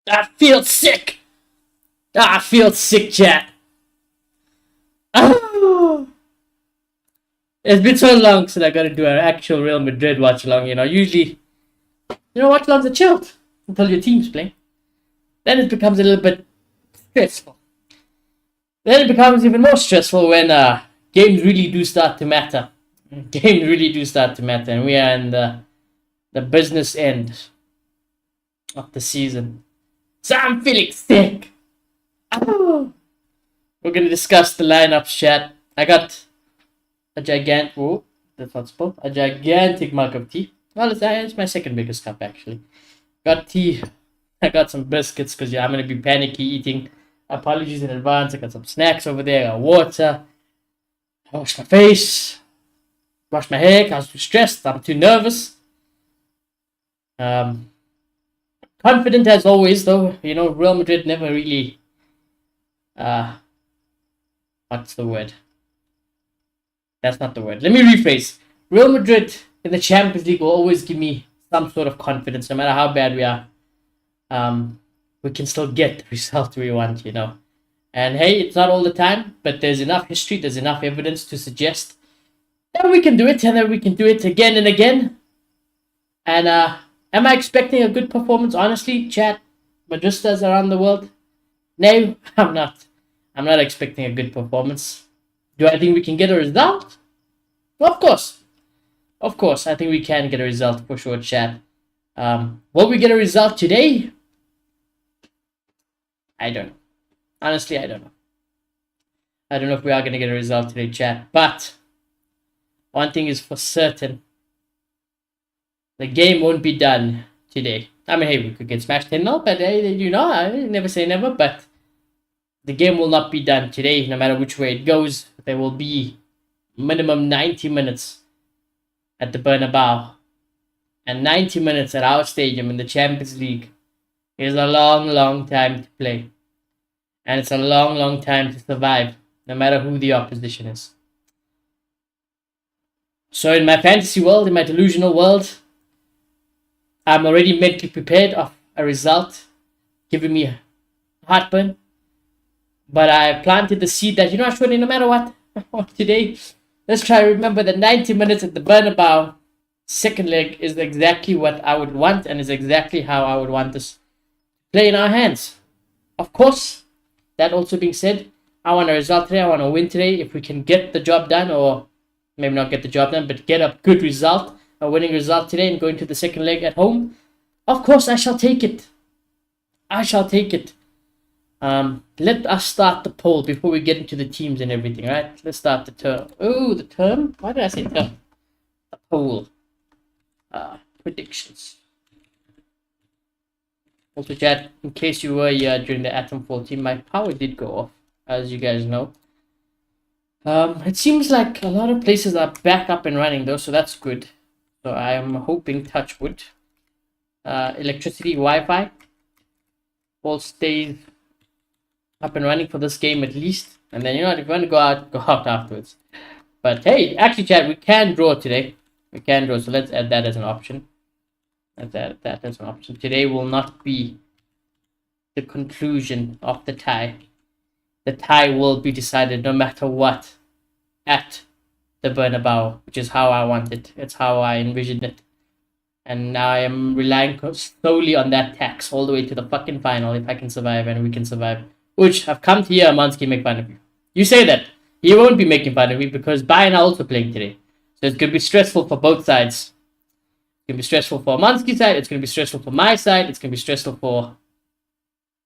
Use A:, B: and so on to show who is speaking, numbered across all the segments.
A: I feel sick. I feel sick, chat. Oh, it's been so long since I got to do an actual Real Madrid watch along. Usually, watch alongs are chilled until your team's playing. Then it becomes a little bit stressful. Then it becomes even more stressful when games really do start to matter. Games really do start to matter, and we are in the business end of the season. So I'm feeling sick. Oh. We're gonna discuss the lineups, chat. I got a gigantic. Oh, that's not supposed. A gigantic mug of tea. Well, it's my second biggest cup actually. Got tea. I got some biscuits because I'm gonna be panicky eating. Apologies in advance. I got some snacks over there. I got water. I washed my face. Washed my hair. I was too stressed. I'm too nervous. Confident as always, though. Real Madrid never really. What's the word? That's not the word. Let me rephrase. Real Madrid in the Champions League will always give me some sort of confidence, no matter how bad we are. We can still get the result we want, And hey, it's not all the time, but there's enough history, there's enough evidence to suggest that we can do it, and that we can do it again and again. And am I expecting a good performance? Honestly, chat, Madristas around the world? No, I'm not. I'm not expecting a good performance. Do I think we can get a result? Well, of course. Of course, I think we can get a result for sure, chat. Will we get a result today? I don't know. Honestly, I don't know. I don't know if we are going to get a result today, chat. But one thing is for certain. The game won't be done today. I mean, hey, we could get smashed 10-0, but hey, I never say never. But the game will not be done today, no matter which way it goes. There will be minimum 90 minutes at the Bernabeu. And 90 minutes at our stadium in the Champions League is a long, long time to play. And it's a long, long time to survive, no matter who the opposition is. So in my fantasy world, in my delusional world, I'm already mentally prepared of a result giving me heartburn. But I planted the seed that, actually, no matter what, today, let's try to remember that 90 minutes at the Bernabeu second leg is exactly what I would want, and is exactly how I would want this play in our hands. Of course, that also being said, I want a result today. I want to win today. If we can get the job done, or maybe not get the job done, but get a good result, a winning result today, and go into the second leg at home, of course I shall take it. I shall take it. Let us start the poll before we get into the teams and everything, right? Let's start the term. Oh, the term? Why did I say term? The poll. Predictions. Also, chat, in case you were here during the Atom 14, my power did go off, as you guys know. It seems like a lot of places are back up and running though, so that's good. So I am hoping, touch wood, electricity, Wi-Fi all stays up and running for this game at least. And then, if you want to go out afterwards. But hey, actually, chat, we can draw today. We can draw, so let's add that as an option. Let's add that as an option. Today will not be the conclusion of the tie. The tie will be decided no matter what at the Bernabeu, which is how I want it. It's how I envisioned it. And now I am relying solely on that tax all the way to the fucking final if I can survive and we can survive. Which I've come to hear Mansky make fun of you. You say that. He won't be making fun of me because Bayern are also playing today. So it's going to be stressful for both sides. It's going to be stressful for Mansky's side. It's going to be stressful for my side. It's going to be stressful for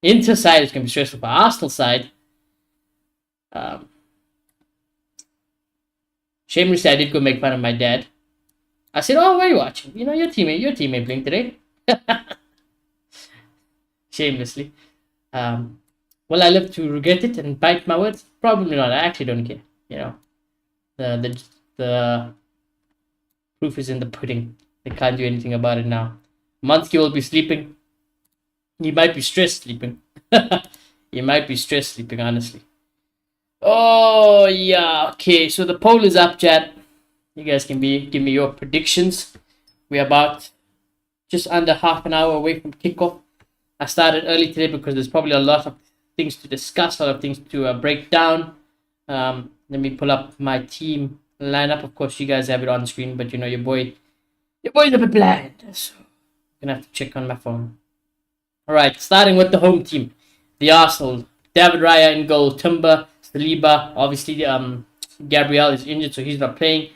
A: Inter side. It's going to be stressful for Arsenal side. Shamelessly, I did go make fun of my dad. I said, "Oh, what are you watching? Your teammate playing today." Shamelessly. Will I live to regret it and bite my words? Probably not. I actually don't care. The proof is in the pudding. They can't do anything about it now. Mansky will be sleeping. He might be stressed sleeping. He might be stressed sleeping, honestly. Oh, yeah. Okay, so the poll is up, chat. You guys can give me your predictions. We're about just under half an hour away from kickoff. I started early today because there's probably a lot of things to discuss, a lot of things to break down. Let me pull up my team lineup. Of course, you guys have it on screen, but you know your boy's a bit blind, so I'm gonna have to check on my phone. All right, starting with the home team, the Arsenal. David Raya in goal. Timber, Saliba. Obviously, Gabriel is injured, so he's not playing.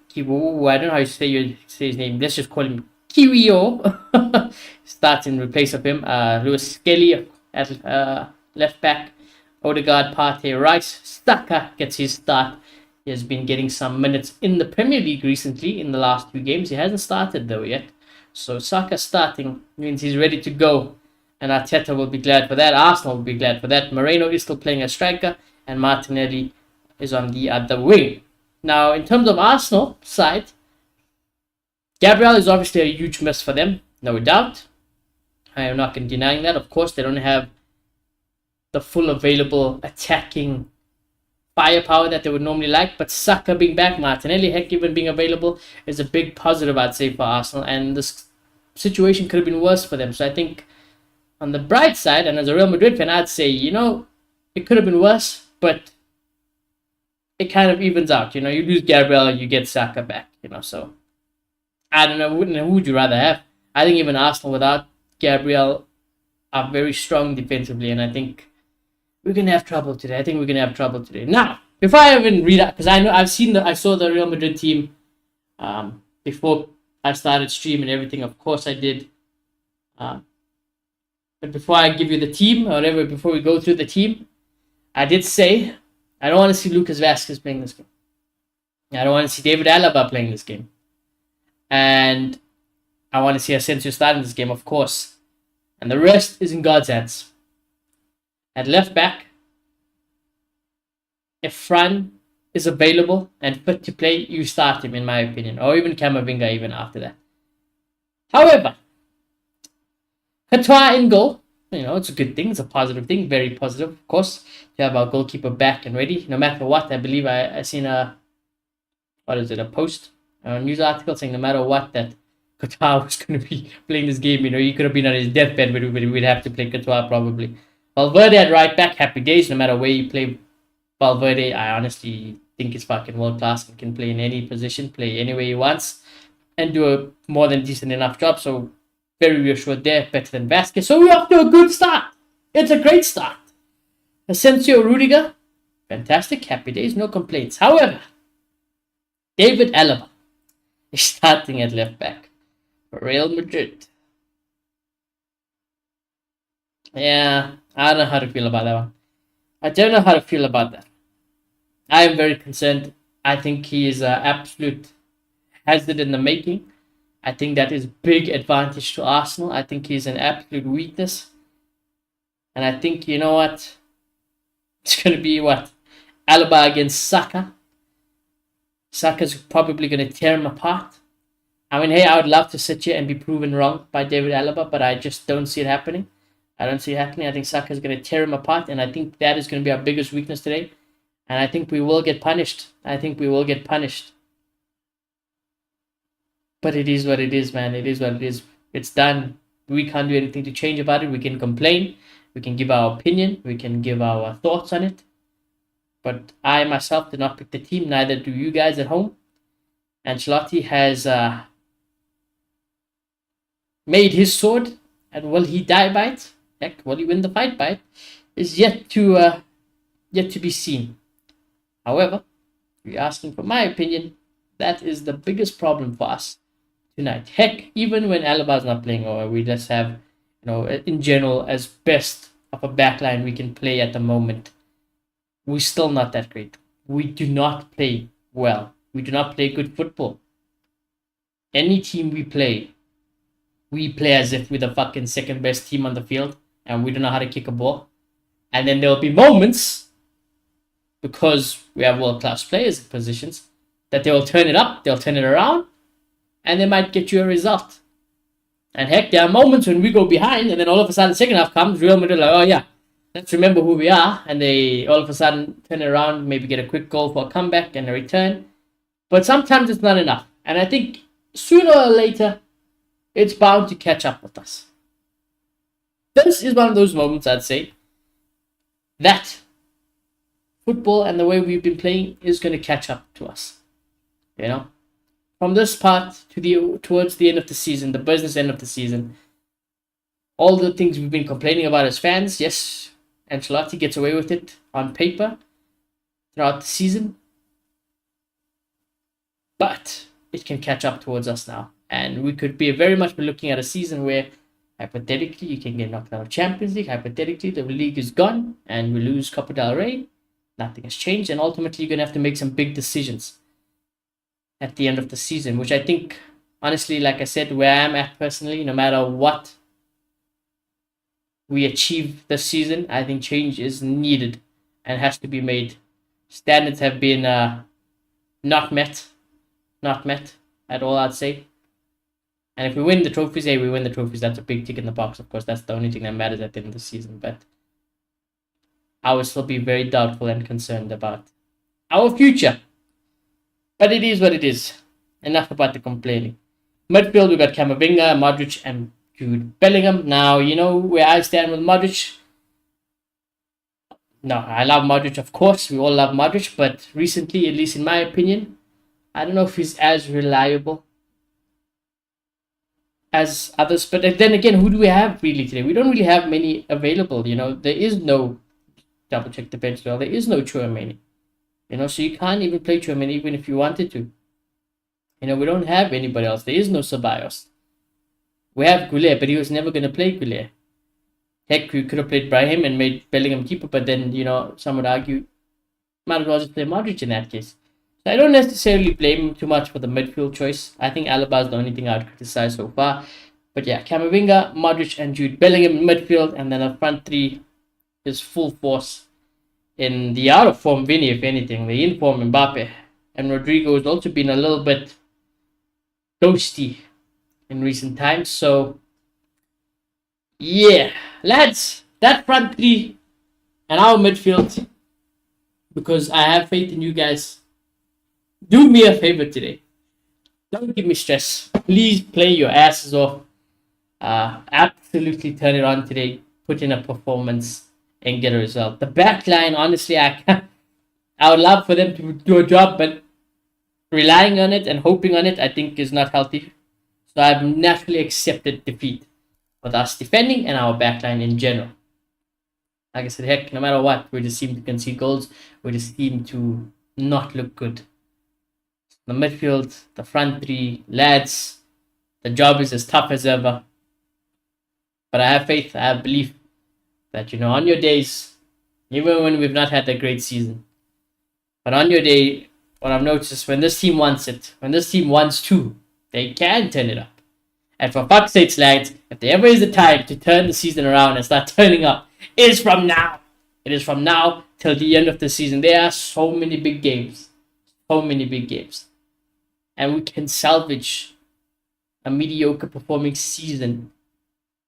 A: Kiwu, I don't know how you say his name. Let's just call him Kiwio. Starts in replace of him. Lewis Skelly at left back. Odegaard, Partey, Rice. Saka gets his start. He has been getting some minutes in the Premier League recently in the last 2 games. He hasn't started though yet. So Saka starting means he's ready to go. And Arteta will be glad for that. Arsenal will be glad for that. Moreno is still playing as striker. And Martinelli is on the other wing. Now, in terms of Arsenal side, Gabriel is obviously a huge miss for them, no doubt. I am not denying that. Of course, they don't have the full available attacking firepower that they would normally like. But Saka being back, Martinelli, heck, even being available, is a big positive, I'd say, for Arsenal. And this situation could have been worse for them. So I think on the bright side, and as a Real Madrid fan, I'd say, you know, it could have been worse, but it kind of evens out. You know, you lose Gabriel, you get Saka back, you know. So I don't know, who would you rather have? I think even Arsenal without Gabriel are very strong defensively, and I think we're gonna have trouble today. Now, before I even read out, because I saw the Real Madrid team before I started streaming and everything. Of course, I did. But before I give you the team, or whatever, before we go through the team, I did say I don't want to see Lucas Vazquez playing this game. I don't want to see David Alaba playing this game. And I want to see Asensio starting this game, of course. And the rest is in God's hands. At left back, if Fran is available and fit to play, you start him, in my opinion. Or even Camavinga even after that. However, Courtois in goal. You know, it's a good thing. It's a positive thing. Very positive, of course. To have our goalkeeper back and ready. No matter what, I believe I seen a post, a news article saying no matter what, that Courtois was going to be playing this game. You know, he could have been on his deathbed, but we'd have to play Courtois probably. Valverde at right back, happy days. No matter where you play Valverde, I honestly think he's fucking world class and can play in any position, play any way he wants, and do a more than decent enough job. So very reassured there, better than Vazquez. So we're off to a good start. It's a great start. Asensio, Rudiger, fantastic, happy days, no complaints. However, David Alaba is starting at left back for Real Madrid. Yeah, I don't know how to feel about that one. I don't know how to feel about that. I am very concerned. I think he is an absolute hazard in the making. I think that is big advantage to Arsenal. I think he's an absolute weakness. And I think, you know what? It's going to be what? Alaba against Saka. Saka's probably going to tear him apart. I mean, hey, I would love to sit here and be proven wrong by David Alaba, but I just don't see it happening. I think Saka's going to tear him apart, and I think that is going to be our biggest weakness today. And I think we will get punished. But it is what it is, man. It is what it is. It's done. We can't do anything to change about it. We can complain. We can give our opinion. We can give our thoughts on it. But I myself did not pick the team. Neither do you guys at home. Ancelotti has made his sword. And will he die by it? Heck, will he win the fight by it? Is yet to be seen. However, if you're asking for my opinion, that is the biggest problem for us tonight. Heck, even when Alaba's not playing, or we just have, you know, in general, as best of a backline we can play at the moment, we're still not that great. We do not play well. We do not play good football. Any team we play as if we're the fucking second best team on the field, and we don't know how to kick a ball. And then there'll be moments, because we have world-class players in positions, that they will turn it up, they'll turn it around, and they might get you a result. And heck, there are moments when we go behind, and then all of a sudden, the second half comes, Real Madrid like, oh yeah, let's remember who we are, and they all of a sudden turn it around, maybe get a quick goal for a comeback and a return. But sometimes it's not enough. And I think sooner or later, it's bound to catch up with us. this is one of those moments, I'd say, that football and the way we've been playing is going to catch up to us. You know, from this part to towards the end of the season, the business end of the season, all the things we've been complaining about as fans, yes, Ancelotti gets away with it on paper throughout the season, but it can catch up towards us now. And we could be very much looking at a season where hypothetically you can get knocked out of Champions League, hypothetically the league is gone and we lose Copa del Rey, nothing has changed, and ultimately you're going to have to make some big decisions at the end of the season, which I think, honestly, like I said, where I'm at personally, no matter what we achieve this season, I think change is needed and has to be made. Standards have been not met at all, I'd say. And if we win the trophies, hey, we win the trophies. That's a big tick in the box. Of course, that's the only thing that matters at the end of the season. But I would still be very doubtful and concerned about our future. But it is what it is. Enough about the complaining. Midfield, we got Camavinga, Modric, and Jude Bellingham. Now, you know where I stand with Modric. No, I love Modric, of course. We all love Modric. But recently, at least in my opinion, I don't know if he's as reliable as others. But then again, who do we have really today? We don't really have many available. You know, there is no, double check the bench well, there is no Chouameni. You know, so you can't even play Chouameni even if you wanted to. You know, we don't have anybody else. There is no Ceballos. We have Goulet, but he was never going to play Goulet. Heck, we could have played Brahim and made Bellingham keeper, but then, you know, some would argue, might as well just play Modric in that case. So I don't necessarily blame him too much for the midfield choice. I think Alaba is the only thing I'd criticize so far. But yeah, Camavinga, Modric, and Jude Bellingham in midfield, and then the front three is full force in the out of form Vinny, if anything, the in form Mbappe. And Rodrigo has also been a little bit ghosty in recent times. So yeah, lads, that front three and our midfield, because I have faith in you guys. Do me a favor today. Don't give me stress. Please play your asses off. Absolutely turn it on today. Put in a performance and get a result. The back line, honestly, I would love for them to do a job, but relying on it and hoping on it, I think, is not healthy. So I've naturally accepted defeat with us defending and our back line in general. Like I said, heck, no matter what, we just seem to concede goals. We just seem to not look good. The midfield, the front three, lads, the job is as tough as ever. But I have faith, I have belief that, you know, on your days, even when we've not had a great season, but on your day, what I've noticed is when this team wants it, when this team wants to, they can turn it up. And for fuck's sakes, lads, if there ever is a time to turn the season around and start turning up, it is from now. It is from now till the end of the season. There are so many big games. So many big games. And we can salvage a mediocre performing season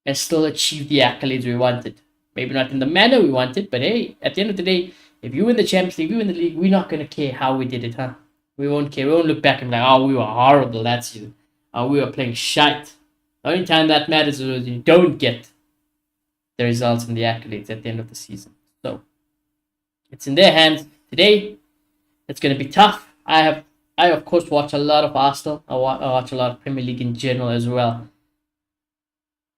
A: and still achieve the accolades we wanted. Maybe not in the manner we wanted, but hey, at the end of the day, if you win the Champions League, you win the league, we're not going to care how we did it, huh? We won't care. We won't look back and be like, oh, we were horrible that season. Oh, we were playing shite. The only time that matters is when you don't get the results and the accolades at the end of the season. So, it's in their hands today. It's going to be tough. I of course watch a lot of Arsenal. I watch a lot of Premier League in general as well.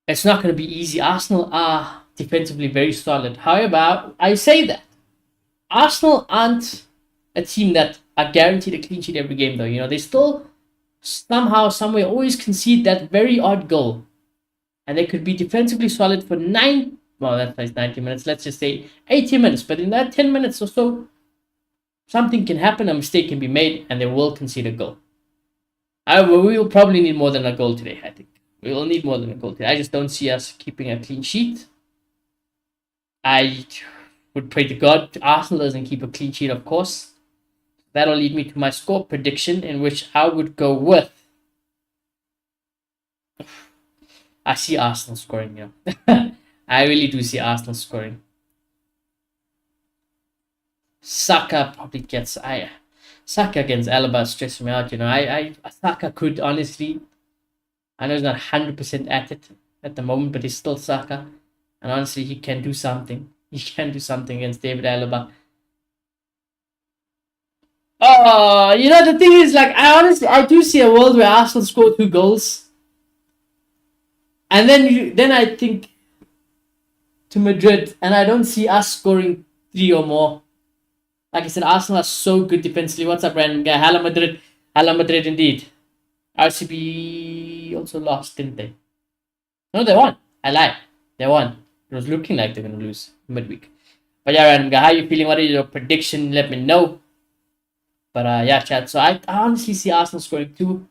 A: It's not going to be easy. Arsenal are defensively very solid. However, I say that Arsenal aren't a team that are guaranteed a clean sheet every game, though. You know, they still somehow, somewhere, always concede that very odd goal, and they could be defensively solid for that's like 90 minutes. Let's just say 80 minutes. But in that 10 minutes or so, something can happen, a mistake can be made, and they will concede a goal. However, we will probably need more than a goal today, I think. We will need more than a goal today. I just don't see us keeping a clean sheet. I would pray to God Arsenal doesn't keep a clean sheet, of course. That'll lead me to my score prediction, in which I would go with... I see Arsenal scoring here. I really do see Arsenal scoring. Saka probably gets... Saka against Alaba stressing me out, you know. Saka could, honestly... I know he's not 100% at it at the moment, but he's still Saka. And honestly, he can do something. He can do something against David Alaba. Oh, the thing is, like, I do see a world where Arsenal score 2 goals, and then I think to Madrid, and I don't see us scoring 3 or more. Like I said, Arsenal are so good defensively. What's up, random guy? Hala Madrid. Hala Madrid indeed. RCB also lost, didn't they? No, they won. I lied. They won. It was looking like they're going to lose midweek. But yeah, random guy, how you feeling? What is your prediction? Let me know. But yeah, chat. So I honestly see Arsenal scoring 2.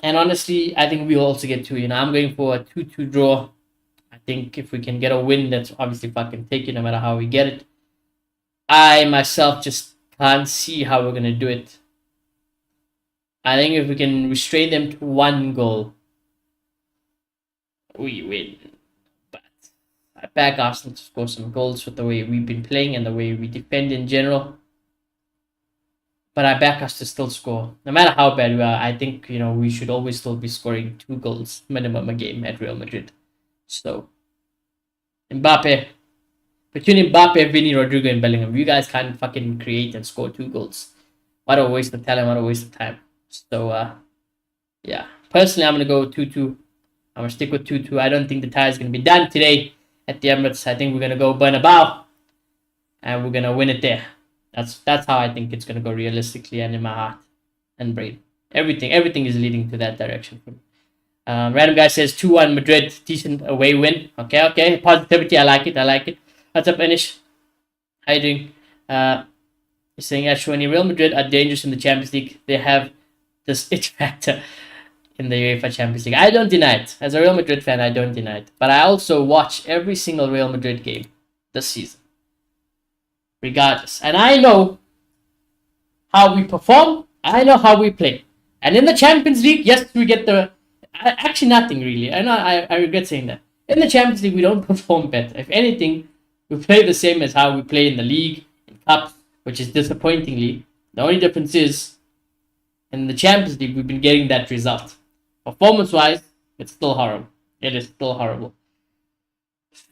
A: And honestly, I think we'll also get 2. I'm going for a 2-2 draw. I think if we can get a win, that's obviously fucking take it no matter how we get it. I myself just can't see how we're going to do it. I think if we can restrain them to 1 goal, we win. But I back Arsenal to score some goals with the way we've been playing and the way we defend in general. But I back us to still score. No matter how bad we are, I think, we should always still be scoring 2 goals minimum a game at Real Madrid. So, Mbappe. Between Mbappe, Vinny, Rodrigo, and Bellingham, you guys can't fucking create and score 2 goals. What a waste of talent, what a waste of time. So, yeah. Personally, I'm going to go 2-2. I'm going to stick with 2-2. I don't think the tie is going to be done today at the Emirates. I think we're going to go Bernabeu. And we're going to win it there. That's how I think it's going to go realistically and in my heart and brain. Everything is leading to that direction for me. Random guy says 2-1 Madrid. Decent away win. Okay. Positivity. I like it. What's up, Anish? How you doing? He's saying, Ashwani, Real Madrid are dangerous in the Champions League. They have this it factor in the UEFA Champions League. I don't deny it. As a Real Madrid fan, I don't deny it. But I also watch every single Real Madrid game this season. Regardless. And I know how we perform. I know how we play. And in the Champions League, yes, we get the... Actually, nothing really. I regret saying that. In the Champions League, we don't perform better. If anything, we play the same as how we play in the league, in cups, which is disappointingly. The only difference is, in the Champions League, we've been getting that result. Performance-wise, it's still horrible. It is still horrible.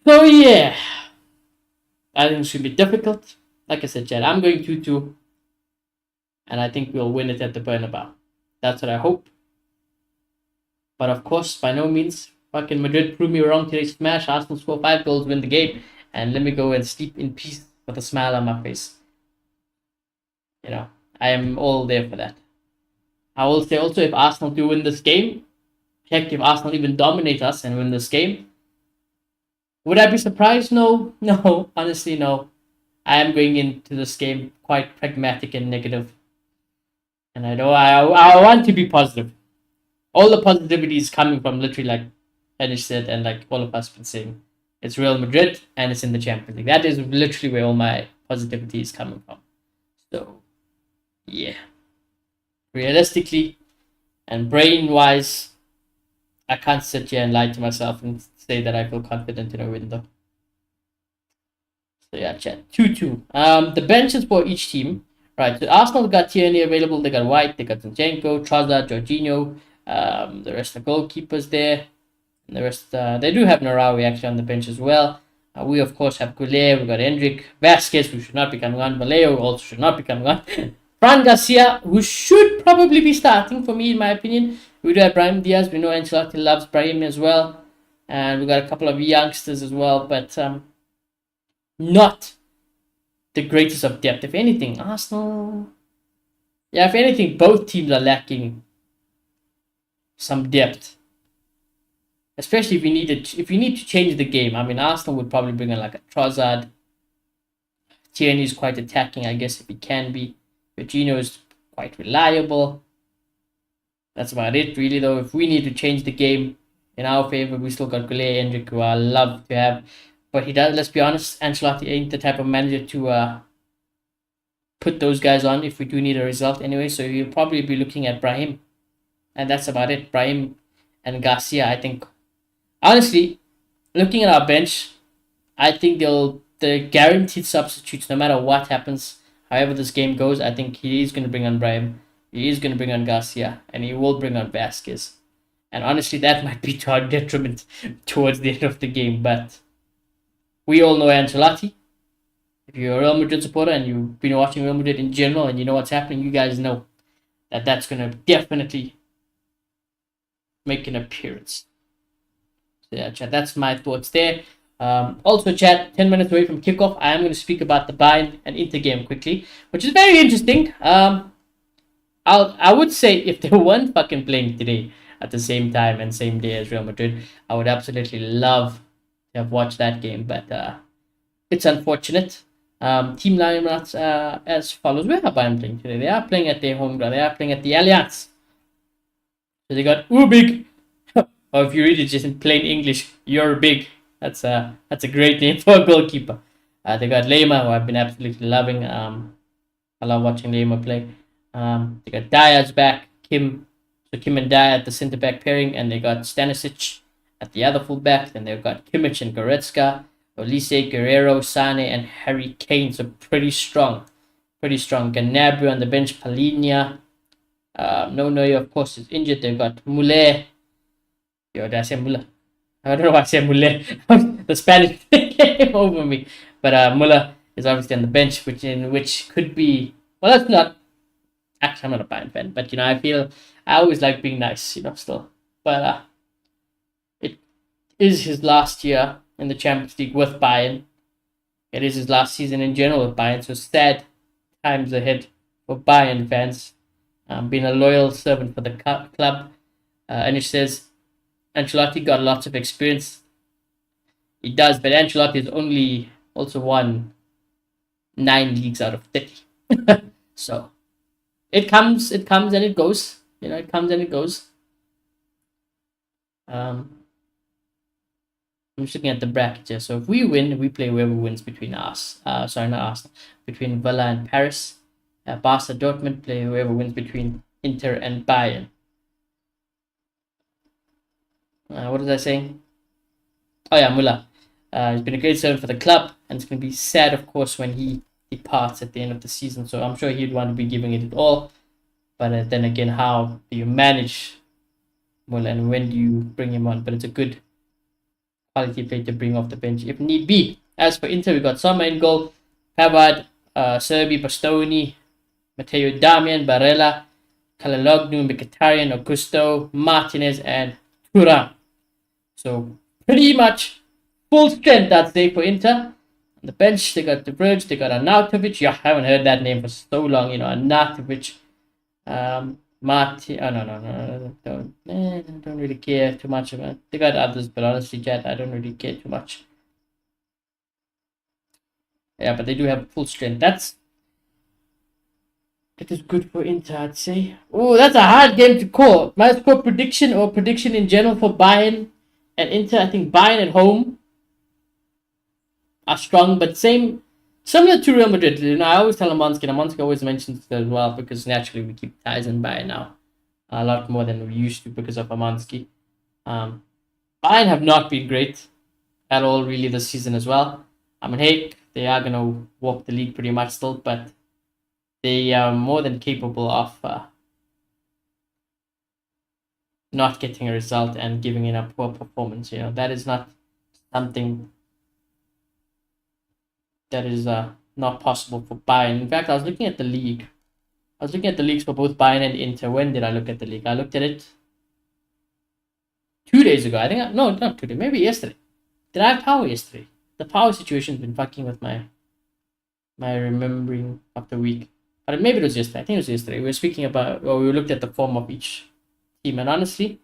A: So, yeah. I think it's going to be difficult. Like I said, Chad, I'm going 2-2. And I think we'll win it at the Bernabeu. That's what I hope. But of course, by no means, fucking Madrid proved me wrong today. Smash, Arsenal score 5 goals, win the game. And let me go and sleep in peace with a smile on my face. I am all there for that. I will say also, if Arsenal do win this game, heck, if Arsenal even dominate us and win this game, would I be surprised? No, honestly, no. I am going into this game quite pragmatic and negative. And I know I want to be positive. All the positivity is coming from literally, like Anish said, and like all of us been saying, it's Real Madrid and it's in the Champions League. That is literally where all my positivity is coming from. So, yeah. Realistically and brain-wise, I can't sit here and lie to myself and say that I feel confident in a win, though. So yeah, chat. 2-2. The benches for each team. Right, so Arsenal got Tierney available. They got White, they got Zinchenko, Trossard, Jorginho. The rest of goalkeepers there. And the rest, they do have Narawi actually on the bench as well. We, of course, have Goulet. We got Hendrik. Vasquez, who should not be coming on. Vallejo also should not be coming on. Fran Garcia, who should probably be starting for me, in my opinion. We do have Brahim Diaz. We know Ancelotti loves Brahim as well. And we got a couple of youngsters as well. But not the greatest of depth. If anything, Arsenal... Yeah, if anything, both teams are lacking some depth. Especially if you need to change the game. I mean, Arsenal would probably bring in like a Trossard. Tierney is quite attacking, I guess, if he can be. Jorginho is quite reliable. That's about it, really, though. If we need to change the game in our favor, we still got Goulet, Hendrik, who I love to have. But he does, let's be honest, Ancelotti ain't the type of manager to put those guys on if we do need a result anyway. So you'll probably be looking at Brahim. And that's about it. Brahim and Garcia, I think. Honestly, looking at our bench, I think the guaranteed substitutes, no matter what happens, however this game goes, I think he is going to bring on Brahim. He is going to bring on Garcia. And he will bring on Vasquez. And honestly, that might be to our detriment towards the end of the game. But we all know Ancelotti. If you're a Real Madrid supporter and you've been watching Real Madrid in general and you know what's happening, you guys know that that's going to definitely make an appearance. So yeah, chat, that's my thoughts there. Also, chat, 10 minutes away from kickoff, I am going to speak about the Bayern and Inter game quickly, which is very interesting. I would say if they weren't fucking playing today at the same time and same day as Real Madrid, I would absolutely love to have watched that game. But it's unfortunate. Team lineups as follows. Where are Bayern playing today? They are playing at their home ground. They are playing at the Allianz. So they got Ubik. Or if you read it just in plain English, you're big. That's a great name for a goalkeeper. They got Lema, who I've been absolutely loving. I love watching Lema play. They got Diaz back, Kim. So Kim and Diaz at the centre back pairing, and they got Stanisic at the other fullback. Then they've got Kimmich and Goretzka, Olise, Guerrero, Sane, and Harry Kane. So pretty strong. Pretty strong. Gnabry on the bench, Palhinha. No Neuer, of course, is injured. They've got Muller. Yo, did I say Muller? I don't know why I said Muller. The Spanish came over me. But Muller is obviously on the bench, which could be... Well, that's not... Actually, I'm not a Bayern fan, but, I always like being nice, still. But it is his last year in the Champions League with Bayern. It is his last season in general with Bayern, so sad times ahead for Bayern fans. Being a loyal servant for the club. And it says, Ancelotti got lots of experience. He does, but Ancelotti has only also won 9 leagues out of 30. So it comes and it goes. It comes and it goes. I'm just looking at the bracket here. So if we win, we play whoever wins between us. Not us. Between Villa and Paris. Barca Dortmund play whoever wins between Inter and Bayern. What was I saying? Oh yeah, Muller. He's been a great servant for the club, and it's going to be sad, of course, when he departs at the end of the season. So I'm sure he'd want to be giving it all. But then again, how do you manage Muller, and when do you bring him on? But it's a good quality player to bring off the bench if need be. As for Inter, we got Sommer in goal, Pavard, Serbi, Bastoni, Matteo Damian, Barella, Kalaloglu, Mkhitaryan, Augusto, Martinez, and Thuram. So pretty much full strength, I'd say, for Inter. On the bench, they got De Vrij, they got Arnautovic. Yeah, I haven't heard that name for so long. Arnautovic, Marti. Oh no, don't really care too much about. They got others, but honestly, Jet, I don't really care too much. Yeah, but they do have full strength. That is good for Inter, I'd say. Oh, that's a hard game to call. My score prediction or prediction in general for Bayern and Inter. I think Bayern at home are strong, but similar to Real Madrid. I always tell Amonski, and Amonski always mentions it as well, because naturally we keep ties in Bayern now a lot more than we used to because of Amonski. Bayern have not been great at all really this season as well. Hey, they are going to walk the league pretty much still, but they are more than capable of not getting a result and giving in a poor performance. That is not something that is not possible for Bayern. In fact, I was looking at the league. I was looking at the leagues for both Bayern and Inter. When did I look at the league? I looked at it 2 days ago. I think, no, not 2 days, maybe yesterday. Did I have power yesterday? The power situation's been fucking with my remembering of the week. But maybe it was yesterday. I think it was yesterday. We were speaking about, we looked at the form of each team, and honestly,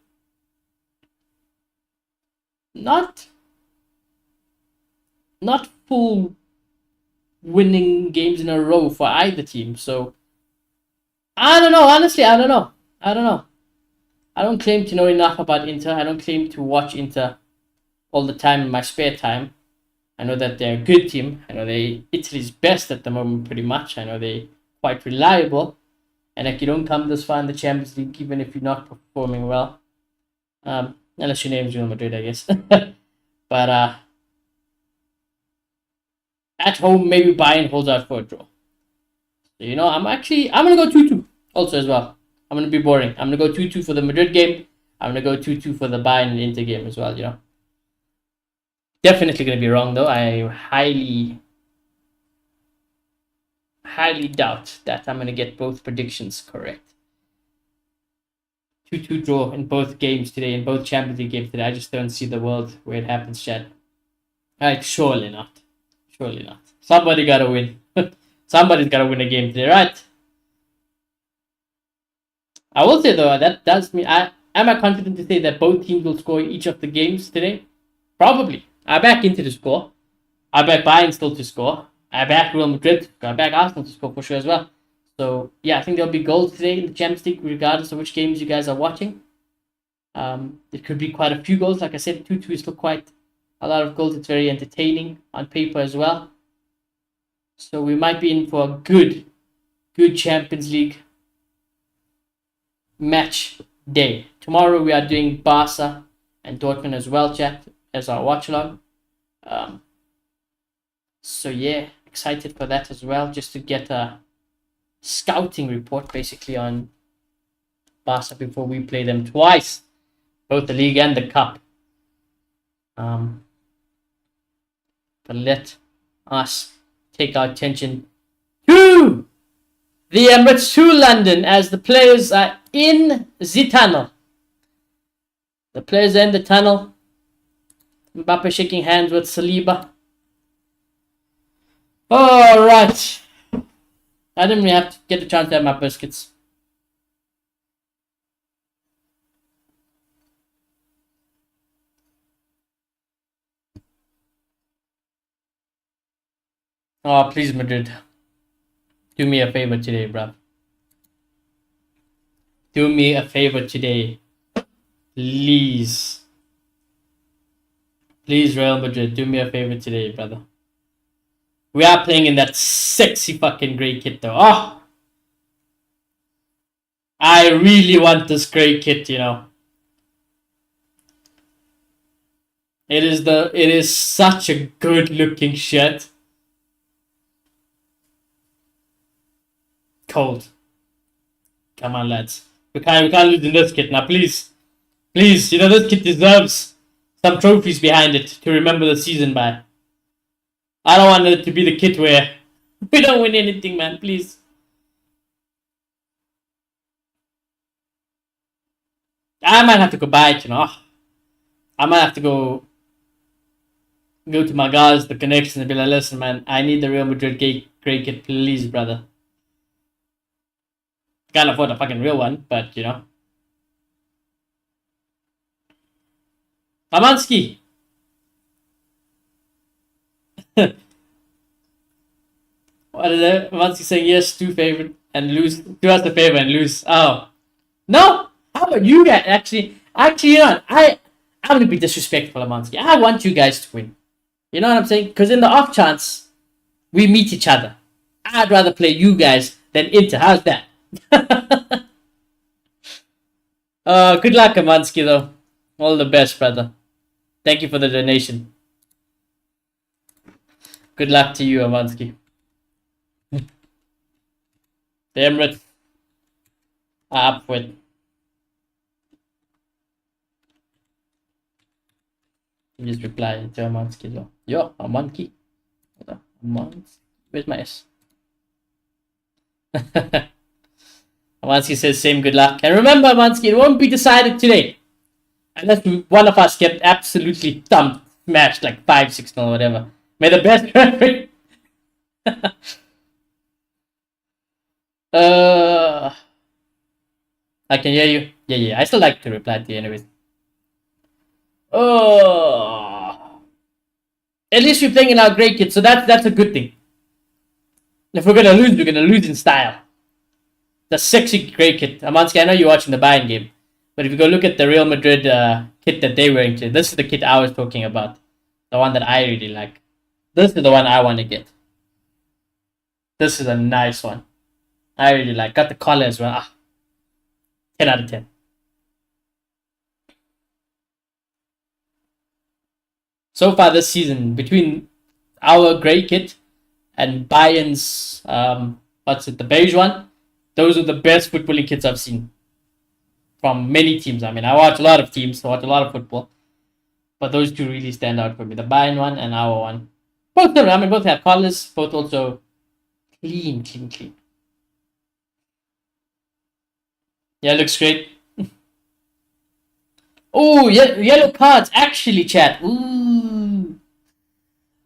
A: not full winning games in a row for either team. So I don't know. Honestly, I don't know. I don't claim to know enough about Inter. I don't claim to watch Inter all the time in my spare time. I know that they're a good team. I know they're Italy's best at the moment, pretty much. I know they're quite reliable. And you don't come this far in the Champions League, even if you're not performing well. Unless your name's Real Madrid, I guess. But at home, maybe Bayern holds out for a draw. So, I'm going to go 2-2 also as well. I'm going to be boring. I'm going to go 2-2 for the Madrid game. I'm going to go 2-2 for the Bayern and Inter game as well, you know. Definitely going to be wrong, though. I highly doubt that I'm going to get both predictions correct. 2-2 draw in both games today, in both Champions League games today. I just don't see the world where it happens, Chad. Right, surely not. Surely not. Somebody got to win. Somebody's got to win a game today, right? I will say, though, that does mean... Am I confident to say that both teams will score each of the games today? Probably. I back into the score. I back Bayern still to score. I back Real Madrid. I back Arsenal to score for sure as well. So, yeah, I think there'll be goals today in the Champions League, regardless of which games you guys are watching. It could be quite a few goals. Like I said, 2-2 is still quite a lot of goals. It's very entertaining on paper as well. So we might be in for a good Champions League match day. Tomorrow we are doing Barca and Dortmund as well, chat, as our watch along. So yeah, excited for that as well, just to get a scouting report basically on Barca before we play them twice, both the league and the cup. But let us take our attention to the Emirates, to London, as the players are in the tunnel. The players are in the tunnel. Mbappe shaking hands with Saliba. Alright. I didn't really have to get a chance to have my biscuits. Oh, please, Madrid. Do me a favor today, bruv. Do me a favor today. Please. Please, Real Madrid, do me a favor today, brother. We are playing in that sexy fucking grey kit, though. Oh! I really want this grey kit, you know. It is such a good looking shirt. Cold. Come on, lads. We can't lose in this kit now, please. Please, you know, this kit deserves some trophies behind it to remember the season by. I don't want it to be the kit where we don't win anything, man. Please. I might have to go buy it, you know. I might have to go to my guys, the connections, and be like, listen, man, I need the Real Madrid grey kit, please, brother. Can't afford a fucking real one, but, you know. Amansky. What is it? Amansky saying yes, do favorite and lose. Do us the favor and lose. Oh. No! How about you guys? Actually, you know, I'm gonna be disrespectful, Amansky. I want you guys to win. You know what I'm saying? Because in the off chance we meet each other, I'd rather play you guys than Inter. How's that? Good luck, Amansky, though. All the best, brother. Thank you for the donation. Good luck to you, Amansky. The Emirates are up for it. Just reply to Amansky, though. Yo, Amansky. Where's my S? Amansky says same good luck. And remember, Amansky, it won't be decided today. Unless one of us get absolutely thumped, smashed like 5-6 or whatever. May the best referee. I can hear you. Yeah. I still like to reply to you anyways. Oh. At least we're playing in our grey kit, so that's a good thing. If we're gonna lose in style. The sexy grey kit. Amansky, I know you're watching the Bayern game. But if you go look at the Real Madrid kit that they're wearing today, this is the kit I was talking about. The one that I really like. This is the one I want to get. This is a nice one. I really like. Got the collar as well. 10 out of 10. So far this season, between our grey kit and Bayern's, the beige one, those are the best footballing kits I've seen. from many teams. I mean, I watch a lot of teams, I watch a lot of football, but those two really stand out for me: the Bayern one and our one. Both of them, I mean, both have colors, both also clean, clean, clean. Yeah, looks great. Oh, yeah, yellow cards actually, chat. Ooh,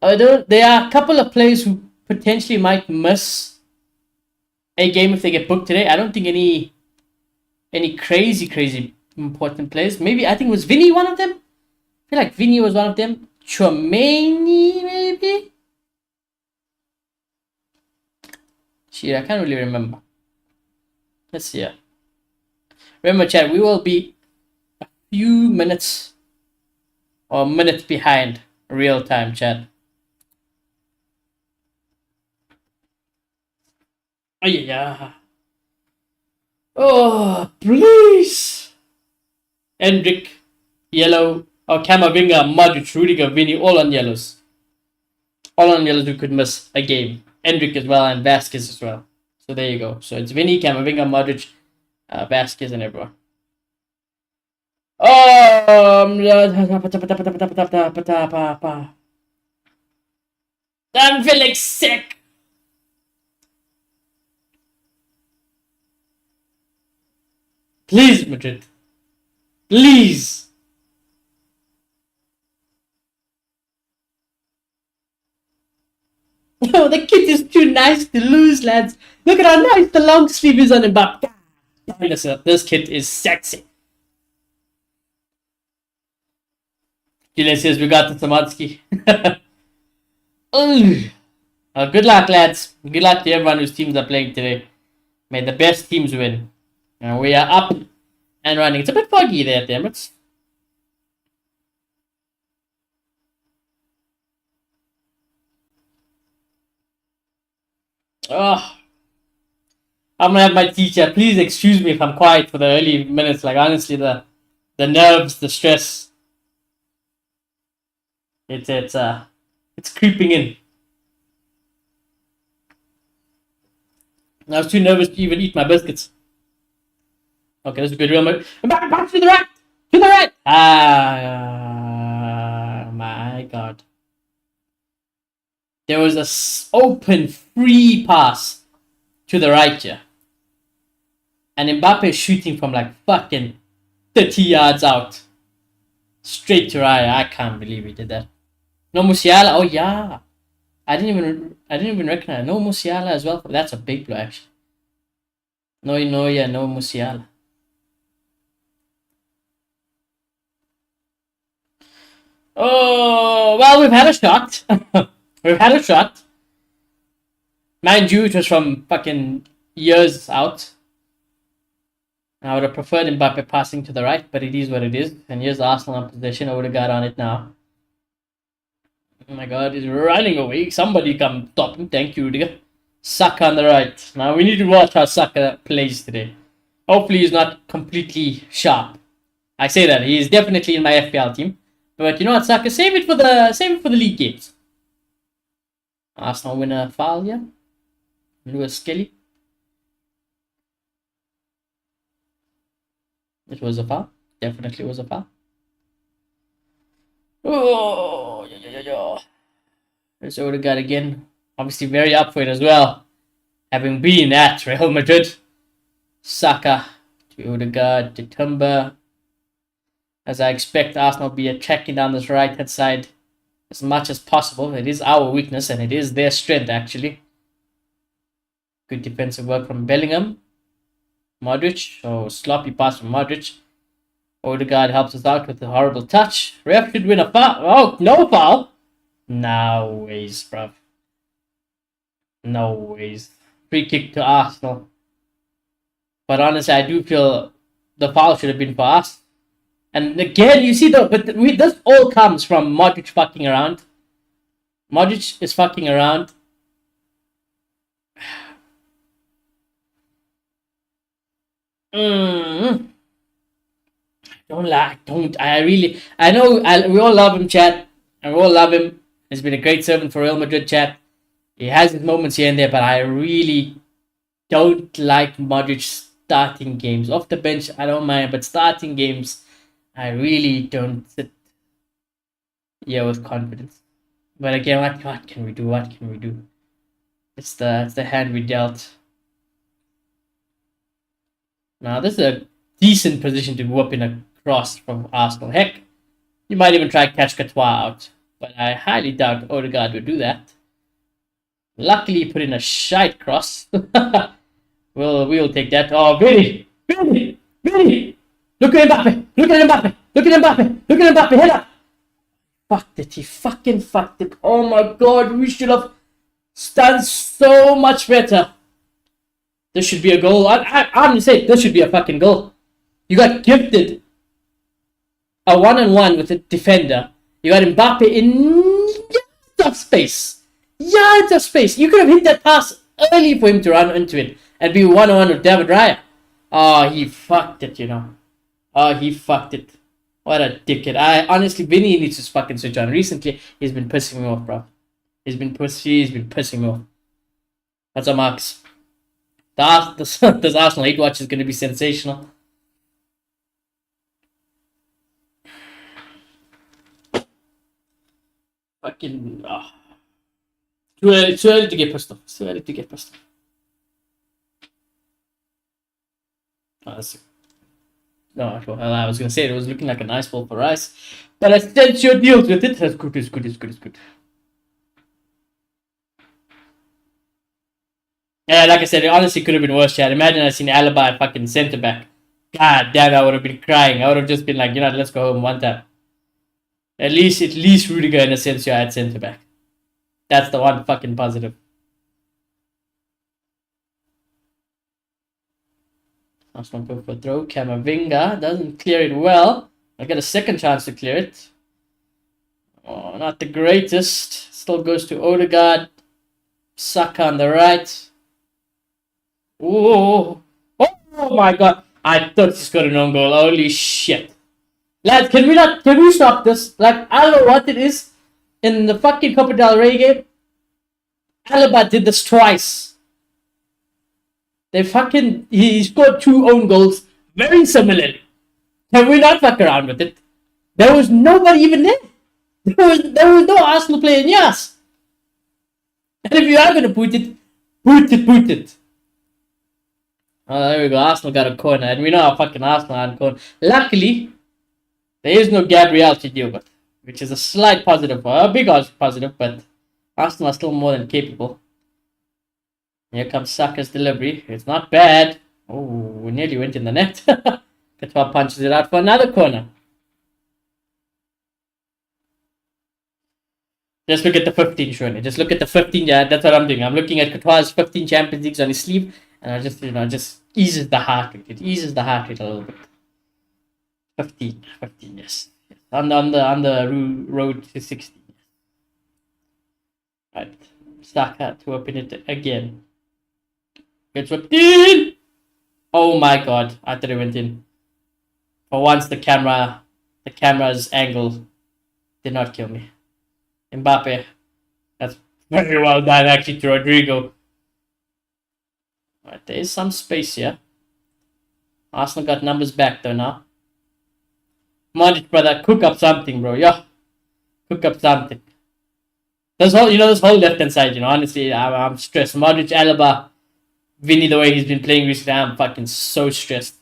A: I don't. There are a couple of players who potentially might miss a game if they get booked today. I don't think any crazy important players. Maybe I think it was Vinny one of them. I feel like Vinny was one of them. Chouameni maybe. Shit, I can't really remember. Let's see. Yeah. Remember, chat. We will be a few minutes or minutes behind real time, chat. Oh yeah. Oh please. Hendrik, yellow. Or Camavinga, Modric, Rudiger, Vinny, all on yellows. All on yellows who could miss a game. Hendrik as well and Vasquez as well. So there you go. So it's Vinny, Camavinga, Modric, Vasquez, and everyone. I'm feeling sick. Please, Madrid. Please. No, the kid is too nice to lose, lads. Look at how nice the long sleeve is on Mbappe. This kid is sexy. Julian says we got the Samansky. Good luck, lads. Good luck to everyone whose teams are playing today. May the best teams win. And we are up and running. It's a bit foggy there at the Emirates. Oh, I'm gonna have my teacher. Please excuse me if I'm quiet for the early minutes. Like honestly, the nerves, the stress. It's creeping in. I was too nervous to even eat my biscuits. Okay, this is good. Back to the right! To the right! Ah, my God. There was a open, free pass to the right here. And Mbappe is shooting from like fucking 30 yards out. Straight to Raya. I can't believe he did that. No Musiala. Oh, yeah. I didn't even recognize. No Musiala as well. That's a big blow, actually. No, yeah, no Musiala. Oh, well, we've had a shot. We've had a shot. Mind you, it was from fucking years out. I would have preferred Mbappe passing to the right, but it is what it is. And here's Arsenal in possession. I would have got on it now. Oh my God, he's running away. Somebody come stop him. Thank you, Rudiger. Saka on the right. Now we need to watch how Saka plays today. Hopefully he's not completely sharp. I say that. He is definitely in my FPL team. But you know what, Saka? Save it for the league games. Arsenal win a foul here. Lewis Skelly. It was a foul. Definitely was a foul. Oh, yeah. There's Odegaard again. Obviously very up for it as well. Having been at Real Madrid. Saka to Odegaard to Timber. As I expect Arsenal to be attacking down this right hand side as much as possible. It is our weakness and it is their strength actually. Good defensive work from Bellingham. Modric. Oh, sloppy pass from Modric. Odegaard helps us out with a horrible touch. Ref should win a foul. Oh, no foul. No ways, bruv. No ways. Free kick to Arsenal. But honestly, I do feel the foul should have been for us. And again, you see, this all comes from Modric fucking around. Modric is fucking around. I know we all love him, chat. And we all love him. He's been a great servant for Real Madrid, chat. He has his moments here and there, but I really don't like Modric's starting games. Off the bench, I don't mind, but starting games, I really don't sit here with confidence. But again, what can we do? What can we do? It's the hand we dealt. Now this is a decent position to whoop in a cross from Arsenal. Heck, you might even try catch Courtois out, but I highly doubt Odegaard would do that. Luckily, he put in a shite cross. we'll take that. Oh, Vinny! Vinny! Vinny! Look at Mbappe! Look at Mbappe! Look at Mbappe! Look at Mbappe! Head up! Fucked it. He fucking fucked it. Oh my god, we should have done so much better. This should be a goal. I'm gonna say this should be a fucking goal. You got gifted a one-on-one with a defender. You got Mbappe in yards of space. Yards of space. You could have hit that pass early for him to run into it and be one-on-one with David Raya. Oh, he fucked it, you know. Oh, he fucked it. What a dickhead. I honestly, Vinny needs to fucking switch on. Recently, he's been pissing me off, bro. He's been pissing me off. That's our marks. This Arsenal hate watch is going to be sensational. Fucking too early to get pissed off. Too early to get pissed off. Oh, that's no, well, I was gonna say it was looking like a nice ball for Rice, but I still sure deals with it. That's good. It's good. It's good. It's good. Yeah, like I said, it honestly could have been worse, Chad. Imagine I seen Alaba at fucking centre back. God damn, I would have been crying. I would have just been like, you know, let's go home one time. At least Rudiger and Asensio at centre back. That's the one fucking positive. Arsenal go for a throw. Camavinga doesn't clear it well. I get a second chance to clear it. Oh, not the greatest. Still goes to Odegaard. Saka on the right. Oh my god. I thought he scored an own goal. Holy shit. Lads, can we stop this? Like, I don't know what it is. In the fucking Copa del Rey game, Alaba did this twice. He scored 2 own goals very similarly. Can we not fuck around with it? There was nobody even there. There was no Arsenal player in yes. And if you are going to put it. Oh, there we go. Arsenal got a corner. And we know how fucking Arsenal had a corner. Luckily, there is no Gabriel to deal with, which is a slight positive. A big positive, but Arsenal are still more than capable. Here comes Saka's delivery. It's not bad. Oh, we nearly went in the net. Courtois punches it out for another corner. Just look at the 15, surely. Just look at the 15. Yeah, that's what I'm doing. I'm looking at Courtois' 15 Champions Leagues on his sleeve, and I just eases the heart rate. It eases the heart rate a little bit. 15, yes. On the road to 60. Right, Saka to open it again. Gets whipped in. Oh my god! I thought it went in. For once, the camera's angle did not kill me. Mbappe. That's very well done, actually, to Rodrigo. Right, there is some space here. Arsenal got numbers back, though, now. Modric, brother, cook up something, bro. Yeah. Cook up something. This whole left-hand side, honestly, I'm stressed. Modric, Alaba, Vinny, the way he's been playing recently, I'm fucking so stressed.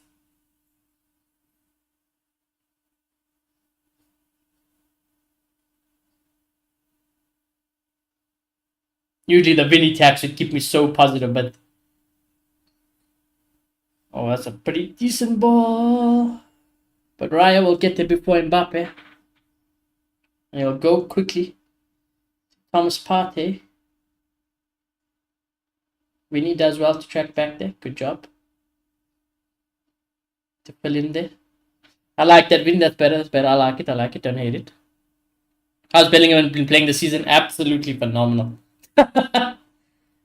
A: Usually the Vinny tag should keep me so positive, but... Oh, that's a pretty decent ball. But Raya will get there before Mbappe. And he'll go quickly. Thomas Partey. Vinny does well to track back there. Good job. To fill in there. I like that, Vinny. That's better. I like it. Don't hate it. How's Bellingham been playing this season? Absolutely phenomenal.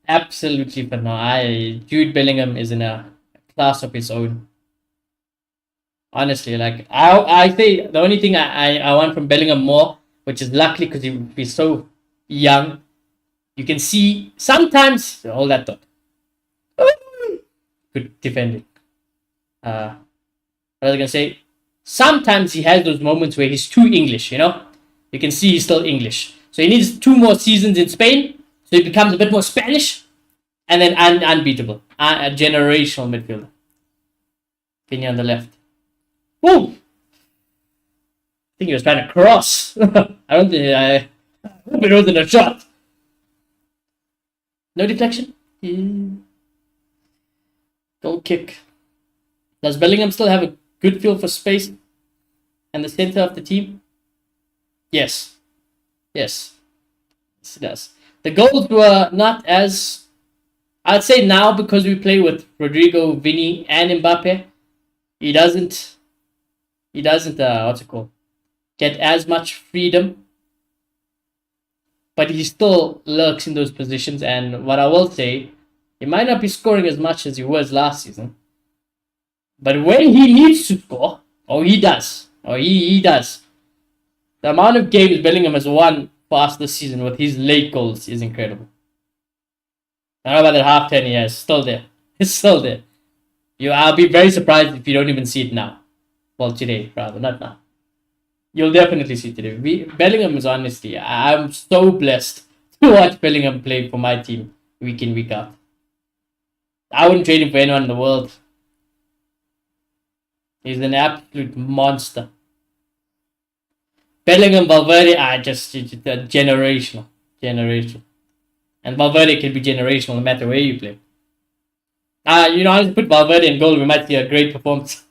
A: Absolutely phenomenal. Jude Bellingham is in a class of his own. Honestly, like I say, the only thing I want from Bellingham more, which is luckily because he's so young, you can see sometimes all that thought. Good defending. What was I gonna say? Sometimes he has those moments where he's too English, you know? You can see he's still English. So he needs 2 more seasons in Spain, so he becomes a bit more Spanish, and then unbeatable. A generational midfielder. Vinny on the left. Woo! I think he was trying to cross. I don't think I hope it wasn't a shot. No deflection. Goal kick. Does Bellingham still have a good feel for space and the center of the team? Yes. Yes. Yes, it does. The goals were not as... I'd say now, because we play with Rodrigo, Vinny, and Mbappe, he doesn't what's it called? Get as much freedom. But he still lurks in those positions, and what I will say, he might not be scoring as much as he was last season. But when he needs to score, he does. He does. The amount of games Bellingham has won for us this season with his late goals is incredible. I don't know about that half 10 years. Still there. It's still there. I'll be very surprised if you don't even see it now. Well, today, rather. Not now. You'll definitely see it today. Bellingham is honestly... I'm so blessed to watch Bellingham play for my team week in, week out. I wouldn't trade him for anyone in the world. He's an absolute monster. Bellingham, Valverde are just generational. Generational. And Valverde can be generational no matter where you play. I'll put Valverde in goal. We might see a great performance.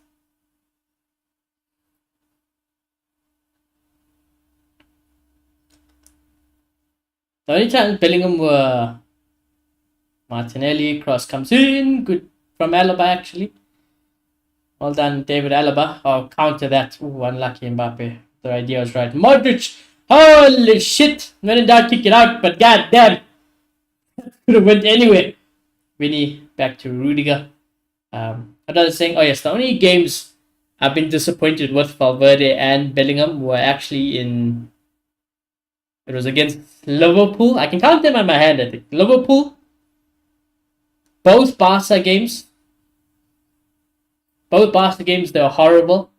A: The only time Bellingham were Martinelli, cross comes in. Good from Alaba, actually. Well done, David Alaba. I'll counter that. Ooh, unlucky Mbappe. The idea was right. Modric. Holy shit. When in doubt, kick it out. But goddamn. Could have went anywhere. Vinny back to Rudiger. Another saying, yes, the only games I've been disappointed with Valverde and Bellingham were actually it was against Liverpool. I can count them on my hand, I think. Liverpool. Both Barca games. Both Barca games, they were horrible.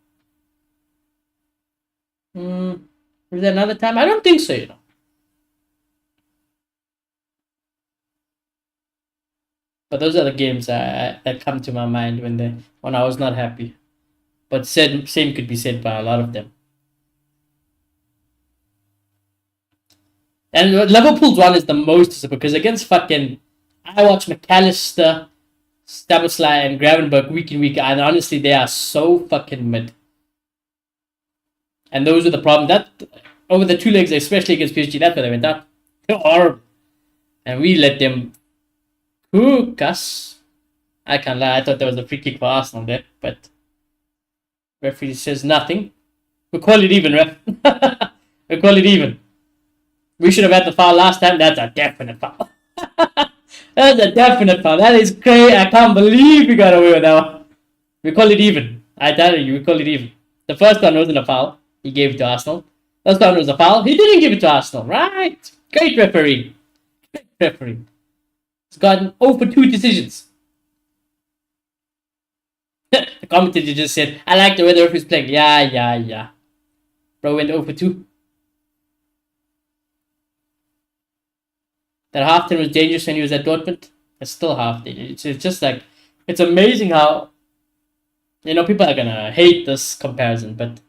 A: Was there another time? I don't think so, But those are the games that come to my mind when I was not happy. But same could be said by a lot of them. And Liverpool's one is the most, because against I watch McAllister, Stabosly, and Gravenberch week in, week out, and honestly, they are so fucking mid. And those are the problems. That over the 2 legs, especially against PSG, that's where they went out. They were horrible. And we let them cook us. I can't lie, I thought there was a free kick for Arsenal there, but referee says nothing. We'll call it even, ref. We'll call it even. We should have had the foul last time. That's a definite foul. That's a definite foul. That is crazy. I can't believe we got away with that one. We call it even. I tell you, we call it even. The first one wasn't a foul. He gave it to Arsenal. First one was a foul. He didn't give it to Arsenal. Right. Great referee. Great referee. He's gotten 0 for 2 decisions. The commentator just said, I like the way the referee's playing. Yeah. Bro went 0 for 2. That half-10 was dangerous when he was at Dortmund. It's still half-10. It's just like... It's amazing how... people are going to hate this comparison, but...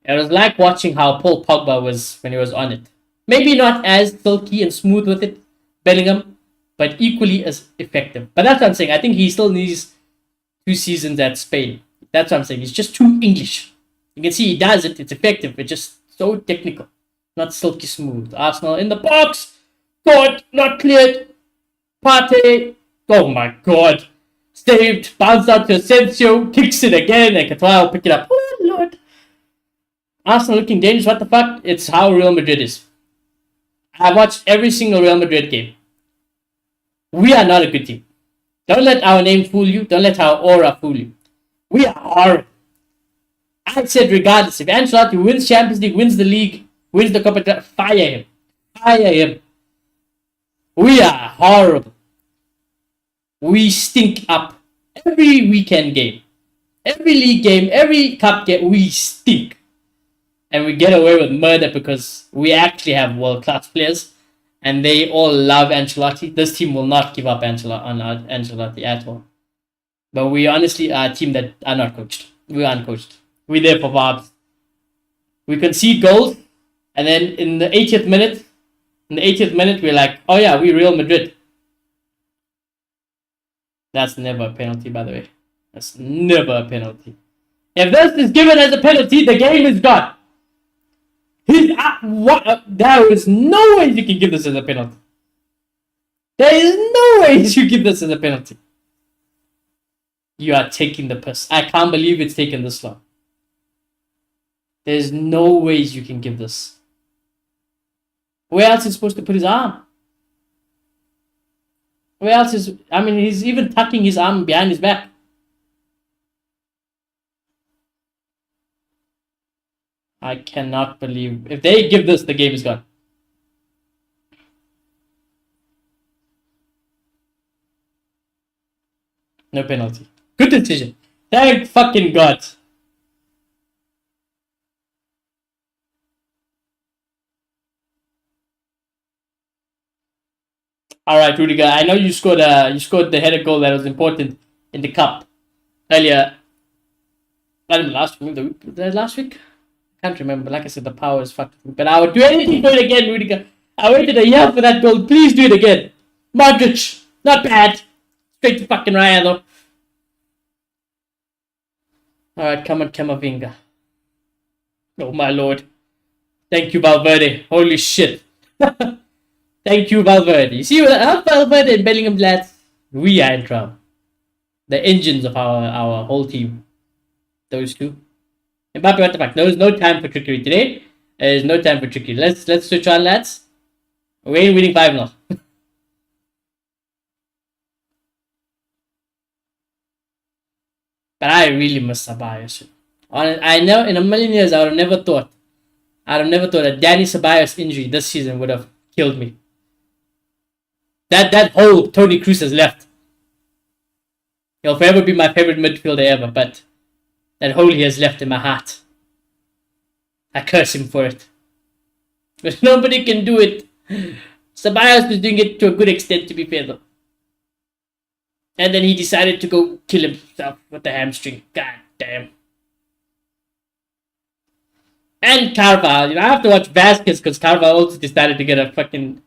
A: It was like watching how Paul Pogba was when he was on it. Maybe not as silky and smooth with it, Bellingham, but equally as effective. But that's what I'm saying. I think he still needs 2 seasons at Spain. That's what I'm saying. He's just too English. You can see he does it. It's effective. It's just so technical. Not silky smooth. Arsenal in the box. God, not cleared. Partey. Oh my god. Saved. Bounced out to Asensio. Kicks it again. And Courtois will pick it up. Oh lord. Arsenal looking dangerous. What the fuck? It's how Real Madrid is. I watched every single Real Madrid game. We are not a good team. Don't let our name fool you. Don't let our aura fool you. We are horrible. I said regardless, if Ancelotti wins Champions League, wins the league, wins the Copa, fire him. Fire him. We are horrible. We stink up every weekend game. Every league game, every cup game, we stink. And we get away with murder because we actually have world-class players. And they all love Ancelotti. This team will not give up Ancelotti at all. But we honestly are a team that are not coached. We are uncoached. We're there for vibes. We concede goals, and then in the 80th minute, we're like, oh yeah, we Real Madrid. That's never a penalty, by the way. That's never a penalty. If this is given as a penalty, the game is gone. There is no way you can give this as a penalty. There is no way you give this as a penalty. You are taking the piss. I can't believe it's taken this long. There's no ways you can give this. Where else is he supposed to put his arm? Where else is... I mean, he's even tucking his arm behind his back. I cannot believe... If they give this, the game is gone. No penalty. Good decision. Thank fucking God. All right, Rudiger. I know you scored the header goal that was important in the cup earlier. Last week. I can't remember. Like I said, the power is fucked. But I would do anything for it again, Rudiger. I waited a year for that goal. Please do it again. Modric, not bad. Straight to fucking Raya though. All right, come on, Camavinga. Oh my lord. Thank you, Valverde. Holy shit. Thank you, Valverde. You see what Valverde and Bellingham, lads? We are in trouble. The engines of our whole team. Those two. Mbappe, what the fuck? There is no time for trickery today. There is no time for trickery. Let's switch on, lads. We're winning 5-0. But I really miss Ceballos. I know in a million years I would have never thought that Danny Ceballos injury this season would have killed me. That whole Toni Kroos has left. He'll forever be my favorite midfielder ever, but that hole he has left in my heart. I curse him for it. But nobody can do it. Ceballos was doing it to a good extent, to be fair though. And then he decided to go kill himself with the hamstring. God damn. And Carvalho. I have to watch Vasquez because Carvalho also decided to get a fucking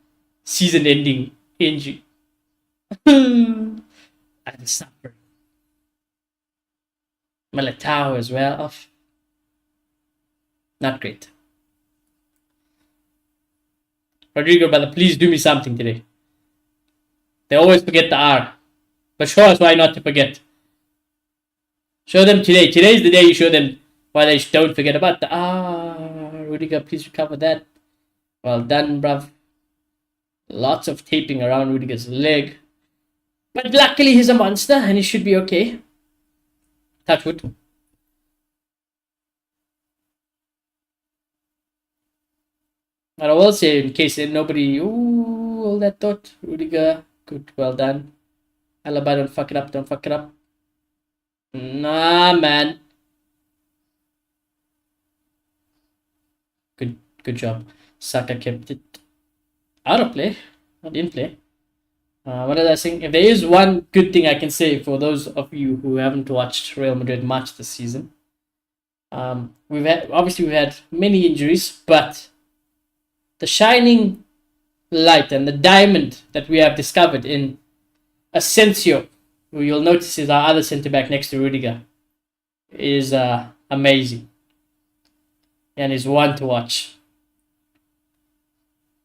A: season-ending injury. I'm suffering. Militao as well off. Not great. Rodrigo, brother, please do me something today. They always forget the R. But show us why not to forget. Show them today. Today's the day you show them why they don't forget about the R. Rudiger, please recover that. Well done, bruv. Lots of taping around Rudiger's leg. But luckily he's a monster and he should be okay. Touch wood. But I will say, in case nobody... Ooh, all that thought. Rudiger, good, well done. Alaba, don't fuck it up, don't fuck it up. Nah, man. Good job. Saka kept it out of play, not in play. What was I saying? If there is one good thing I can say for those of you who haven't watched Real Madrid much this season, we've had many injuries, but the shining light and the diamond that we have discovered in Asensio, who you'll notice is our other centre back next to Rudiger, is amazing and is one to watch.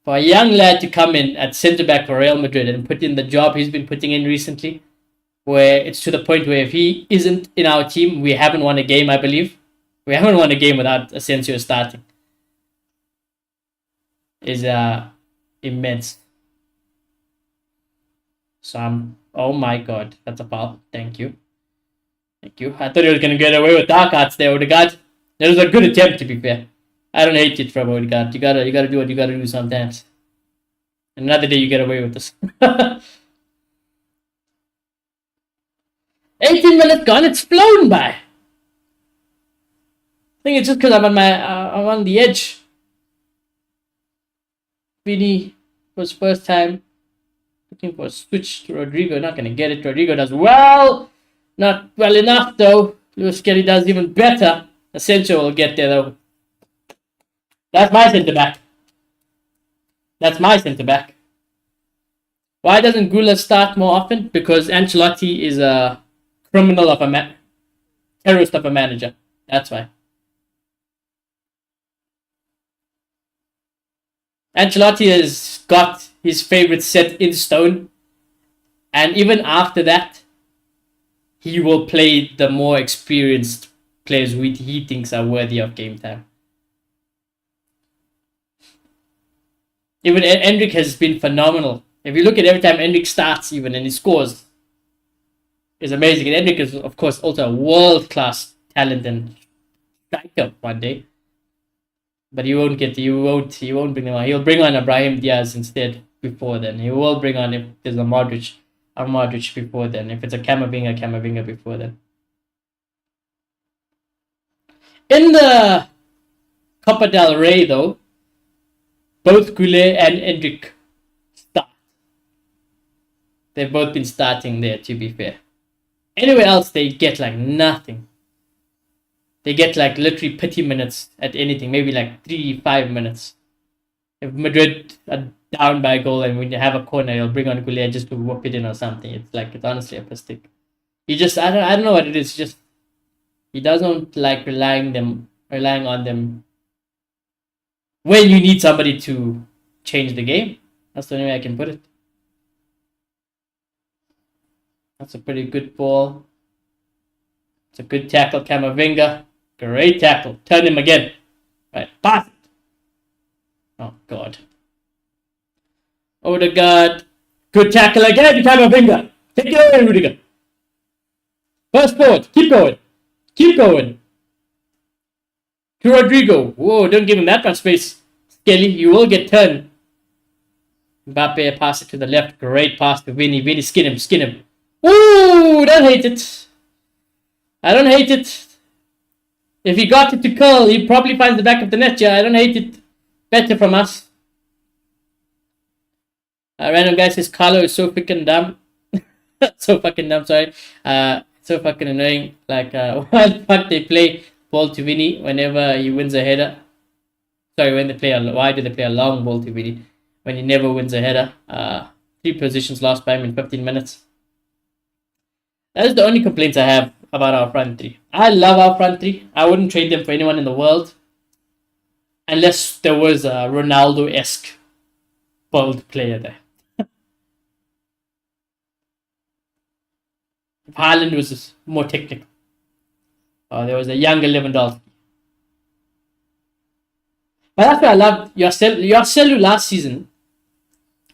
A: For a young lad to come in at centre back for Real Madrid and put in the job he's been putting in recently, where it's to the point where if he isn't in our team, we haven't won a game, I believe. We haven't won a game without Asensio starting. Is immense. So oh my god, that's a foul. Thank you. Thank you. I thought he was gonna get away with dark arts there, Odegaard. That was a good attempt, to be fair. I don't hate it from Odegaard. You gotta do what you gotta do sometimes. Another day you get away with this. 18 minutes gone, it's flown by. think it's just because I'm on the edge. Vini was first time looking for a switch to Rodrigo. Not gonna get it. Rodrigo does well. Not well enough though. Lewis Kelly does even better. Asensio will get there though. That's my centre back. That's my centre back. Why doesn't Gula start more often? Because Ancelotti is a criminal of a terrorist of a manager. That's why. Ancelotti has got his favourite set in stone. And even after that, he will play the more experienced players who he thinks are worthy of game time. Even Endrick has been phenomenal. If you look at every time Endrick starts even and he scores, it's amazing. And Endrick is, of course, also a world-class talent and striker one day. But he won't bring him on. He'll bring on Ibrahim Diaz instead before then. He will bring on, if there's a Modric before then. If it's a Camavinga before then. In the Copa del Rey, though, both Goulet and Endrick start. They've both been starting there, to be fair. Anywhere else, they get like nothing. They get like literally pity minutes at anything, maybe like 3-5 minutes. If Madrid are down by a goal and when you have a corner, you'll bring on Goulet just to whoop it in or something. It's honestly a mistake. He just I don't know what it is. Just he doesn't like relying on them when you need somebody to change the game. That's the only way I can put it. That's a pretty good ball. It's a good tackle, Camavinga. Great tackle. Turn him again. Right, pass it. Oh, God. Odegaard. Good tackle again, Camavinga. Take it away, Rudiger. First forward. Keep going. Keep going. To Rodrigo. Whoa, don't give him that much space. Skelly, you will get turned. Mbappe pass it to the left. Great pass to Vinny. Vinny, skin him. Ooh, don't hate it. I don't hate it. If he got it to curl, he probably finds the back of the net. Yeah, I don't hate it. Better from us. Random guy says Carlo is so freaking dumb. So fucking dumb, sorry. So fucking annoying. Like, why the fuck they play ball to Vinny whenever he wins a header? Sorry, why do they play a long ball to Vinny when he never wins a header? 3 positions lost by him in 15 minutes. That is the only complaints I have about our front three. I love our front three. I wouldn't trade them for anyone in the world. Unless there was a Ronaldo-esque bold player there. If Haaland was more technical. Or there was a younger Lewandowski. But that's why I loved Yosselu last season.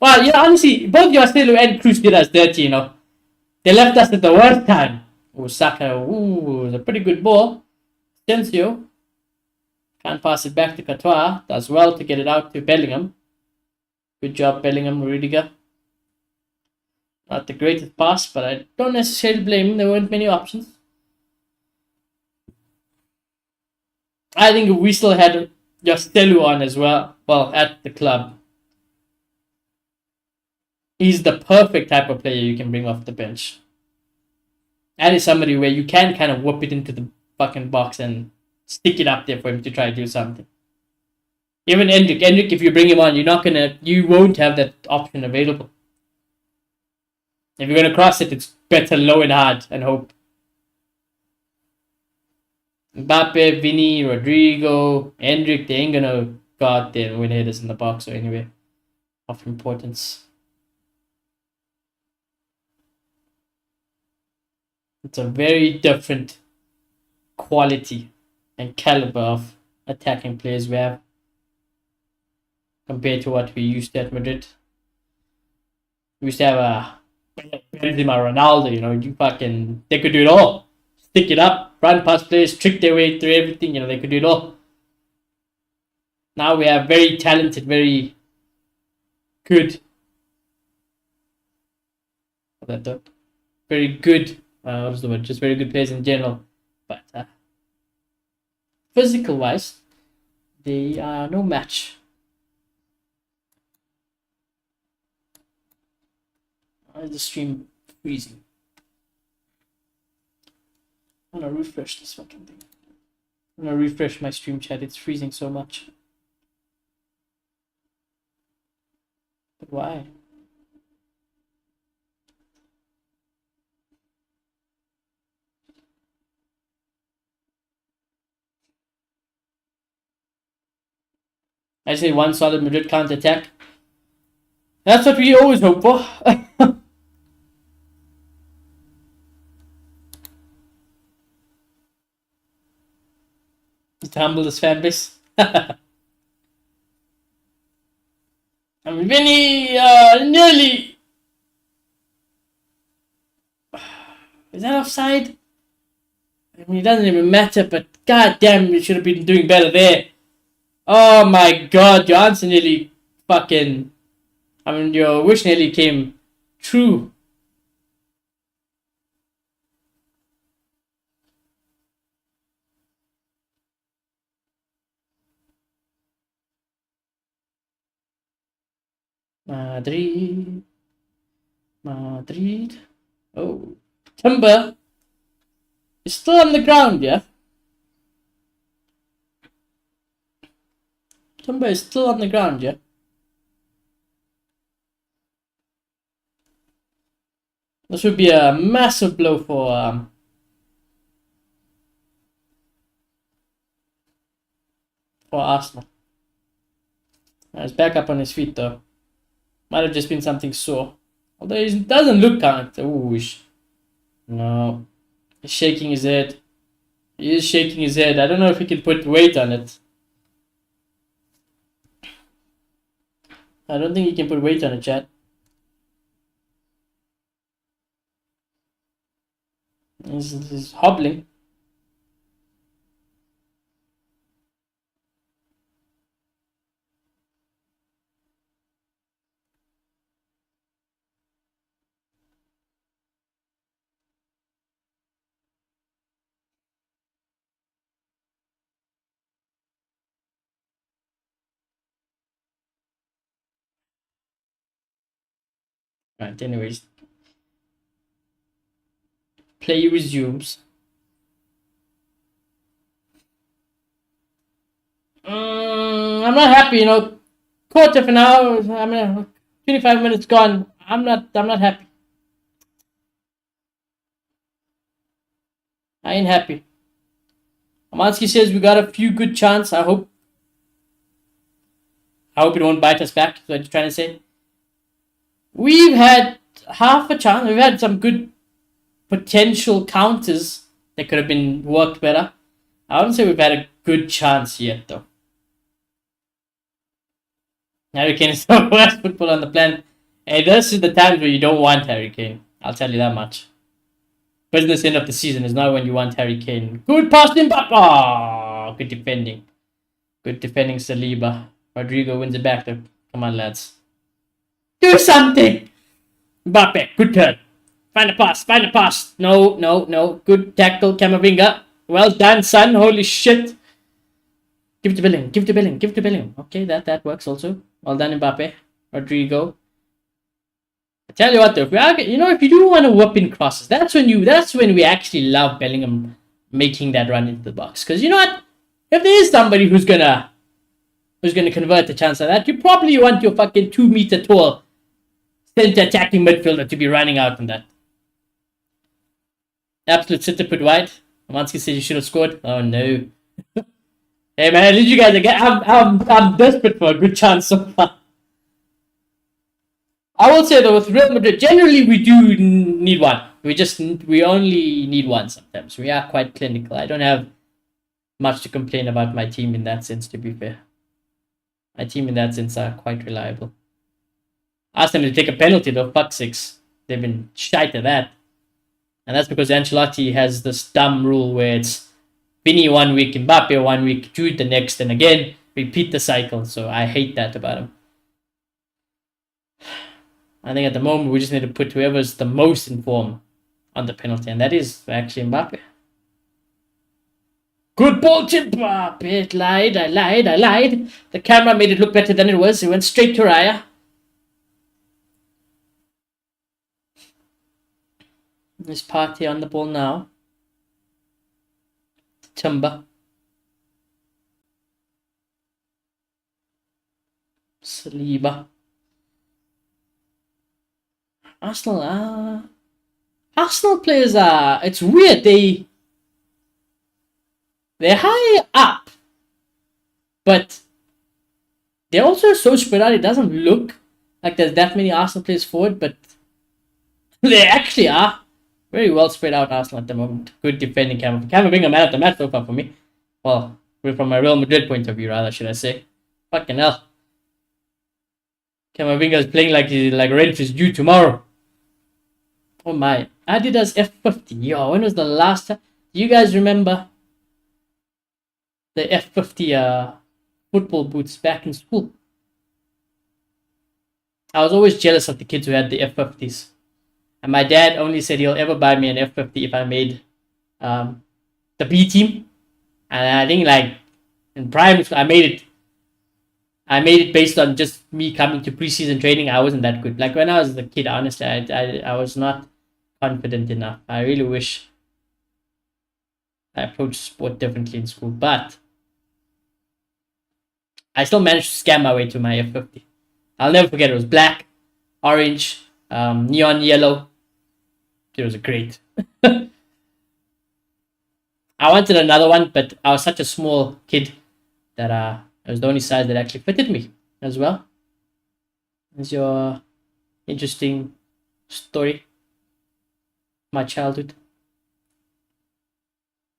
A: Well, yeah, honestly, both Yosselu and Cruz did us dirty, you know. They left us at the worst time. Saka, it was a pretty good ball. Asensio can't pass it back to Courtois. Does well to get it out to Bellingham. Good job, Bellingham, Rudiger. Not the greatest pass, but I don't necessarily blame him. There weren't many options. I think we still had Jostelu on as well. Well, at the club. He's the perfect type of player you can bring off the bench. And he's somebody where you can kind of whoop it into the fucking box and stick it up there for him to try to do something. Even Endrick, if you bring him on, you won't have that option available. If you're gonna cross it, it's better low and hard and hope. Mbappe, Vinny, Rodrigo, Endrick, they ain't gonna go out there and win headers in the box or anywhere of importance. It's a very different quality and caliber of attacking players we have compared to what we used to at Madrid. We used to have a Benzema, Ronaldo, you know, they could do it all. Stick it up, run past players, trick their way through everything, you know, they could do it all. Now we have very talented, very good, very good, what was the word? Just very good players in general. But physical wise, they are no match. Why is the stream freezing? I'm gonna refresh this fucking thing. I'm gonna refresh my stream chat. It's freezing so much. But why? I say one solid Madrid counter attack. That's what we always hope for. To humble this fan base. I mean, Vinny nearly. Is that offside? I mean, it doesn't even matter, but goddamn, you should have been doing better there. Oh my god, your answer nearly fucking. I mean, your wish nearly came true. Madrid. Madrid. Oh. Timber is still on the ground, yeah? Timber is still on the ground, yeah? This would be a massive blow for Arsenal. He's back up on his feet though. Might have just been something sore. Although he doesn't look kind of. Ooh, no. He's shaking his head. He is shaking his head. I don't know if he can put weight on it. I don't think he can put weight on it, chat. He's hobbling. Right, anyways. Play resumes. I'm not happy, you know. Quarter for now. I mean, 25 minutes gone. I'm not happy. I ain't happy. Amansky says we got a few good chances. I hope it won't bite us back. That's what you're trying to say. We've had half a chance. We've had some good potential counters that could have been worked better. I wouldn't say we've had a good chance yet, though. Harry Kane is the worst football on the planet. And this is the times where you don't want Harry Kane. I'll tell you that much. Business end of the season is not when you want Harry Kane. Good pass in Mbappe. Oh, good defending. Good defending, Saliba. Rodrigo wins it back though. Come on, lads. Do something! Mbappe, good turn. Find a pass. No. Good tackle, Camavinga. Well done, son. Holy shit. Give it to Bellingham. Okay, that works also. Well done, Mbappe. Rodrigo. I tell you what though, if you do want to whoop in crosses, that's when we actually love Bellingham making that run into the box. Because you know what? If there is somebody who's gonna convert the chance like that, you probably want your fucking 2-meter tall center attacking midfielder to be running out on that. Absolute sitter put wide. Amansky said you should have scored. Oh no. Hey man, did you guys again? I'm desperate for a good chance so far. I will say though, with Real Madrid, generally we do need one. We only need one sometimes. We are quite clinical. I don't have much to complain about my team in that sense, to be fair. My team in that sense are quite reliable. Ask them to take a penalty though, fuck sakes. They've been shite at that. And that's because Ancelotti has this dumb rule where it's Vinny 1 week, Mbappe 1 week, Jude the next, and again, repeat the cycle. So I hate that about him. I think at the moment we just need to put whoever's the most in form on the penalty, and that is actually Mbappe. Good ball to Mbappe. I lied. The camera made it look better than it was. It went straight to Raya. There's Partey on the ball now. Timber. Saliba. Arsenal players are... It's weird. They're high up. But they're also so spread out. It doesn't look like there's that many Arsenal players forward. But they actually are. Very well spread out Arsenal at the moment. Good defending Camavinga man of the match so far for me. Well, from my Real Madrid point of view, rather, should I say. Fucking hell. Camavinga is playing like he's like ready for his due tomorrow. Oh my. Adidas F50. Yo, when was the last time? Do you guys remember the F50 football boots back in school? I was always jealous of the kids who had the F50s. And my dad only said he'll ever buy me an F50 if I made the B team. And I think like in primary school, I made it based on just me coming to preseason training. I wasn't that good. Like when I was a kid, honestly, I was not confident enough. I really wish I approached sport differently in school. But I still managed to scam my way to my F50. I'll never forget. It was black, orange, neon yellow. It was great. I wanted another one, but I was such a small kid that it was the only size that actually fitted me as well. It's your interesting story. My childhood.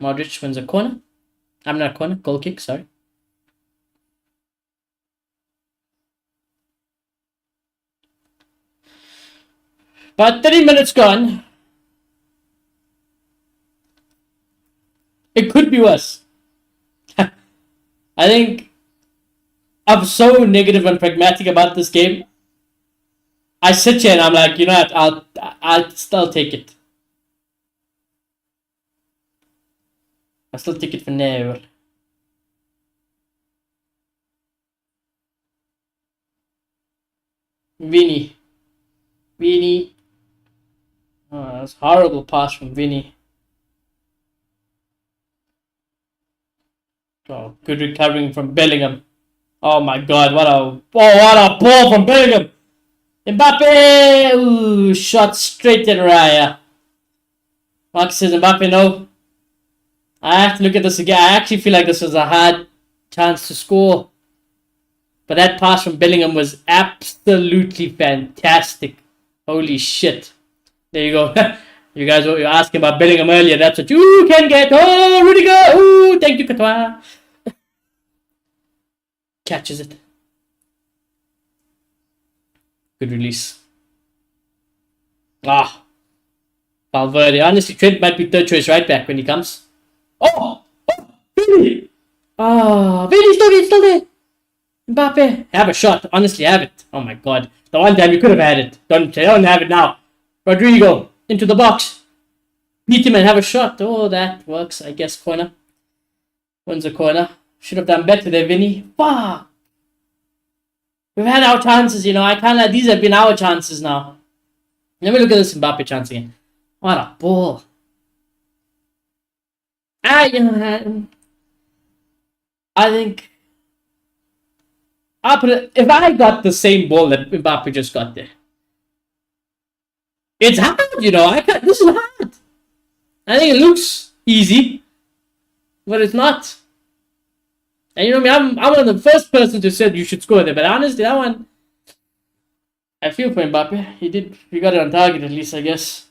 A: Modric wins a corner. I'm not a corner, goal kick, sorry. About 30 minutes gone. It could be worse. I think I'm so negative and pragmatic about this game. I sit here and I'm like, you know what, I'll still take it. I'll still take it for now. Vinny. Oh, that's horrible pass from Vinny. Oh, good recovering from Bellingham. Oh my god, what a ball from Bellingham! Mbappe! Ooh, shot straight at Raya. Mark says Mbappe no. I have to look at this again. I actually feel like this was a hard chance to score. But that pass from Bellingham was absolutely fantastic. Holy shit. There you go. You guys were asking about Bellingham earlier. That's what you can get. Oh, Rudiger! Ooh, thank you, Courtois. Catches it. Good release. Valverde. Honestly, Trent might be third choice right back when he comes. Oh! Vinny! Vinny's still there. Mbappe. Have a shot. Honestly, have it. Oh my god. The one time you could have had it. Don't have it now. Rodrigo. Into the box. Beat him and have a shot. Oh, that works. I guess corner. Wins a corner. Should have done better there, Vinny. Fuck! We've had our chances, you know. These have been our chances now. Let me look at this Mbappe chance again. What a ball. I think if I got the same ball that Mbappe just got there. It's hard, you know. This is hard. I think it looks easy, but it's not. And you know me, I'm one of the first person to say you should score there. But honestly, that one, I feel for Mbappe. He got it on target at least, I guess.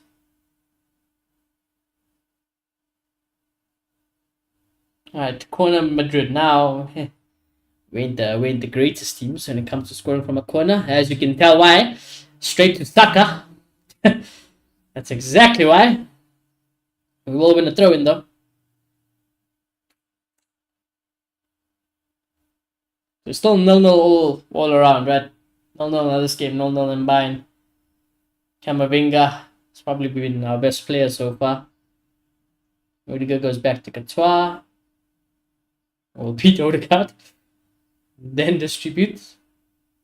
A: Alright, corner Madrid now. We ain't the greatest teams when it comes to scoring from a corner. As you can tell why. Straight to Saka. That's exactly why. We will win a throw-in though. There's still 0-0 all around, right? 0-0 in this game, 0-0 in Bayern. Camavinga has probably been our best player so far. Rudiger goes back to Courtois. Or Pete Odegaard. Then distributes.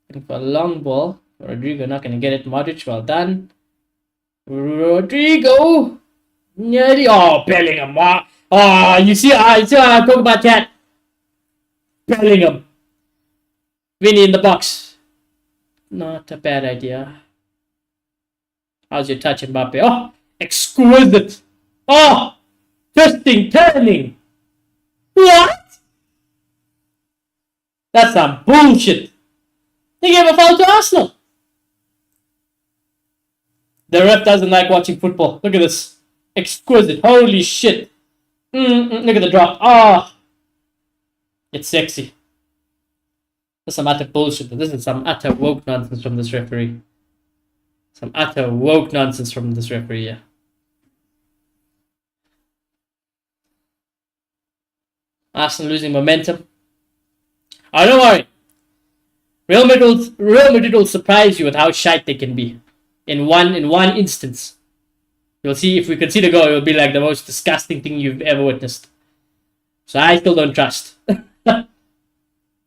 A: And for a long ball. Rodrigo not going to get it. Modric, well done. Rodrigo! Nearly. Oh, Bellingham. Oh, you see, I talk about that. Bellingham. Vinny in the box. Not a bad idea. How's your touch, Mbappe? Oh, exquisite. Oh, twisting, turning. What? That's some bullshit. They gave a foul to Arsenal. The ref doesn't like watching football. Look at this. Exquisite. Holy shit. Look at the drop. Oh. It's sexy. That's some utter bullshit. This is some utter woke nonsense from this referee. Some utter woke nonsense from this referee, yeah. Arsenal losing momentum. Oh, don't worry. Real Madrid will surprise you with how shite they can be. In one instance. You'll see if we concede a goal, it will be like the most disgusting thing you've ever witnessed. So I still don't trust. I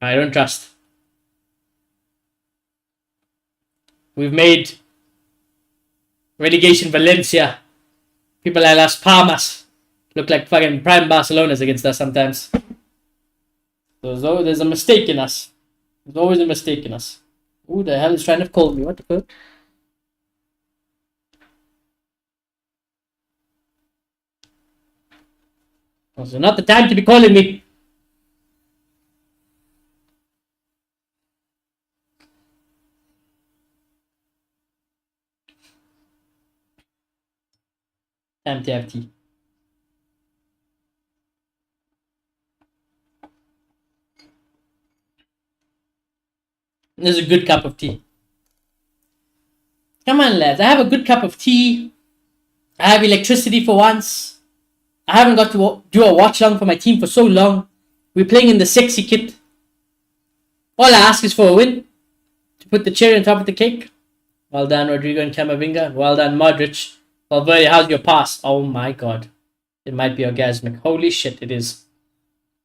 A: don't trust. We've made relegation Valencia, people like Las Palmas, look like fucking prime Barcelonas against us sometimes. So there's a mistake in us. There's always a mistake in us. Who the hell is trying to call me? What the fuck? Also, not the time to be calling me. Time to have tea. This is a good cup of tea. Come on, lads. I have a good cup of tea. I have electricity for once. I haven't got to do a watch along for my team for so long. We're playing in the sexy kit. All I ask is for a win. To put the cherry on top of the cake. Well done, Rodrigo and Camavinga. Well done, Modric. Valverde, how's your pass? Oh my god. It might be orgasmic. Holy shit, it is.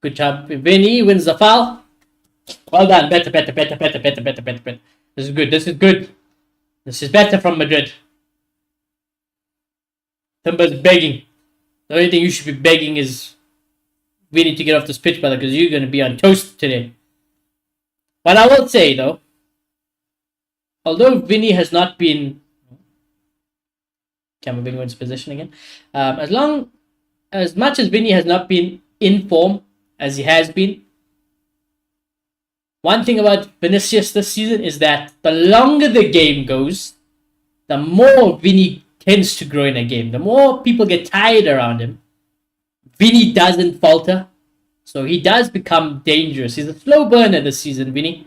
A: Good job. Vinny wins the foul. Well done. Better. This is good. This is good. This is better from Madrid. Timber's begging. The only thing you should be begging is Vinny to get off this pitch, brother, because you're going to be on toast today. But I will say, though, although Vinny has not been... Camavinga wins position again. As much as Vinny has not been in form as he has been, one thing about Vinicius this season is that the longer the game goes, the more Vinny tends to grow in a game. The more people get tired around him, Vinny doesn't falter. So he does become dangerous. He's a slow burner this season, Vinny.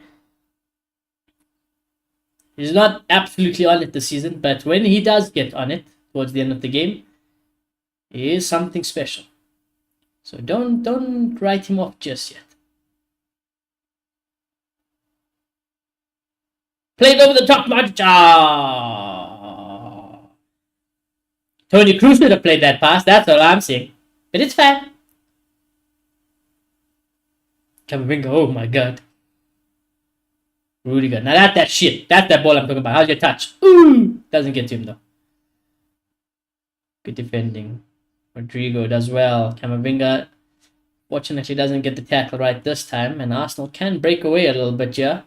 A: He's not absolutely on it this season, but when he does get on it towards the end of the game, he is something special. So don't write him off just yet. Played over the top, Modric. Tony Cruz should have played that pass. That's all I'm saying. But it's fine. Camavinga, oh my god. Rudiger. Now that's that shit. That's that ball I'm talking about. How's your touch? Ooh! Doesn't get to him though. Good defending. Rodrigo does well. Camavinga fortunately doesn't get the tackle right this time. And Arsenal can break away a little bit here.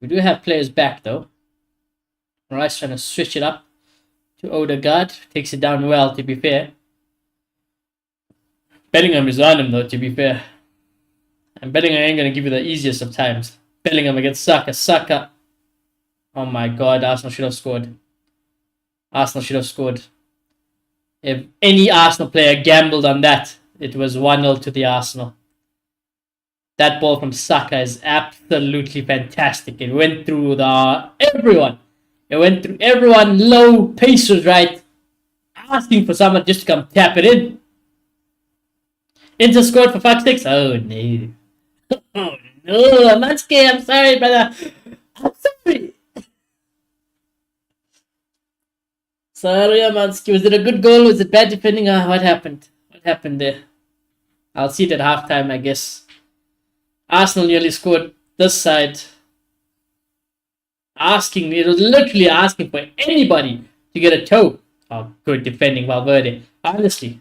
A: We do have players back though. Rice trying to switch it up to Odegaard. Takes it down well, to be fair. Bellingham is on him though, to be fair. And Bellingham ain't going to give you the easiest of times. Bellingham against Saka. Saka. Oh my god, Arsenal should have scored. Arsenal should have scored. If any Arsenal player gambled on that, it was 1-0 to the Arsenal. That ball from Saka is absolutely fantastic. It went through everyone. It went through everyone. Low, pace was right. Asking for someone just to come tap it in. Inter scored for fuck's sakes. Oh no. Oh no, Amanski, I'm sorry, brother. I'm sorry. Sorry, Amanski. Was it a good goal? Was it bad defending? What happened? What happened there? I'll see it at halftime, I guess. Arsenal nearly scored this side. It was literally asking for anybody to get a toe. Oh, good defending Valverde. Honestly,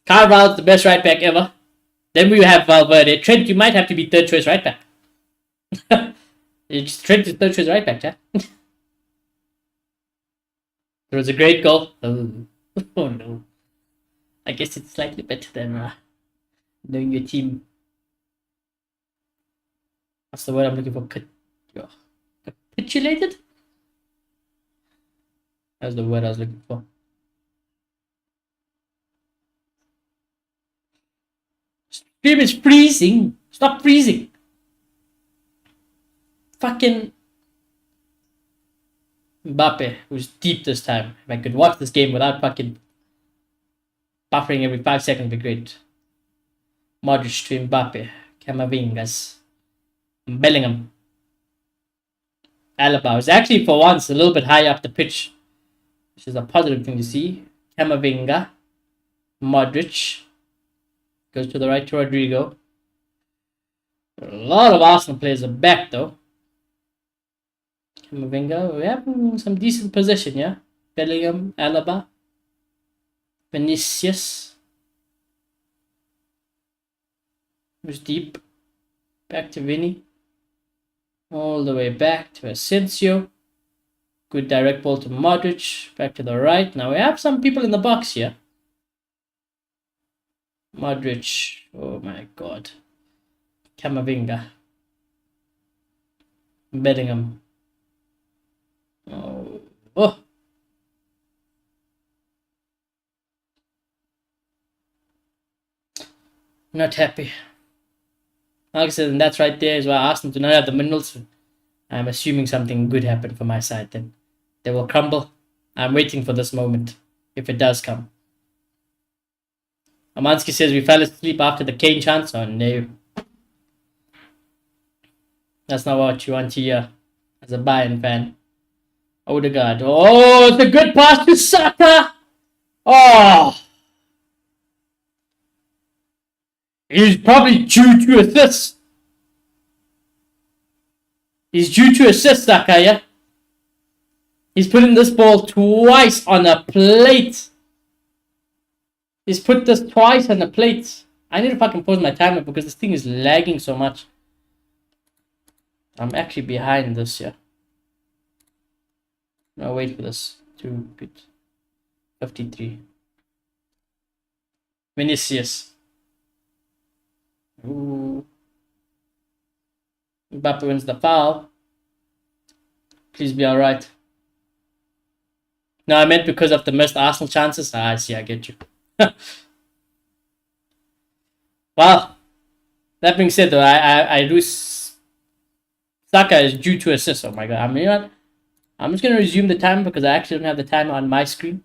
A: Carvalho's the best right back ever. Then we have Valverde. Trent, you might have to be third choice right back. Trent is third choice right back, chat. It was a great goal. Oh, oh no. I guess it's slightly better than knowing your team. What's the word I'm looking for? Capitulated? That's the word I was looking for. Stream is freezing. Stop freezing. Fucking Mbappe, who's deep this time. If I could watch this game without fucking buffering every 5 seconds, would be great. Modric to Mbappe. Camavingas. Bellingham. Alaba was actually for once a little bit high up the pitch, which is a positive thing to see. Camavinga. Modric. Goes to the right to Rodrigo. A lot of Arsenal players are back though. Camavinga, we have some decent position, yeah? Bellingham, Alaba, Vinicius. Who's deep? Back to Vinny. All the way back to Asensio. Good direct ball to Modric. Back to the right. Now we have some people in the box here. Modric. Oh my god. Camavinga. Bellingham. Oh. Not happy. Like I said, and that's right there is why I asked them to not have the minerals. I'm assuming something good happened for my side then. They will crumble. I'm waiting for this moment, if it does come. Amansky says we fell asleep after the Kane chance. Oh no. That's not what you want to hear as a Bayern fan. Odegaard. Oh, it's a good pass to Saka. Oh. He's probably due to assist. He's due to assist, Saka, yeah? He's putting this ball twice on a plate. He's put this twice on the plate. I need to fucking pause my timer because this thing is lagging so much. I'm actually behind this, yeah. No, wait for this. 2 bit. 53. Vinicius. Ooh. Mbappe wins the foul. Please be alright. No, I meant because of the missed Arsenal chances. I see, I get you. Well, that being said, though, I do. Saka is due to assist. Oh my god. I mean, what? I'm just going to resume the time because I actually don't have the timer on my screen.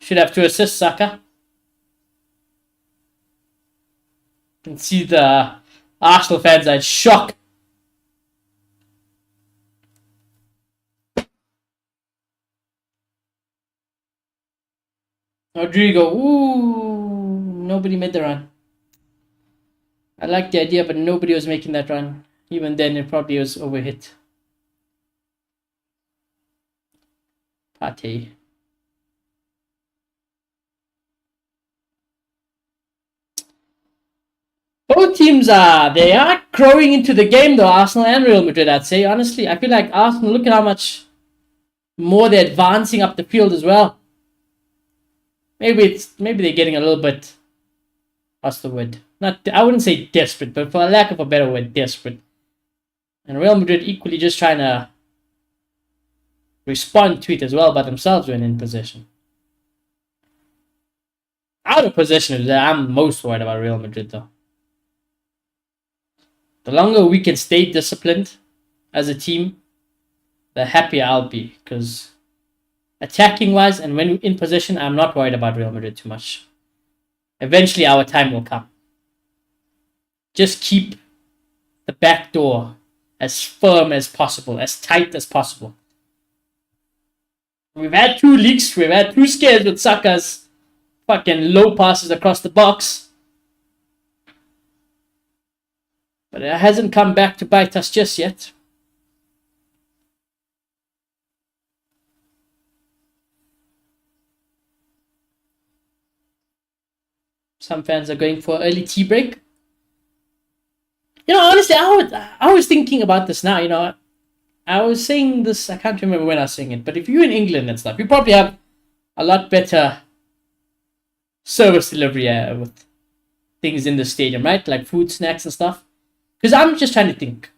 A: Should have to assist Saka. You can see the Arsenal fans are in shock. Rodrigo. Ooh, nobody made the run. I like the idea, but nobody was making that run. Even then, it probably was overhit. Partey. Both teams they are growing into the game though, Arsenal and Real Madrid, I'd say. Honestly, I feel like Arsenal, look at how much more they're advancing up the field as well. Maybe they're getting a little bit, what's the word? I wouldn't say desperate, but for lack of a better word, desperate. And Real Madrid equally just trying to respond to it as well by themselves when in possession. Out of possession is that I'm most worried about Real Madrid though. The longer we can stay disciplined as a team, the happier I'll be. Because attacking wise and when in possession, I'm not worried about Real Madrid too much. Eventually our time will come. Just keep the back door as firm as possible, as tight as possible. We've had 2 leaks, we've had 2 scares with Saka's fucking low passes across the box. But it hasn't come back to bite us just yet. Some fans are going for early tea break. Honestly, I was thinking about this now. I was saying this. I can't remember when I was saying it, but if you're in England and stuff, you probably have a lot better service delivery with things in the stadium, right? Like food, snacks, and stuff. Because I'm just trying to think.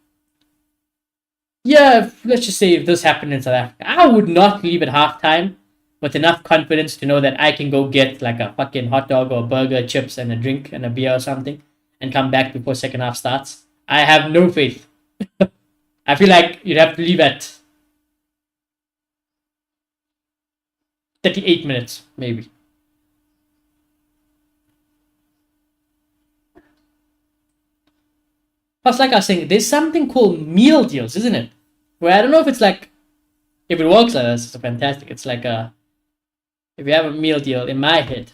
A: Yeah, let's just say if this happened in South Africa, I would not leave at halftime with enough confidence to know that I can go get like a fucking hot dog or a burger, chips, and a drink and a beer or something, and come back before second half starts. I have no faith. I feel like you'd have to leave at 38 minutes, maybe. Plus, like I was saying, there's something called meal deals, isn't it? Where I don't know if it's like, if it works like this, it's fantastic. It's like if you have a meal deal, in my head,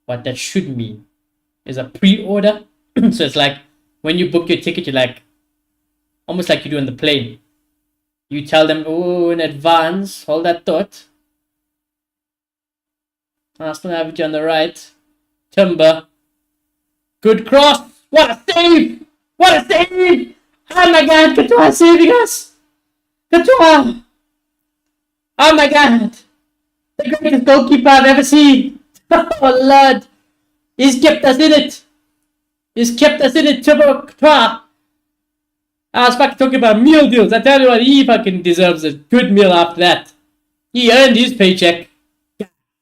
A: what that should mean is a pre-order. So it's like when you book your ticket, you're like, almost like you do on the plane. You tell them, oh, in advance, hold that thought. Arsenal have it on the right. Timber. Good cross. What a save! What a save! Oh my god, Courtois saving us! Courtois! Oh my god! The greatest goalkeeper I've ever seen! Oh lord! He's kept us in it! He's kept us in it, Courtois! I was fucking talking about meal deals. I tell you what, he fucking deserves a good meal after that. He earned his paycheck.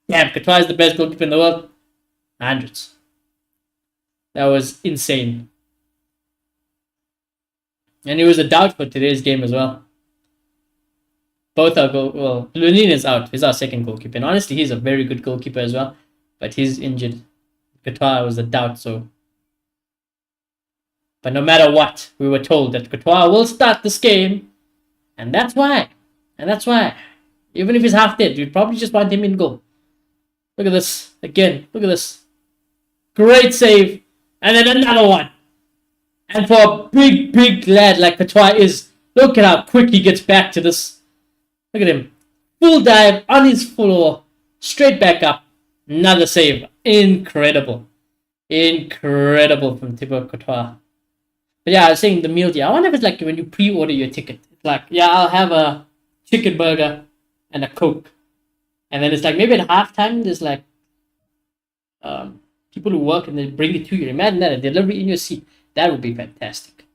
A: Damn, Courtois is the best goalkeeper in the world. Hundreds. That was insane. And he was a doubt for today's game as well. Both are well, Lunin is out. He's our second goalkeeper. And honestly, he's a very good goalkeeper as well. But he's injured. Courtois was a doubt, so. But no matter what, we were told that Courtois will start this game. And that's why. Even if he's half dead, we'd probably just want him in goal. Look at this. Again, look at this. Great save. And then another one. And for a big lad like Courtois is, look at how quick he gets back to this. Look at him. Full dive on his floor. Straight back up. Another save. Incredible. Incredible from Thibaut Courtois. But yeah, I was saying the meal deal. I wonder if it's like when you pre-order your ticket. It's like, yeah, I'll have a chicken burger and a Coke. And then it's like, maybe at halftime, there's like people who work and they bring it to you. Imagine that, a delivery in your seat. That would be fantastic.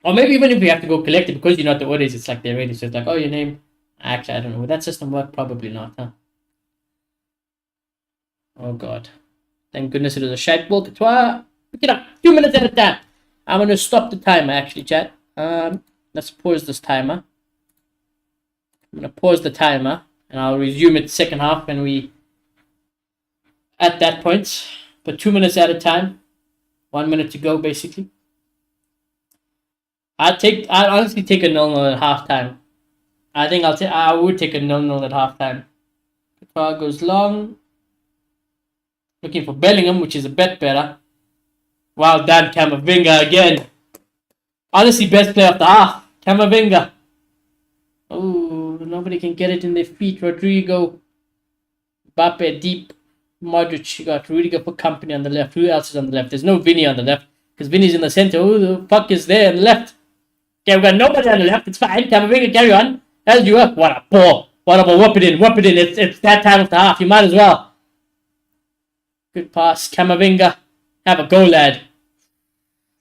A: Or maybe even if we have to go collect it because you know what the order is, it's like they're ready. So it's like, oh, your name. Actually, I don't know. Would that system work? Probably not, huh? Oh, God. Thank goodness it was a shite ball. Courtois, pick it up. 2 minutes at a time. I'm going to stop the timer, actually, chat. Let's pause this timer. I'm going to pause the timer. And I'll resume it second half when we... At that point. But 2 minutes at a time. 1 minute to go, basically. I'd honestly take a 0-0 at halftime. I think I would take a 0-0 at halftime. Courtois goes long. Looking for Bellingham, which is a bit better. Well done, Camavinga again. Honestly, best player of the half. Camavinga. Oh, nobody can get it in their feet. Rodrigo. Mbappe deep. Modric, you got Rudiger for company on the left. Who else is on the left? There's no Vinny on the left. Because Vinny's in the center. Who the fuck is there on the left? Okay, we've got nobody on the left. It's fine. Camavinga, carry on. Held you up. What a ball. What a ball. Whip it in. It's that time of the half. You might as well. Good pass. Camavinga. Have a go, lad.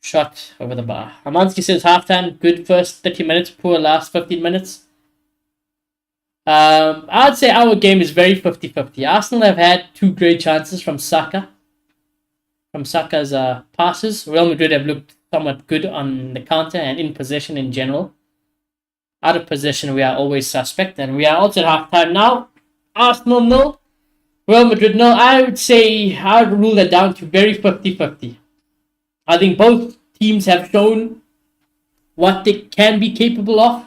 A: Shot over the bar. Amanski says halftime. Good first 30 minutes. Poor last 15 minutes. I'd say our game is very 50-50. Arsenal have had 2 great chances from Saka. From Saka's passes. Real Madrid have looked somewhat good on the counter and in possession in general. Out of possession, we are always suspect. And we are also at halftime now. Arsenal 0. Real Madrid 0. I would say I would rule that down to very 50-50. I think both teams have shown what they can be capable of.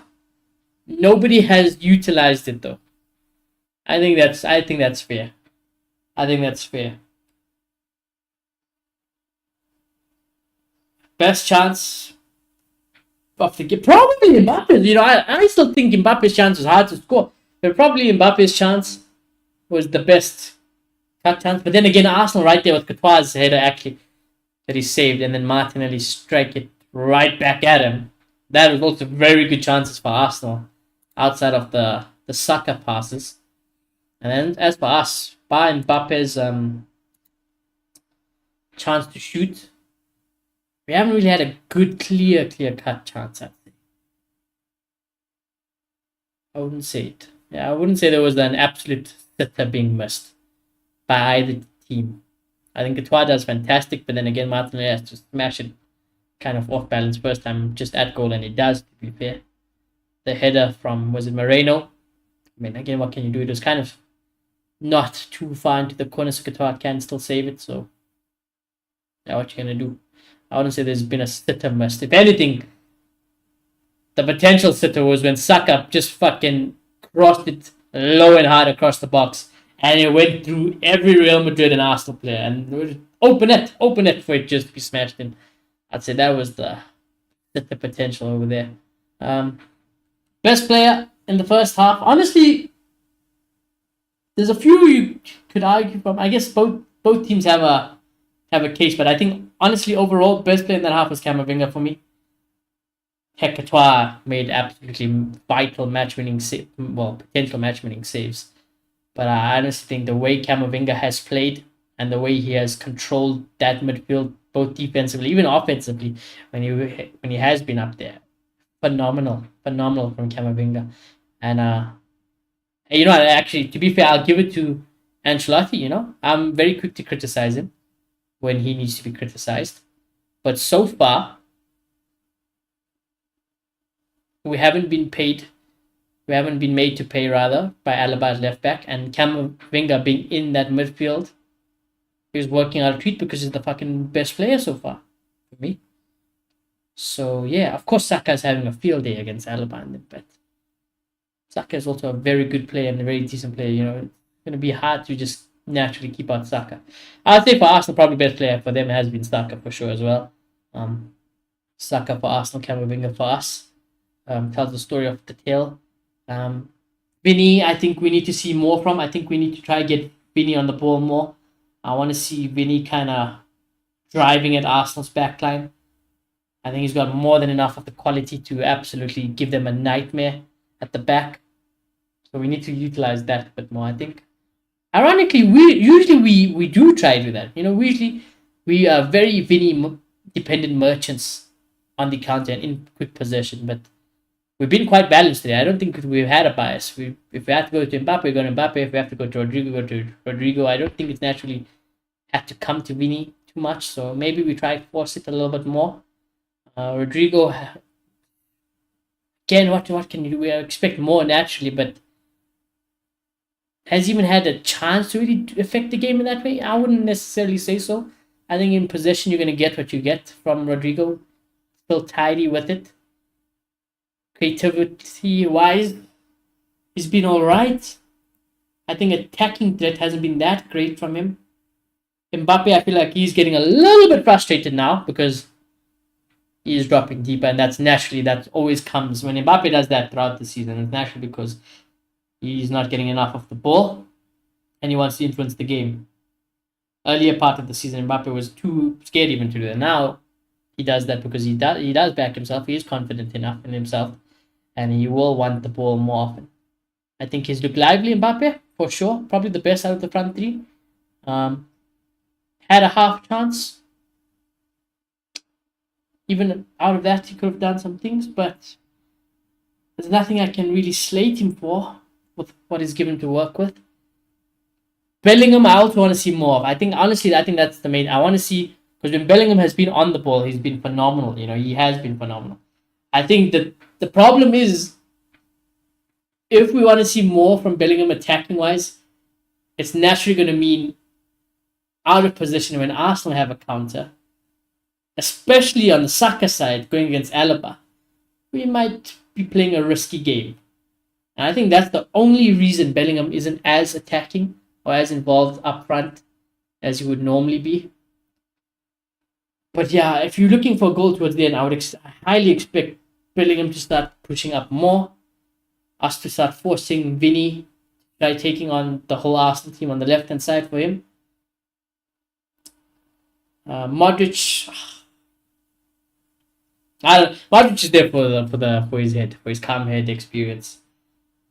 A: Nobody has utilized it though. I think that's fair. I think that's fair. Best chance of the game. Probably Mbappe. I still think Mbappe's chance was hard to score. But probably Mbappe's chance was the best cut chance. But then again, Arsenal right there with Courtois' header actually that he saved, and then Martinelli strike it right back at him. That was also very good chances for Arsenal outside of the Saka passes. And then as for us, by Mbappe's chance to shoot, we haven't really had a good clear cut chance, I think. I wouldn't say it. Yeah, I wouldn't say there was an absolute sitter being missed by either team. I think Courtois does fantastic, but then again, Martinelli has to smash it kind of off balance first time just at goal, and it does, to be fair. The header from, was it Moreno? I mean, again, what can you do? It was kind of not too far into the corner, so Courtois can still save it, so yeah, what you gonna do? I wouldn't say there's been a sitter missed. If anything, the potential sitter was when Saka just fucking crossed it low and hard across the box, and it went through every Real Madrid and Arsenal player, and open it for it just to be smashed in. I'd say that was the potential over there. Best player in the first half. Honestly, there's a few you could argue from. I guess both teams have a case, but I think honestly overall best player in that half was Camavinga for me. Courtois made absolutely vital potential match-winning saves. But I honestly think the way Camavinga has played and the way he has controlled that midfield, both defensively, even offensively, when he has been up there, phenomenal from Camavinga. And actually, to be fair, I'll give it to Ancelotti. I'm very quick to criticize him when he needs to be criticized, but so far we haven't been made to pay rather by Alaba left back, and Camavinga being in that midfield is working out a treat because he's the fucking best player so far for me. So yeah, of course Saka is having a field day against Alaba, but Saka is also a very good player and a very decent player. It's gonna be hard to just naturally keep out Saka. I'd say for Arsenal, probably best player for them has been Saka for sure as well. Saka for Arsenal, Camavinga for us. Tells the story of the tale. Vinny, I think we need to see more from. I think we need to try to get Vinny on the ball more. I want to see Vinny kind of driving at Arsenal's backline. I think he's got more than enough of the quality to absolutely give them a nightmare at the back. So we need to utilize that a bit more, I think. Ironically, we do try to do that. We are very Vinny dependent merchants on the counter and in quick possession, but we've been quite balanced today. I don't think we've had a bias. If we have to go to Mbappe, we go to Mbappe. If we have to go to Rodrigo, go to Rodrigo. I don't think it's naturally had to come to Vinny too much, so maybe we try to force it a little bit more. Rodrigo, again, what can you do? We expect more naturally, but has he even had a chance to really affect the game in that way? I wouldn't necessarily say so. I think in possession, you're going to get what you get from Rodrigo. Still tidy with it. Creativity-wise, he's been all right. I think attacking threat hasn't been that great from him. Mbappe, I feel like he's getting a little bit frustrated now because he is dropping deeper, and that always comes when Mbappe does that throughout the season. It's naturally because he's not getting enough of the ball and he wants to influence the game. Earlier part of the season, Mbappe was too scared even to do that. Now he does that because he does back himself. He is confident enough in himself, and he will want the ball more often. I think he's looked lively, Mbappe, for sure. Probably the best out of the front three. Had a half chance. Even out of that, he could have done some things, but there's nothing I can really slate him for with what he's given to work with. Bellingham, I also want to see more of. I think that's the main. I want to see, because when Bellingham has been on the ball, he's been phenomenal. He has been phenomenal. I think that the problem is, if we want to see more from Bellingham attacking wise, it's naturally going to mean out of position when Arsenal have a counter, especially on the Saka side going against Alaba. We might be playing a risky game. And I think that's the only reason Bellingham isn't as attacking or as involved up front as he would normally be. But yeah, if you're looking for a goal towards the end, I would highly expect Bellingham to start pushing up more, us to start forcing Vinny, try taking on the whole Arsenal team on the left hand side for him. Modric, Modric is there for his head, for his calm head experience.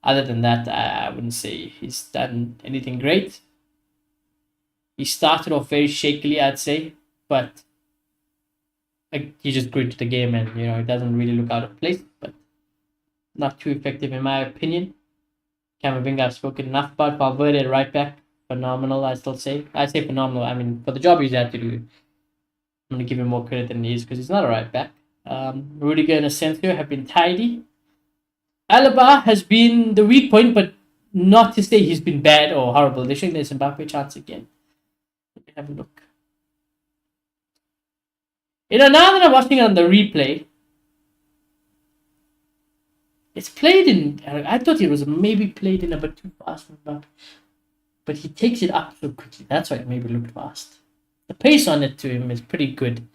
A: Other than that, I wouldn't say he's done anything great. He started off very shakily, I'd say, but he just grew into the game, and it doesn't really look out of place, but not too effective in my opinion. Camavinga, I've spoken enough about. Valverde right back, phenomenal. I say phenomenal. I mean, for the job he's had to do, I'm gonna give him more credit than he is because he's not a right back. Rudiger and Asensio have been tidy. Alaba has been the weak point, but not to say he's been bad or horrible. They're showing this Mbappe chance again. Let me have a look. Now that I'm watching it on the replay, it's played in. I thought it was maybe played in a bit too fast for Mbappe, but he takes it up so quickly. That's why it maybe looked fast. The pace on it to him is pretty good.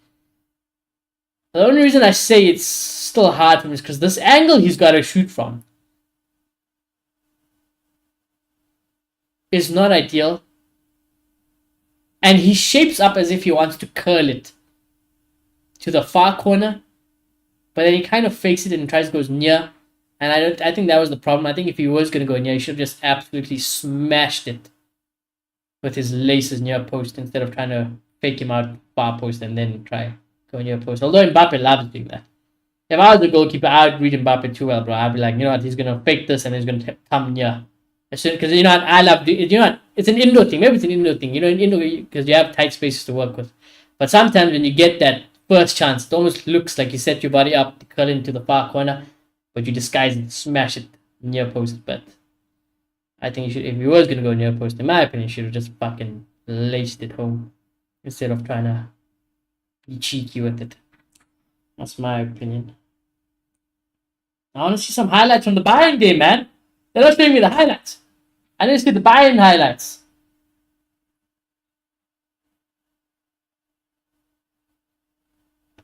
A: The only reason I say it's still hard for him is because this angle he's got to shoot from is not ideal. And he shapes up as if he wants to curl it to the far corner, but then he kind of fakes it and tries to go near. And I think that was the problem. I think if he was going to go near, he should have just absolutely smashed it with his laces near post instead of trying to fake him out far post and then try go near post. Although Mbappe loves doing that. If I was the goalkeeper, I would read Mbappe too well, bro. I'd be like, you know what, he's going to fake this and he's going to come near. Because, I love, it's an indoor thing. Maybe it's an indoor thing. In indoor, because you have tight spaces to work with. But sometimes when you get that first chance, it almost looks like you set your body up to curl into the far corner, but you disguise it, smash it near post. But I think if he was going to go near post, in my opinion, he should have just fucking laced it home instead of trying to be cheeky with it. That's my opinion. I want to see some highlights from the Bayern game, man. They're not showing me the highlights. I didn't see the Bayern highlights.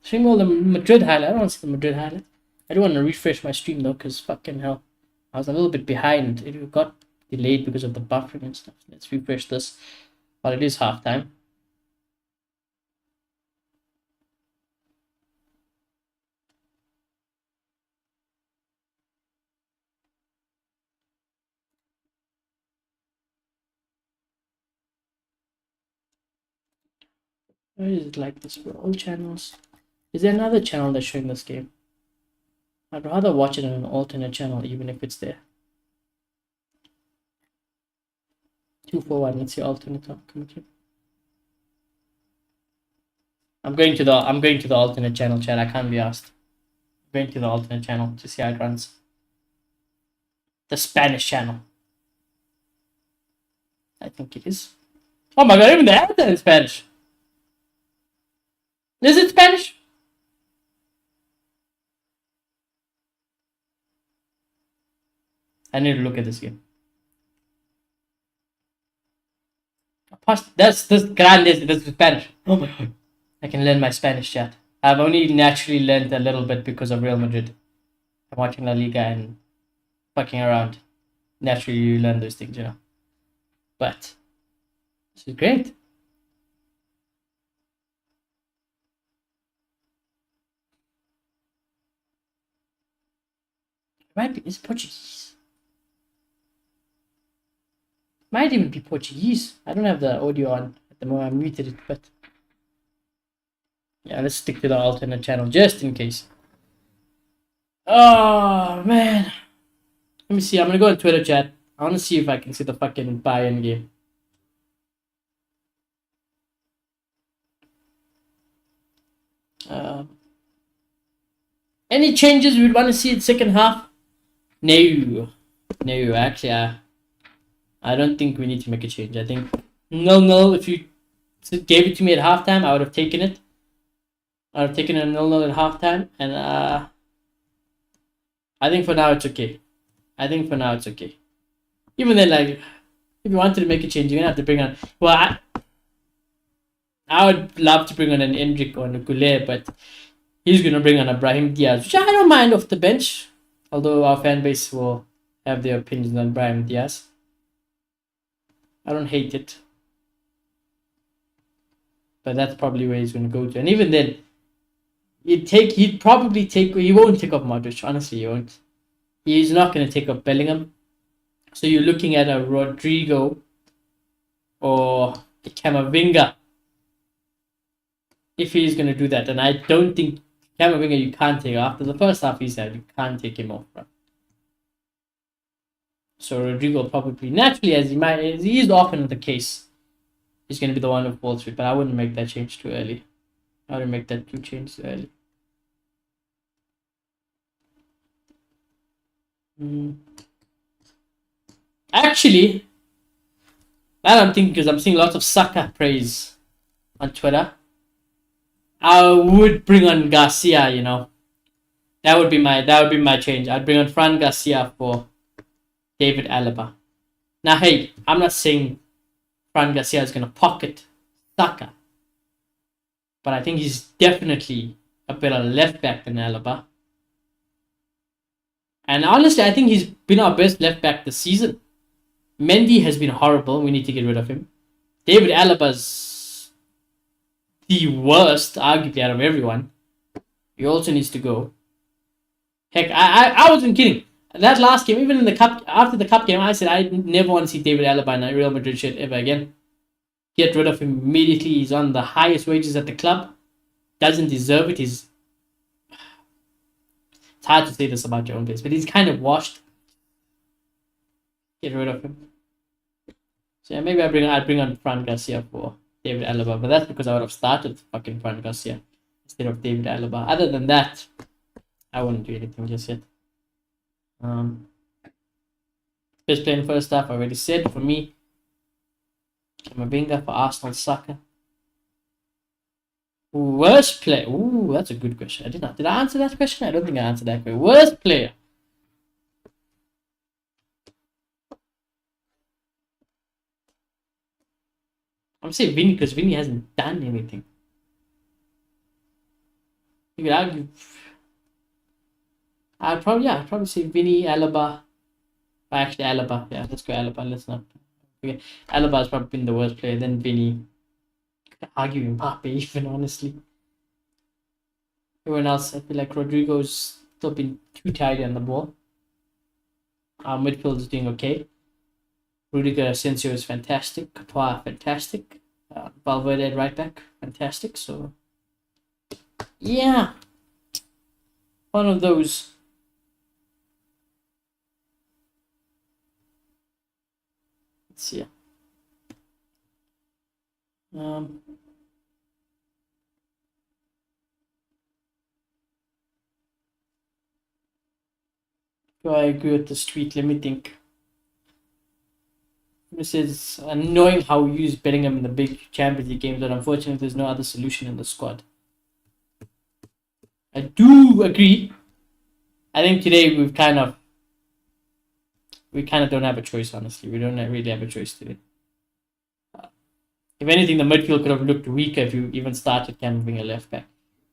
A: Show me all the Madrid highlights. I don't want to see the Madrid highlights. I do want to refresh my stream though, because fucking hell, I was a little bit behind. It got delayed because of the buffering and stuff. Let's refresh this while it is halftime. Why is it like this for all channels? Is there another channel that's showing this game? I'd rather watch it on an alternate channel, even if it's there. 241. Let's see alternate. I'm going to the alternate channel, chat. I can't be asked. I'm going to the alternate channel to see how it runs. The Spanish channel. I think it is. Oh my god! Even they have that in Spanish. Is it Spanish? I need to look at this game. That's grandes. That's Spanish. Oh my god! I can learn my Spanish, chat. I've only naturally learned a little bit because of Real Madrid. I'm watching La Liga and fucking around. Naturally, you learn those things, But this is great. It's Portuguese. Might even be Portuguese. I don't have the audio on at the moment. I muted it, but yeah, let's stick to the alternate channel just in case. Oh man, let me see. I'm gonna go on Twitter chat. I want to see if I can see the fucking Bayern game. Any changes we'd want to see in second half? No. Actually, I don't think we need to make a change. I think 0-0. If you gave it to me at halftime, I would have taken it. I would have taken a 0-0 at halftime, and I think for now it's okay. Even then, like, if you wanted to make a change, you're gonna have to bring on. Well, I would love to bring on an Endrick or an Goulet, but he's going to bring on a Brahim Diaz, which I don't mind off the bench. Although our fan base will have their opinions on Brahim Diaz. I don't hate it. But that's probably where he's going to go to. And even then, he won't take off Modric. Honestly, he won't. He's not going to take off Bellingham. So you're looking at a Rodrigo or a Camavinga. If he's going to do that. And I don't think Camavinga you can't take off. After the first half he said, you can't take him off. Bro. So Rodrigo probably, naturally, as he is often the case, he's going to be the one who falls through. But I wouldn't make that change too early. I wouldn't make that change too early. Actually, that I'm thinking, because I'm seeing lots of Saka praise on Twitter, I would bring on Garcia. You know, that would be my change. I'd bring on Fran Garcia for David Alaba. Now, hey, I'm not saying Fran Garcia is gonna pocket Saka, but I think he's definitely a better left back than Alaba. And honestly, I think he's been our best left back this season. Mendy has been horrible. We need to get rid of him. David Alaba's the worst, arguably, out of everyone. He also needs to go. Heck, I wasn't kidding. That last game, even in the cup, after the cup game, I said I never want to see David Alaba in a Real Madrid shirt ever again. Get rid of him immediately. He's on the highest wages at the club. Doesn't deserve it. It's hard to say this about your own place, but he's kind of washed. Get rid of him. So yeah, maybe I'd bring on Fran Garcia for David Alaba, but that's because I would have started fucking Fran Garcia instead of David Alaba. Other than that, I wouldn't do anything just yet. Best player in first half, I already said. For me, Camavinga. For Arsenal, Saka. Worst player. Ooh, that's a good question. Did I answer that question? I don't think I answered that question. Worst player. I'm saying Vinny because Vinny hasn't done anything. You could argue. I'd probably say Vinny, Alaba. Actually, Alaba. Yeah, let's go Alaba. Let's not. Okay. Alaba has probably been the worst player. Then Vinny. Could argue Mbappe even, honestly. Everyone else, I feel like Rodrigo's still been too tidy on the ball. Our midfield is doing okay. Rudiger Asensio is fantastic. Courtois, fantastic. Valverde at right back, fantastic. So, yeah. One of those. Let's see. Do I agree with this tweet? Let me think. This is annoying how we use Bellingham in the big Champions League games, but unfortunately there's no other solution in the squad. I do agree. I think today we kind of don't have a choice, honestly. We don't really have a choice today. If anything, the midfield could have looked weaker if you even started Camavinga a left back.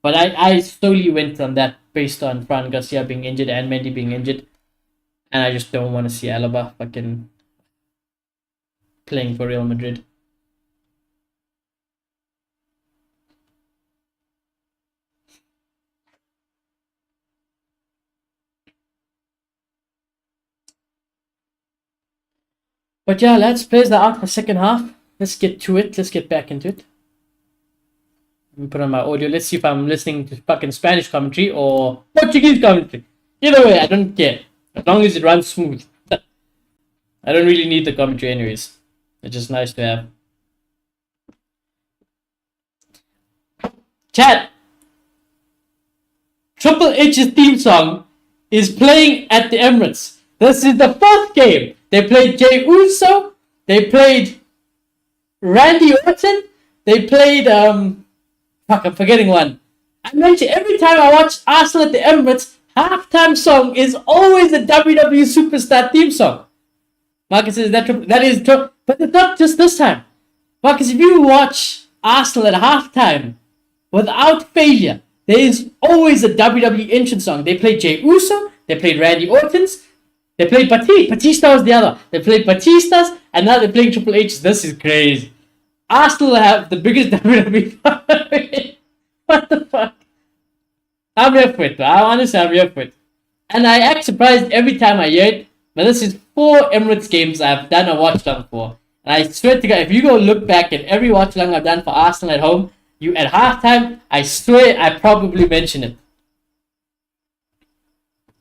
A: But I solely went on that based on Fran Garcia being injured and Mendy being injured. And I just don't want to see Alaba fucking playing for Real Madrid. But yeah, let's play that out for the second half. Let's get to it. Let's get back into it. Let me put on my audio. Let's see if I'm listening to fucking Spanish commentary or Portuguese commentary. Either way, I don't care. As long as it runs smooth. I don't really need the commentary anyways. It's just nice to have. Chat. Triple H's theme song is playing at the Emirates. This is the fourth game. They played Jey Uso. They played Randy Orton. They played fuck, I'm forgetting one. I mentioned every time I watch Arsenal at the Emirates, halftime song is always a WWE superstar theme song. Marcus says that is, but it's not just this time. Marcus, if you watch Arsenal at halftime, without failure, there is always a WWE entrance song. They played Jey Uso, they played Randy Orton's, they played Batista was the other. They played Batista's, and now they're playing Triple H's. This is crazy. Arsenal have the biggest WWE following. What the fuck? I'm here for it, bro. Honestly, I'm here for it. And I act surprised every time I hear it. But this is 4 Emirates games I've done a watch along for. And I swear to God, if you go look back at every watch along I've done for Arsenal at home, you at halftime, I swear I probably mention it.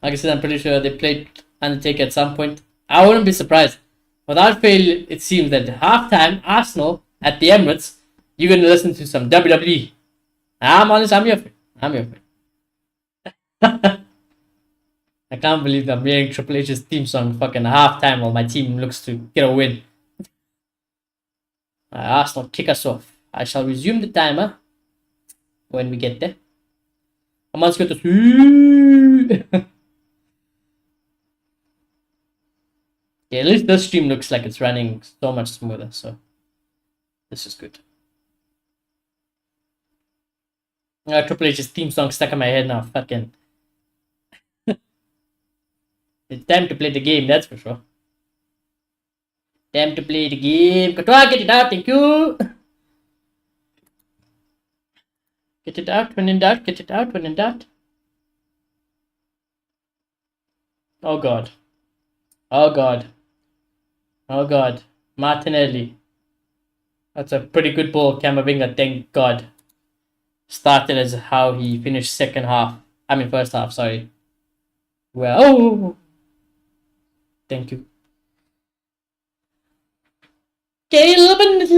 A: Like I said, I'm pretty sure they played Undertaker at some point. I wouldn't be surprised. Without fail, it seems that halftime, Arsenal at the Emirates, you're going to listen to some WWE. I'm honest, I'm here for it. I'm here for it. I can't believe I'm hearing Triple H's theme song fucking halftime while my team looks to get a win. Arsenal kick us off. I shall resume the timer when we get there. I'm on to yeah, at least this stream looks like it's running so much smoother, so this is good. Triple H's theme song stuck in my head now. Fucking. It's time to play the game, that's for sure. Time to play the game. Control, get it out, thank you. Get it out when in doubt, get it out when in doubt. Oh god. Oh god. Oh god. Martinelli. That's a pretty good ball, Camavinga, thank god. Started as how he finished second half. I mean first half, sorry. Well, oh. Thank you. Okay, a little bit,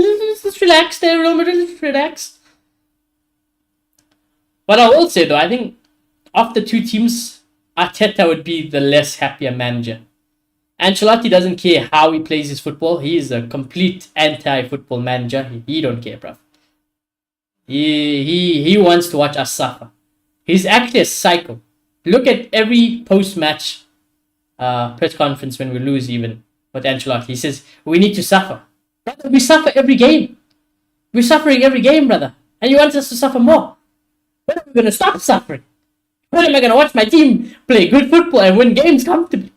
A: let's relax there, a little bit, let's relax. But I will say though, I think of the two teams, Arteta would be the less happier manager. Ancelotti doesn't care how he plays his football. He is a complete anti-football manager. He don't care, bruv. He wants to watch us suffer. He's actually a psycho. Look at every post-match press conference when we lose, even with Ancelotti. He says, we need to suffer. Brother, we suffer every game. We're suffering every game, brother. And you want us to suffer more. When are we going to stop suffering? When am I going to watch my team play good football and win games comfortably?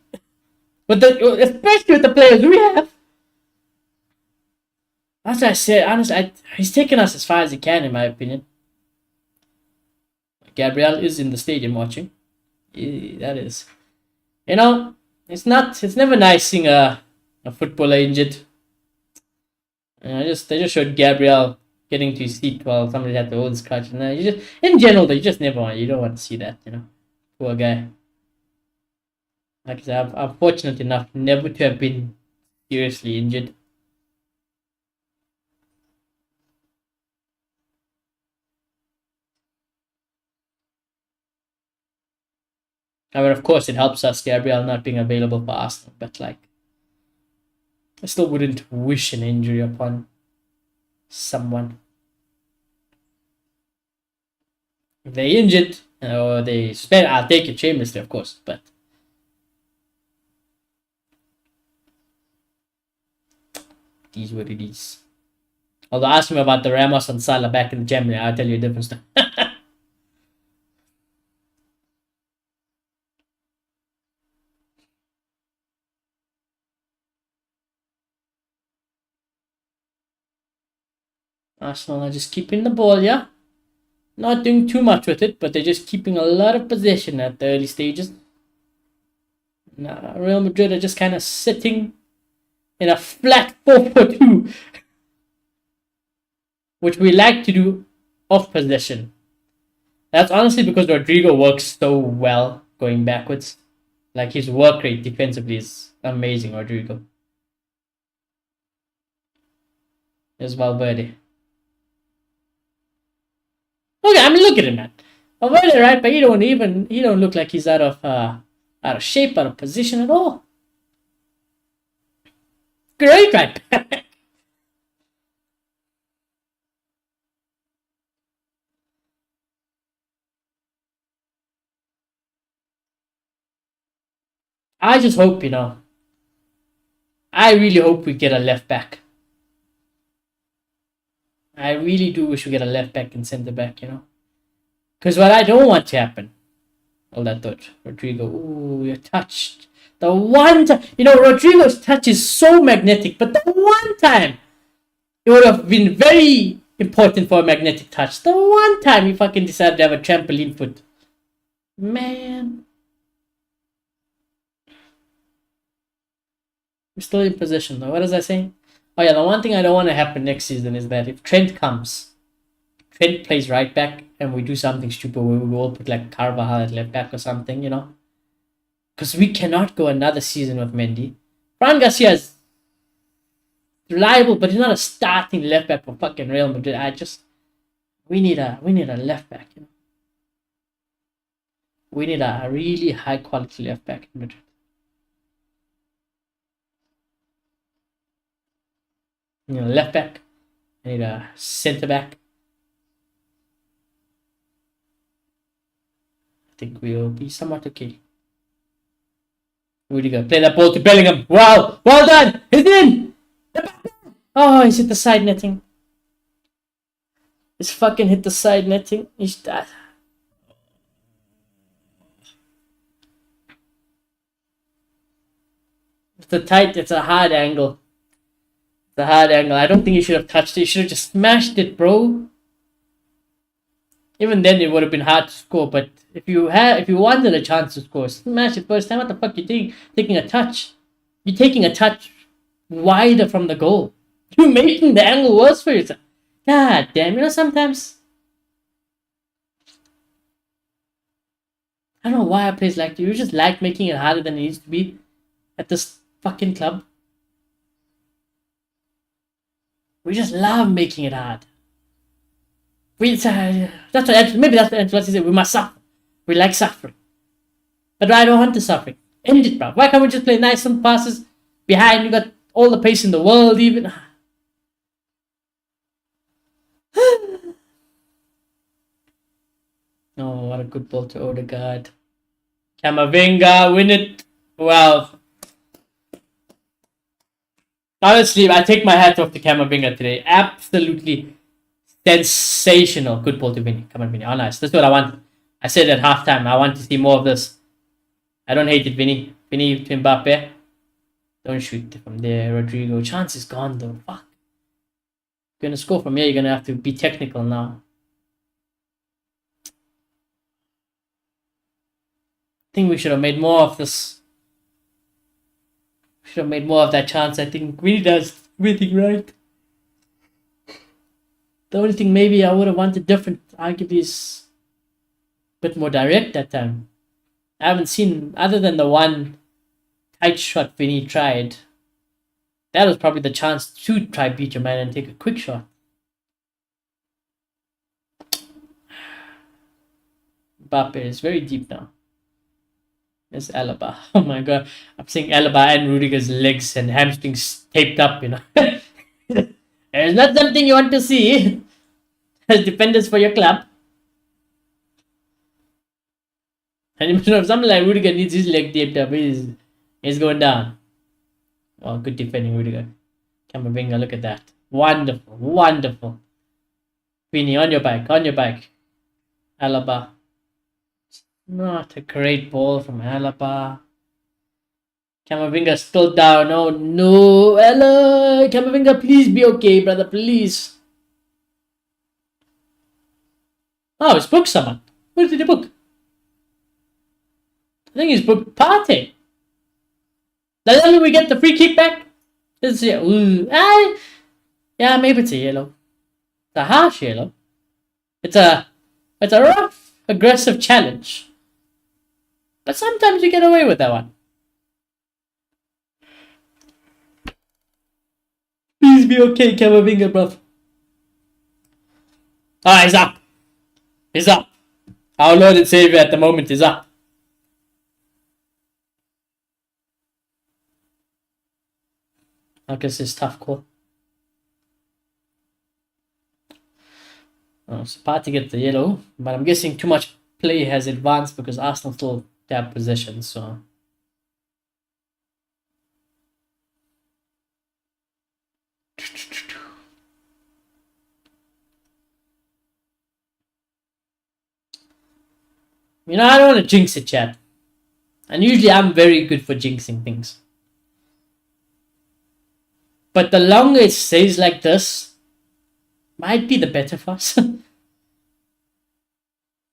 A: Especially with the players we have. As I said, honestly, he's taken us as far as he can, in my opinion. Gabriel is in the stadium watching. Yeah, that is. You know, it's never nice seeing a footballer injured. They just showed Gabriel getting to his seat while somebody had to hold his crutch. And in general, though, you don't want to see that, you know. Poor guy. Like I said, I'm fortunate enough never to have been seriously injured. I mean, of course, it helps us, Gabriel not being available for Arsenal, but like, I still wouldn't wish an injury upon someone. If they're injured or they suspend, I'll take it shamelessly, of course, but it is what it is. Although ask me about the Ramos and Salah back in the Germany, I'll tell you a different story. Arsenal are just keeping the ball, yeah? Not doing too much with it, but they're just keeping a lot of possession at the early stages. Now, Real Madrid are just kind of sitting in a flat 4-4-2, which we like to do off possession. That's honestly because Rodrigo works so well going backwards. Like, his work rate defensively is amazing, Rodrigo. There's Valverde. Okay, I mean, look at him, man. Valverde, right? But he don't look like he's out of shape, out of position at all. Great right back. I just hope, I really hope we get a left back. I really do wish we get a left back and centre back, you know. Because what I don't want to happen, all that thought, Rodrigo, ooh, you're touched. The one time, you know, Rodrigo's touch is so magnetic, but the one time it would have been very important for a magnetic touch. The one time you fucking decided to have a trampoline foot. Man. We're still in possession though. What was I saying? Oh yeah, the one thing I don't want to happen next season is that if Trent comes, Trent plays right back and we do something stupid where we all put like Carvajal at left back or something, you know? Because we cannot go another season with Mendy. Fran Garcia is reliable, but he's not a starting left back for fucking Real Madrid. We need a left back, you know? We need a really high quality left back in Madrid. You know, left back. I need a centre back. I think we'll be somewhat okay. Rudiger, play that ball to Bellingham. Wow, well done. He's in. Oh, he's hit the side netting. He's fucking hit the side netting. He's that. It's a hard angle. It's a hard angle. I don't think you should have touched it. You should have just smashed it, bro. Even then, it would have been hard to score. But if you wanted a chance to score, smash it first time. What the fuck you taking a touch? You're taking a touch wider from the goal. You're making the angle worse for yourself. God damn, you know, sometimes I don't know why I plays like you. You just like making it harder than it needs to be at this fucking club. We just love making it hard. Maybe that's what we must suffer. We like suffering. But I don't want to suffer. End it, bro. Why can't we just play nice and passes behind? You got all the pace in the world, even. Oh, what a good ball to Odegaard. Camavinga, win it. Wow. Honestly, I take my hat off to Camavinga today. Absolutely sensational. Good ball to Vinny. Come on, Vinny. Oh, nice. That's what I want. I said at halftime, I want to see more of this. I don't hate it, Vinny. Vinny to Mbappe. Don't shoot from there, Rodrigo. Chance is gone, though. Fuck. You're gonna score from here, you're gonna have to be technical now. I think we should have made more of this. We should have made more of that chance. I think Vinny does everything right. The only thing maybe I would have wanted different, arguably, is a bit more direct that time. I haven't seen, other than the one tight shot Vinny tried, that was probably the chance to try beat your man and take a quick shot. Mbappe is very deep now. There's Alaba. Oh my god. I'm seeing Alaba and Rudiger's legs and hamstrings taped up, you know. It's not something you want to see as defenders for your club. And if something like Rudiger needs his leg taped up, he's going down. Oh, good defending, Rudiger. Camavinga, look at that. Wonderful, wonderful. Vini, on your back, on your back. Alaba. Not a great ball from Alaba. Camavinga still down. Oh no. Ella, Camavinga, please be okay, brother, please. Oh, he's booked someone. Who did he book? I think he's booked Partey. Does that mean we get the free kick back? Let's see. Yeah, maybe it's a yellow. It's a harsh yellow. It's a rough, aggressive challenge. But sometimes you get away with that one. Please be okay, Camavinga, bruv. Ah, he's up. He's up. Our Lord and Savior at the moment is up. I guess it's tough call. Oh, so Partey gets the yellow, but I'm guessing too much play has advanced because Arsenal still have possession, so. I don't want to jinx it, chat. And usually I'm very good for jinxing things. But the longer it stays like this, might be the better for us.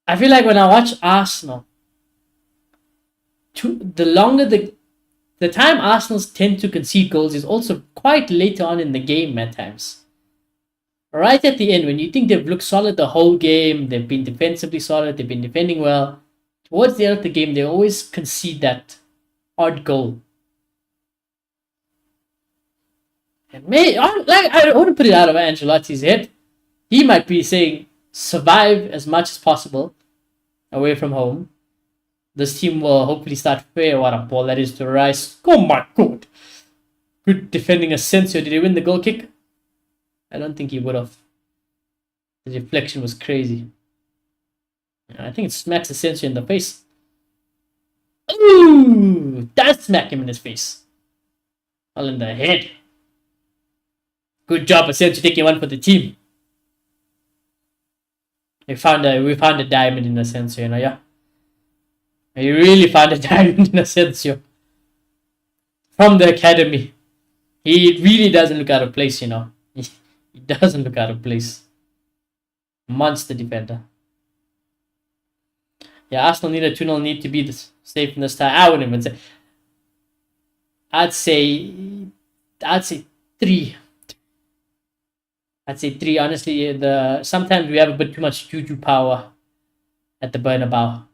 A: I feel like when I watch Arsenal, the longer the time Arsenal's tend to concede goals is also quite later on in the game at times. Right at the end, when you think they've looked solid the whole game, they've been defensively solid, they've been defending well, towards the end of the game, they always concede that odd goal. And I wouldn't put it out of Ancelotti's head. He might be saying, survive as much as possible away from home. This team will hopefully start fair. What a ball that is to Rice. Oh my god. Good defending Asensio. Did he win the goal kick? I don't think he would have. The deflection was crazy. I think it smacks Asensio in the face. Ooh! Does smack him in his face. All in the head. Good job, Asensio, taking one for the team. We found a diamond in Asensio, yeah. We really found a diamond in Asensio. From the academy. He really doesn't look out of place, He doesn't look out of place. Monster defender. Yeah, Arsenal need a 2-0 need to be safe in this time. I wouldn't even say. I'd say 3. I'd say 3. Honestly, sometimes we have a bit too much juju power at the Bernabeu.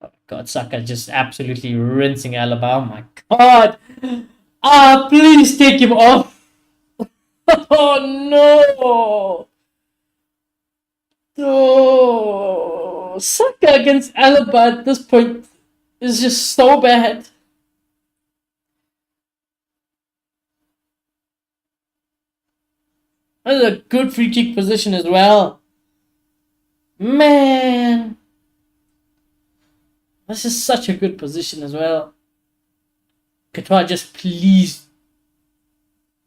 A: Oh God, Saka just absolutely rinsing Alaba. Oh my God! Please take him off. Oh no! Oh, Saka against Alaba at this point is just so bad. That's a good free kick position as well. Man, this is such a good position as well. Courtois, just please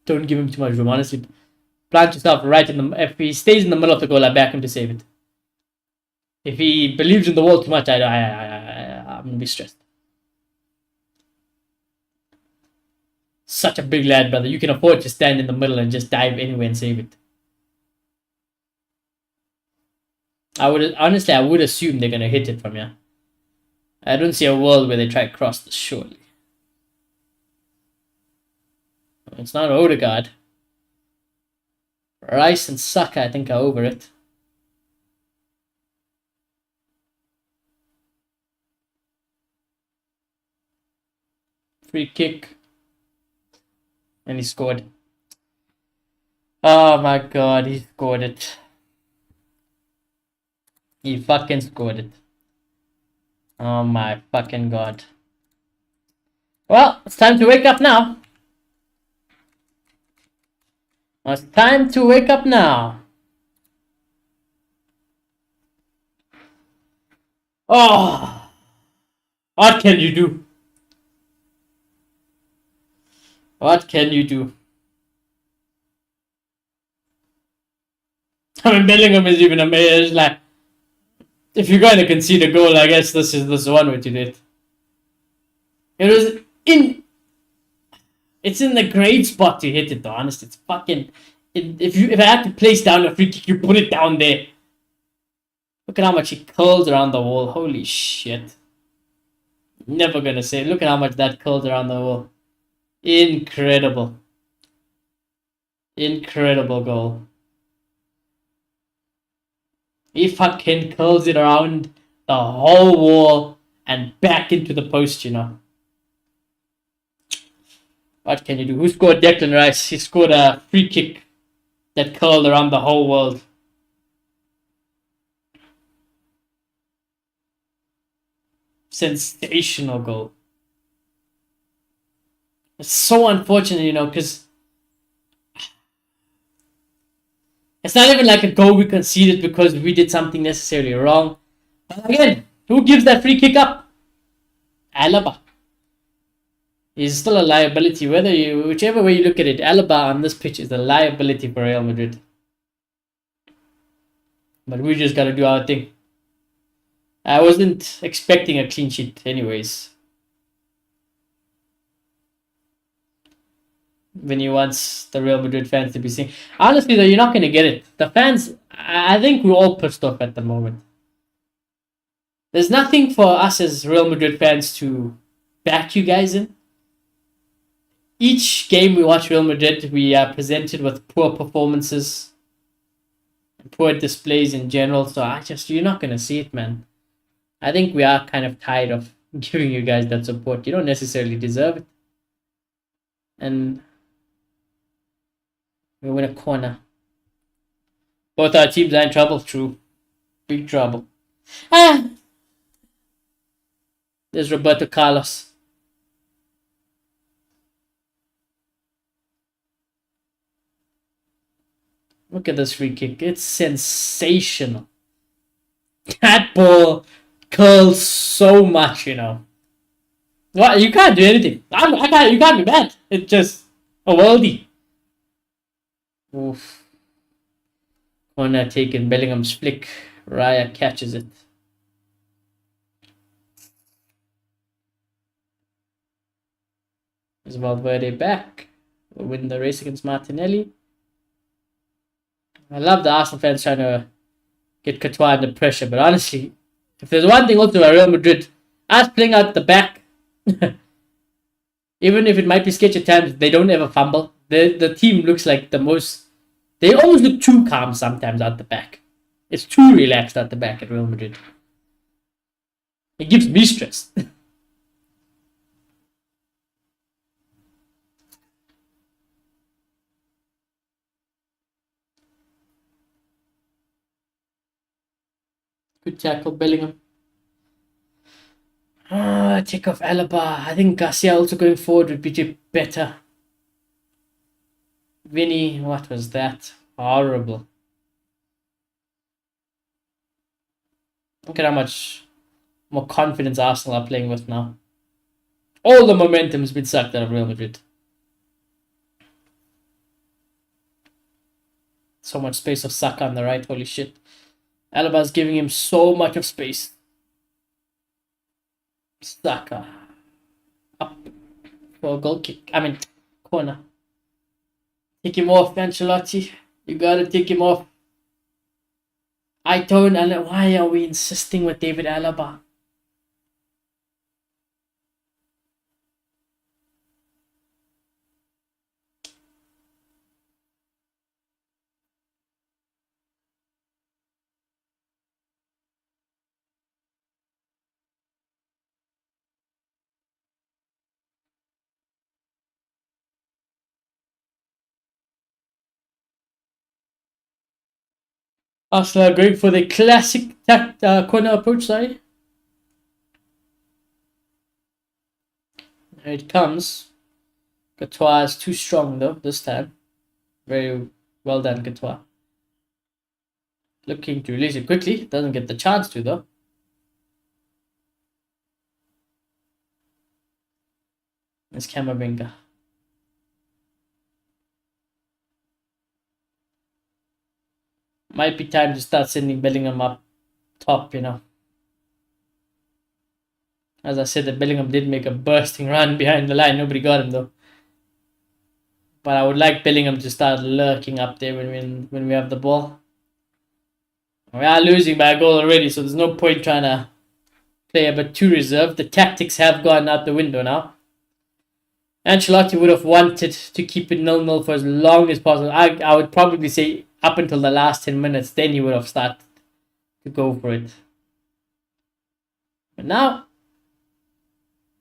A: don't give him too much room. Honestly, plant yourself right in the. If he stays in the middle of the goal, I back him to save it. If he believes in the wall too much, I'm gonna be stressed. Such a big lad, brother. You can afford to stand in the middle and just dive anywhere and save it. I would assume they're gonna hit it from here. I don't see a world where they try to cross this, surely. It's not Odegaard. Rice and Saka, I think, are over it. Free kick. And he scored. Oh my God, he scored it. He fucking scored it. Oh my fucking God. Well, it's time to wake up now. It's time to wake up now. Oh, what can you do? What can you do? I mean, Bellingham is even amazed. Like, if you're going to concede a goal, I guess this is one way to do it. It was in. It's in the great spot to hit it, though. Honestly, it's fucking. If I had to place down a free kick, you put it down there. Look at how much he curls around the wall. Holy shit! Never gonna say. Look at how much that curls around the wall. Incredible. Incredible goal. He fucking curls it around the whole wall and back into the post, What can you do? Who scored Declan Rice? He scored a free kick that curled around the whole world. Sensational goal. It's so unfortunate, because it's not even like a goal we conceded because we did something necessarily wrong. But again, who gives that free kick up? Alaba. He's still a liability. Whichever way you look at it, Alaba on this pitch is a liability for Real Madrid. But we just got to do our thing. I wasn't expecting a clean sheet anyways. Vinny wants the Real Madrid fans to be seen. Honestly, though, you're not going to get it. The fans, I think we're all pissed off at the moment. There's nothing for us as Real Madrid fans to back you guys in. Each game we watch Real Madrid, we are presented with poor performances, poor displays in general. So you're not going to see it, man. I think we are kind of tired of giving you guys that support. You don't necessarily deserve it. And we win a corner. Both our teams are in trouble, true. Big trouble. There's Roberto Carlos. Look at this free kick. It's sensational. That ball curls so much, What? You can't do anything. You can't be bad. It's just a worldie. Oof. Corner taken. Bellingham's flick. Raya catches it. Is Valverde back? We'll win the race against Martinelli. I love the Arsenal fans trying to get Courtois under pressure, but honestly, if there's one thing also about Real Madrid, us playing out the back, even if it might be sketchy at times, they don't ever fumble. The team looks like they almost look too calm sometimes out the back. It's too relaxed out the back at Real Madrid. It gives me stress. Good tackle, Bellingham. Take off Alaba. I think Garcia also going forward would be better. Vinny, what was that? Horrible. Look at how much more confidence Arsenal are playing with now. All the momentum has been sucked out of Real Madrid. So much space of Saka on the right. Holy shit. Alaba's giving him so much of space. Saka. Up for a goal kick. Corner. Take him off, Ancelotti. You gotta take him off. Why are we insisting with David Alaba? Arsenal are going for the classic corner approach, sorry. Here it comes. Courtois is too strong though, this time. Very well done, Courtois. Looking to release it quickly. Doesn't get the chance to though. It's Camavinga. Might be time to start sending Bellingham up top, As I said, that Bellingham did make a bursting run behind the line. Nobody got him though. But I would like Bellingham to start lurking up there when we have the ball. We are losing by a goal already, so there's no point trying to play a bit too reserved. The tactics have gone out the window now. Ancelotti would have wanted to keep it 0-0 for as long as possible. I would probably say up until the last 10 minutes, then he would have started to go for it. But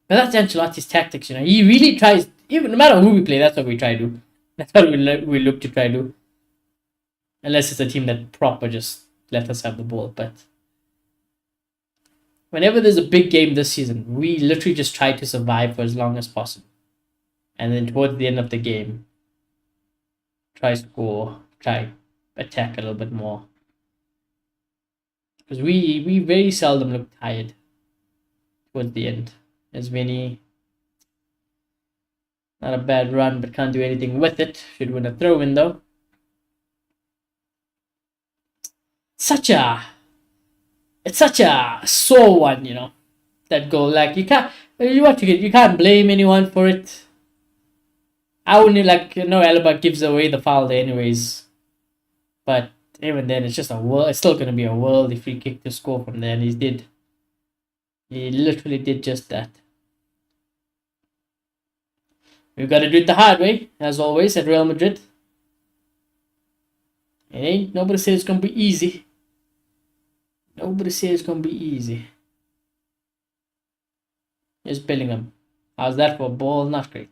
A: that's Ancelotti's tactics, He really tries, even no matter who we play, that's what we try to do. That's what we look to try to do. Unless it's a team that proper just let us have the ball. But whenever there's a big game this season, we literally just try to survive for as long as possible. And then towards the end of the game, try attack a little bit more. Because we very seldom look tired towards the end. As Vinny Not a bad run, but can't do anything with it. Should win a throw-in though. It's such a sore one, you know. That goal, like you can't blame anyone for it. I wouldn't Alaba gives away the foul there anyways. But even then, it's just it's still gonna be a worldy free kick to score from there, and he literally did just that. We've got to do it the hard way, as always, at Real Madrid. Nobody says it's gonna be easy. Nobody says it's gonna be easy. Here's Bellingham. How's that for a ball? Not great.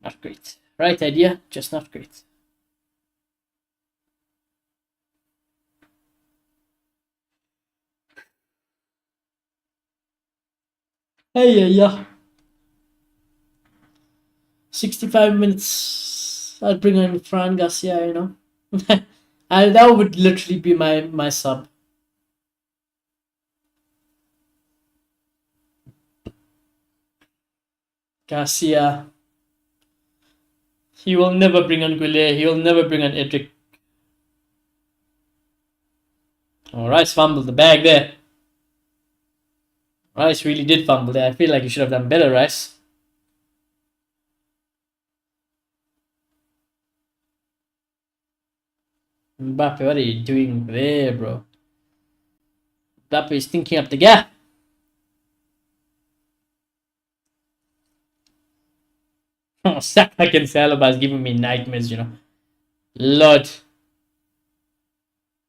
A: Not great. Right idea, just not great. Hey, yeah. 65 minutes. I'd bring on Fran Garcia, you know. That would literally be my sub. Garcia. He will never bring on Goulet. He will never bring on Edric. Oh, Rice fumbled the bag there. Rice really did fumble there. I feel like you should have done better, Rice. Mbappe, what are you doing there, bro? Mbappe is thinking up the gap. Oh, Saka against Alaba is giving me nightmares, you know. Lord.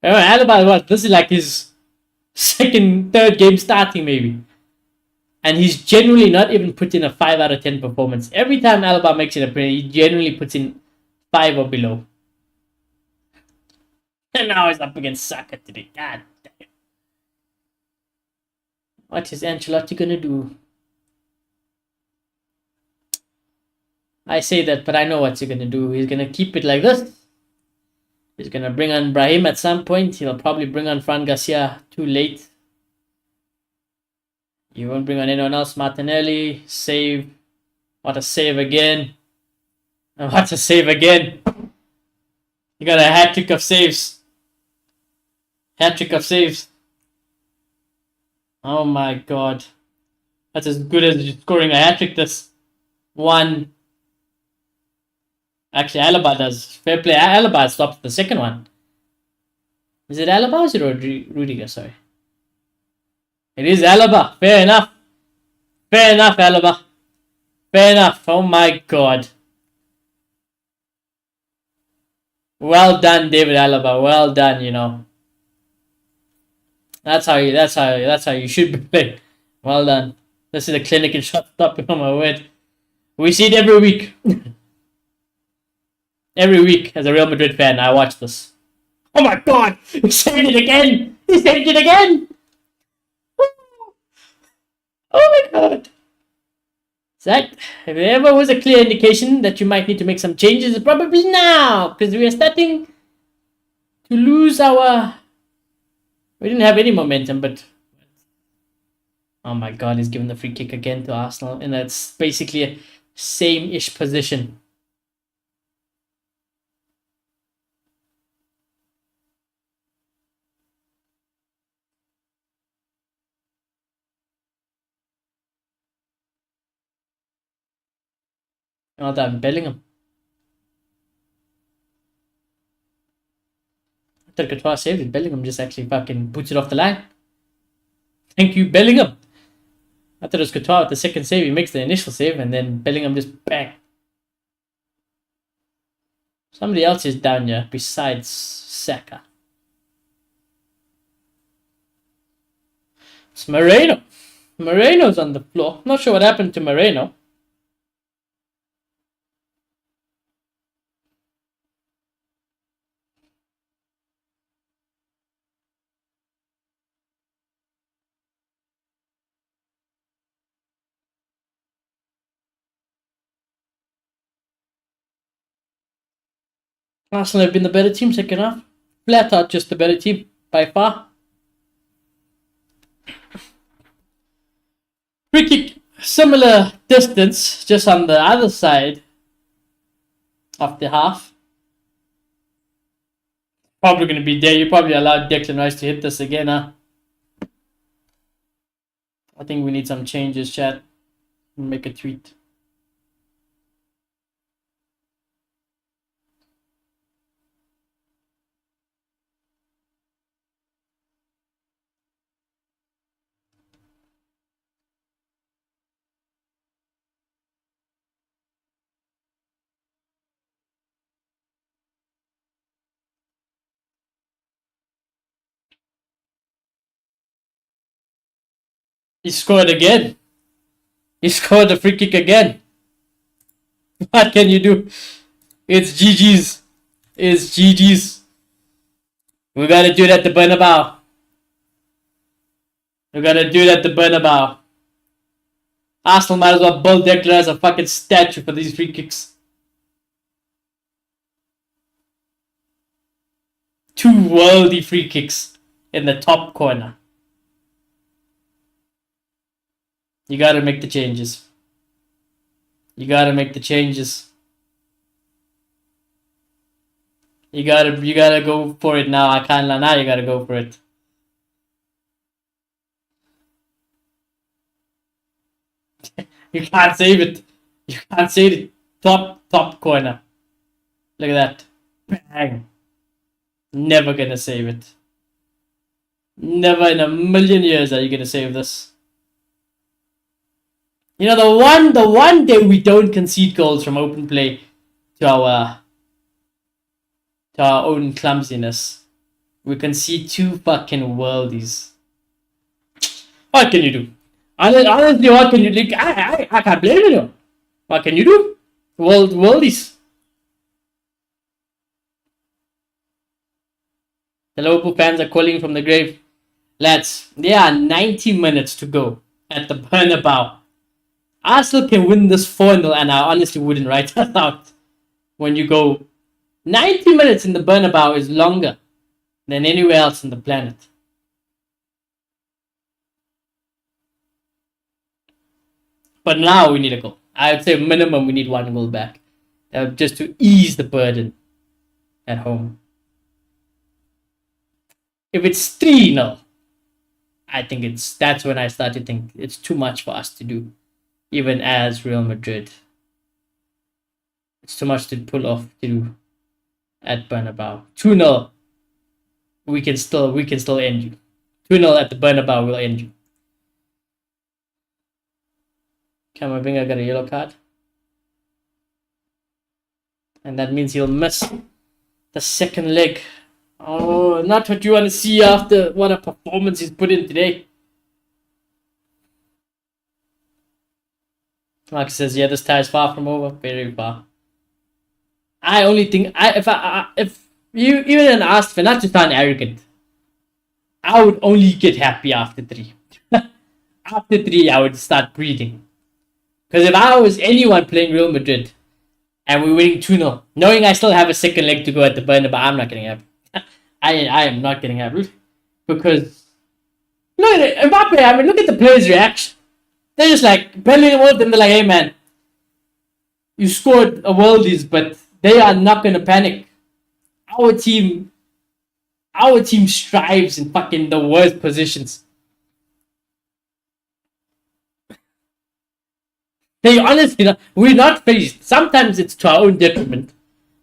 A: Alaba, what? This is like his third game starting, maybe. And he's generally not even put in a 5 out of 10 performance. Every time Alaba makes it a play, he generally puts in 5 or below. And now he's up against Saka today. God damn. What is Ancelotti gonna do? I say that, but I know what he's gonna do. He's gonna keep it like this. He's gonna bring on Brahim at some point. He'll probably bring on Fran Garcia too late. You won't bring on anyone else. Martinelli, save. What a save again. What a save again. You got a hat-trick of saves. Hat-trick of saves. Oh my god. That's as good as scoring a hat-trick this one. Actually, Alaba does. Fair play. Alaba stops the second one. Is it Alaba or is it Rudiger? Sorry. It is Alaba. Fair enough. Fair enough, Alaba. Fair enough. Oh my god. Well done, David Alaba. Well done, you know. That's how you should be playing. Well done. This is a clinic in shot stopping, on my word. We see it every week. Every week, as a Real Madrid fan, I watch this. Oh my god! He saved it again! He saved it again! Oh my god! Zach, if there ever was a clear indication that you might need to make some changes, it's probably now! Because we are starting to lose our... We didn't have any momentum, but... Oh my god, he's given the free kick again to Arsenal. And that's basically a same-ish position. Well done, Bellingham. I thought Courtois saved it. Bellingham just actually fucking puts it off the line. Thank you, Bellingham. I thought it was Courtois with the second save. He makes the initial save and then Bellingham just bang. Somebody else is down here besides Saka. It's Moreno. Moreno's on the floor. Not sure what happened to Moreno. Arsenal have been the better team second half. Flat out just the better team by far. Free kick. Similar distance, just on the other side of the half. Probably going to be there. You probably allowed Declan Rice to hit this again, huh? I think we need some changes, chat. Make a tweet. He scored again. He scored the free kick again. What can you do? It's GG's. It's GG's. We gotta do that to Bernabeu. We gotta do that to Bernabeu. Arsenal might as well build Declan as a fucking statue for these free kicks. 2 worldy free kicks in the top corner. You gotta make the changes. You gotta make the changes. You gotta go for it now. I can't lie. Now you gotta go for it. You can't save it. You can't save it. Top corner. Look at that. Bang. Never gonna save it. Never in a million years are you gonna save this. You know, the one day we don't concede goals from open play to our own clumsiness. We concede 2 fucking worldies. What can you do? Honestly, what can you do? I can't blame you. What can you do? Worldies. The Liverpool fans are calling from the grave. Lads, there are 90 minutes to go at the Bernabeu. Arsenal can win this 4-0 and I honestly wouldn't write that out. When you go 90 minutes in the Bernabeu is longer than anywhere else on the planet. But now we need a goal. I would say minimum we need 1 goal back. Just to ease the burden at home. If it's 3-0, I think that's when I start to think it's too much for us to do. Even as Real Madrid. It's too much to pull off to do at Bernabeu. 2-0. We can still end you. 2-0 at the Bernabeu will end you. Camavinga got a yellow card. And that means he'll miss the second leg. Oh, not what you want to see after what a performance he's put in today. Marcus says, yeah, this tie is far from over. Very far. I only think if you even asked for, not to sound arrogant, I would only get happy after 3. After 3, I would start breathing. Because if I was anyone playing Real Madrid and we're winning 2-0, knowing I still have a second leg to go at the Bernabeu, I'm not getting happy. I am not getting happy. Because look at Mbappe, I mean, look at the players' reaction. They're just like, belling them they're like, hey man, you scored a worldies, but they are not gonna panic. Our team strives in fucking the worst positions. They honestly, we're not faced. Sometimes it's to our own detriment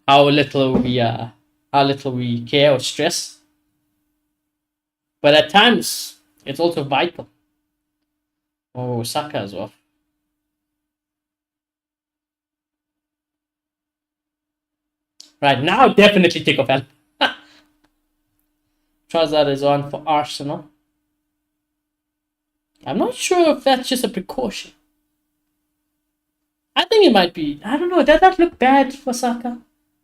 A: how little we care or stress. But at times, it's also vital. Oh, Saka as well. Right, now definitely take off help. Trossard is on for Arsenal. I'm not sure if that's just a precaution. I think it might be. I don't know. Does that look bad for Saka?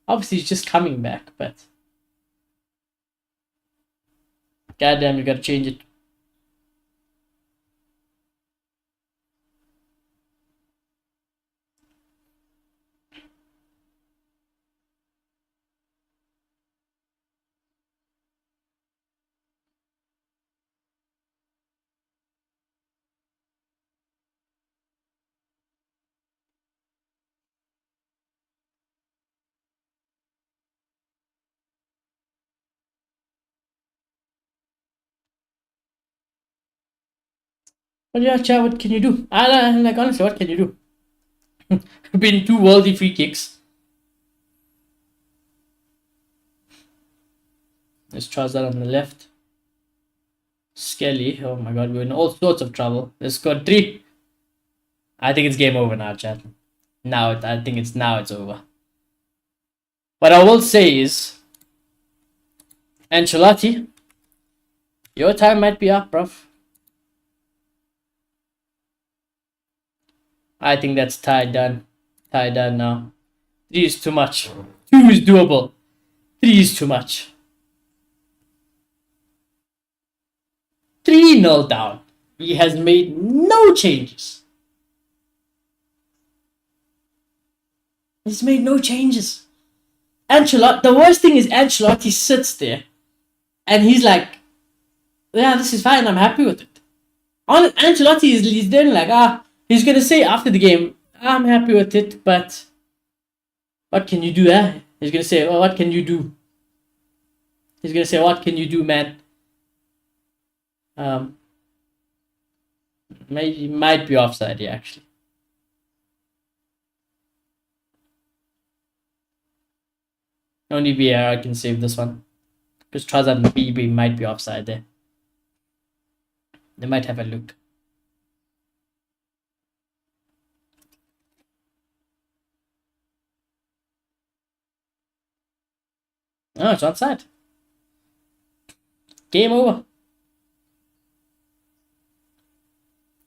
A: Obviously, he's just coming back, but goddamn, you gotta change it. But yeah, chat, what can you do? Like, honestly, what can you do? Been two worldy free kicks. There's Trossard on the left. Skelly. Oh my god, we're in all sorts of trouble. They scored 3. I think it's game over now, chat. I think it's over. What I will say is, Ancelotti, your time might be up, bruv. I think that's tied done. Tied done now. 3 is too much. 2 is doable. 3 is too much. 3-0 down. He has made no changes. He's made no changes. Ancelotti, the worst thing is Ancelotti sits there and he's like, yeah, this is fine, I'm happy with it. Ancelotti he's doing like, he's gonna say after the game, I'm happy with it, but what can you do, eh? He's gonna say, oh, what can you do? He's gonna say, what can you do, man? Might be offside, yeah, actually. Only VAR can save this one. Because Trossard and BB might be offside there. They might have a look. Oh, it's onside. Game over.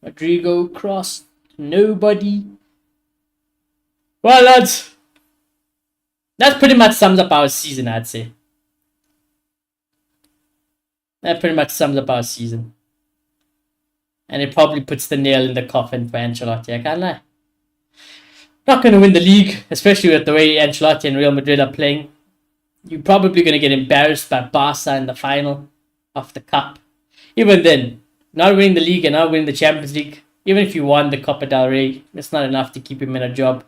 A: Rodrigo cross. Nobody. Well, lads. That pretty much sums up our season, I'd say. That pretty much sums up our season. And it probably puts the nail in the coffin for Ancelotti, I can't lie. Not going to win the league, especially with the way Ancelotti and Real Madrid are playing. You're probably going to get embarrassed by Barca in the final of the Cup. Even then, not winning the league and not winning the Champions League, even if you won the Copa del Rey, it's not enough to keep him in a job.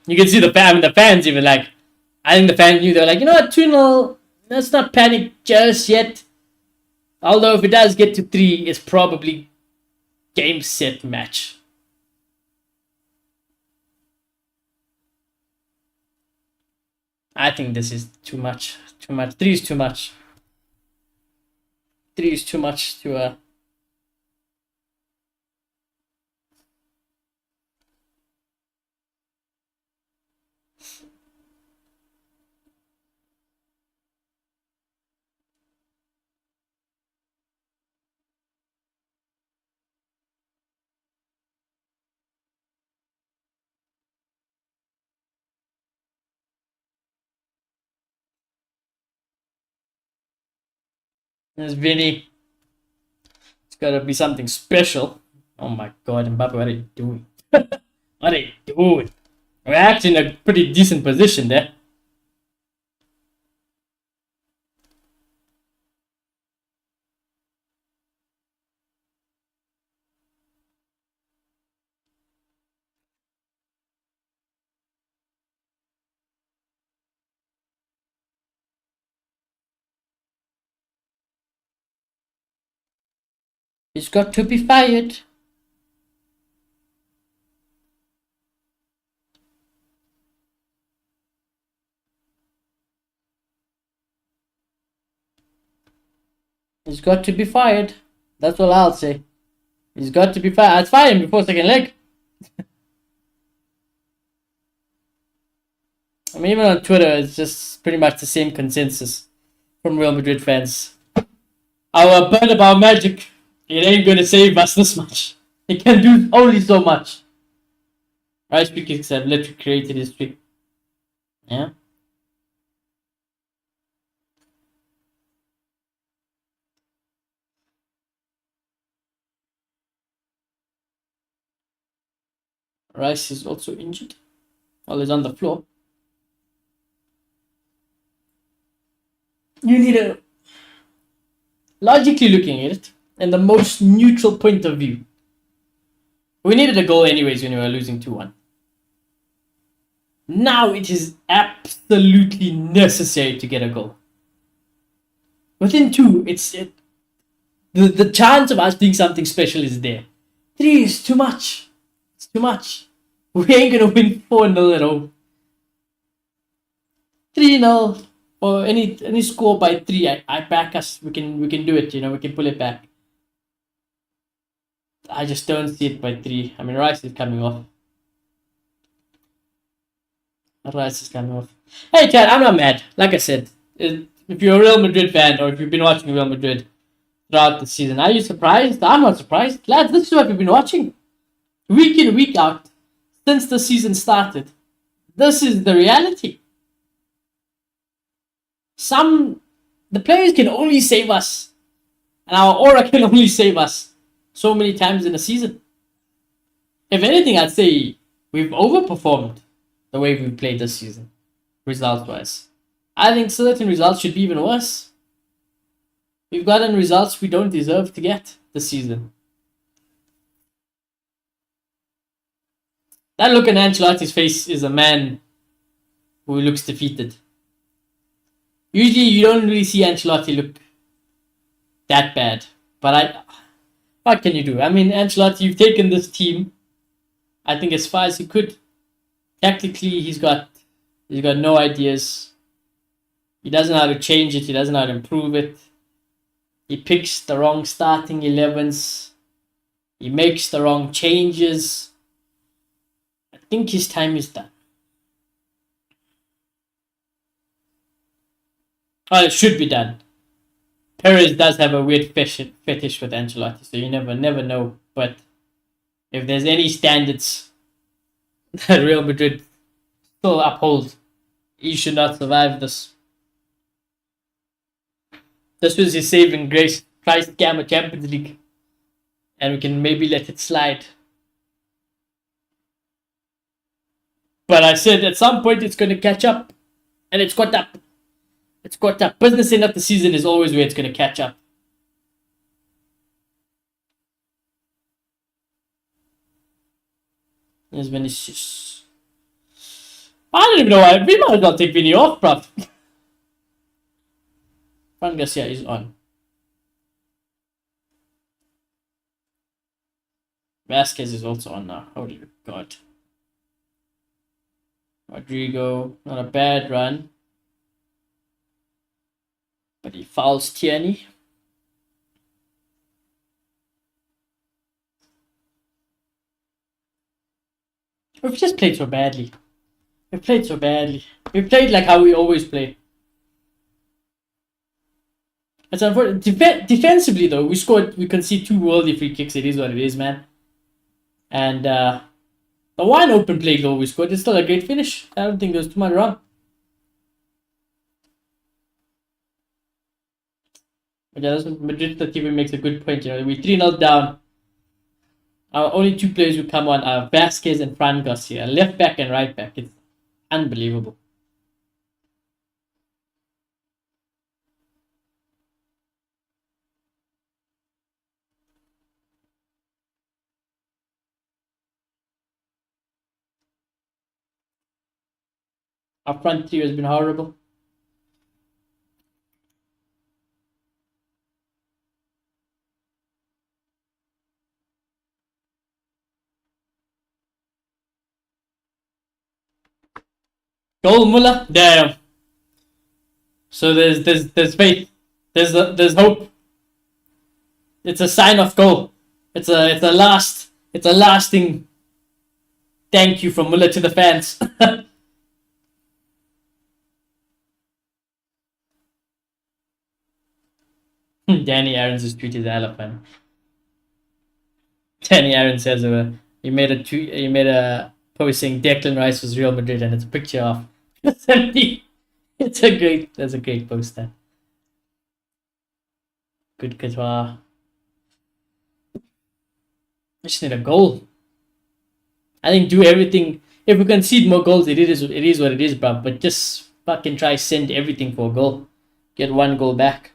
A: You can see the fans even like, I think the fans knew, they were like, you know what, 2-0, let's not panic just yet. Although if it does get to 3, it's probably game, set, match. I think this is too much. 3 is too much. 3 is too much to There's Vinny. It's gotta be something special. Oh my god, Mbappe, what are you doing? What are you doing? We're actually in a pretty decent position there. He's got to be fired. He's got to be fired. That's all I'll say. He's got to be fired. I'd fire him before second leg. I mean, even on Twitter, it's just pretty much the same consensus from Real Madrid fans. Our Bernabeu magic, it ain't gonna save us this much. It can do only so much. Rice kicks have literally created history. Yeah. Rice is also injured. Well, he's on the floor. You need a... Logically looking at it, and the most neutral point of view, we needed a goal anyways when we were losing 2-1. Now it is absolutely necessary to get a goal. Within 2, The chance of us doing something special is there. 3 is too much. It's too much. We ain't gonna win 4-0 at home. 3-0 or any score by 3. I back us. We can do it. We can pull it back. I just don't see it by 3. I mean, Rice is coming off. Rice is coming off. Hey, Chad, I'm not mad. Like I said, if you're a Real Madrid fan or if you've been watching Real Madrid throughout the season, are you surprised? I'm not surprised. Lads, this is what we've been watching. Week in, week out, since the season started. This is the reality. The players can only save us. And our aura can only save us so many times in a season. If anything, I'd say we've overperformed the way we've played this season, results-wise. I think certain results should be even worse. We've gotten results we don't deserve to get this season. That look on Ancelotti's face is a man who looks defeated. Usually you don't really see Ancelotti look that bad. But what can you do? I mean, Ancelotti, you've taken this team, I think, as far as you could. Tactically, he's got no ideas. He doesn't know how to change it. He doesn't know how to improve it. He picks the wrong starting 11s. He makes the wrong changes. I think his time is done. Well, it should be done. Perez does have a weird fetish with Ancelotti, so you never know. But if there's any standards that Real Madrid still uphold, he should not survive this. This was his saving grace. Christ Gamma Champions League. And we can maybe let it slide. But I said at some point it's going to catch up. And it's caught up. It's caught up. Business end of the season is always where it's going to catch up. Here's Vinicius. I don't even know why. We might as well take Vinny off, bruv. Fran Garcia is on. Vasquez is also on now. Holy God. Rodrigo, not a bad run. But he fouls Tierney. We've just played so badly. We played like how we always play. It's unfortunate. Defensively, though, we concede 2 worldly free kicks. It is what it is, man. And the one open play goal we scored is still a great finish. I don't think there's too much wrong. But yeah, Madrid TV makes a good point. We 3-0 down. Our only 2 players who come on are Vasquez and Fran Garcia, left back and right back. It's unbelievable. Our front 3 has been horrible. Goal Muller, damn. So there's faith. There's hope. It's a sign of goal. It's a lasting thank you from Muller to the fans. Danny Aaron's tweet is hella fun. Danny Aaron says he made a post saying Declan Rice was Real Madrid, and it's a picture of that's a great post there. Good guitar. I just need a goal. I think do everything. If we concede more goals, it is what it is, bro. But just fucking try send everything for a goal. Get 1 goal back.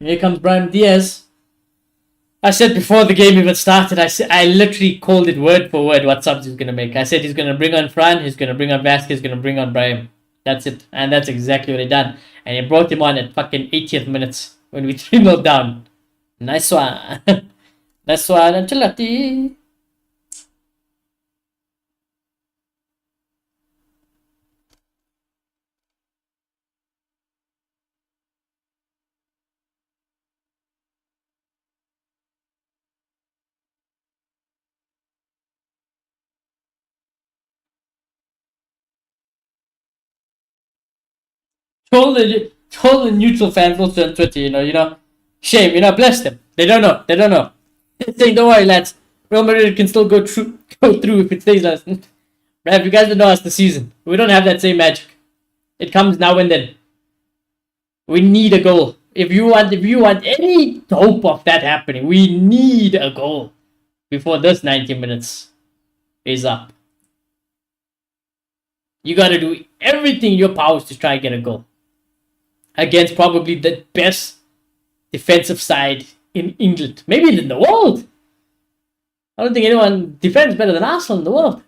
A: Here comes Brahim Diaz. I said before the game even started, I literally called it word for word what subs he's going to make. I said he's going to bring on Fran, he's going to bring on Vasquez, he's going to bring on Brahim. That's it. And that's exactly what he done. And he brought him on at fucking 80th minutes when we 3-0 down. Nice one. Nice one, Ancelotti. Told the neutral fans also on Twitter, shame, bless them. They don't know. They don't know. Saying, don't worry, lads. Real Madrid can still go through if it stays last. Bruv, you guys don't know us the season. We don't have that same magic. It comes now and then. We need a goal. If you want any hope of that happening, we need a goal before this 90 minutes is up. You gotta do everything in your powers to try and get a goal against probably the best defensive side in England, maybe in the world. I don't think anyone defends better than Arsenal in the world.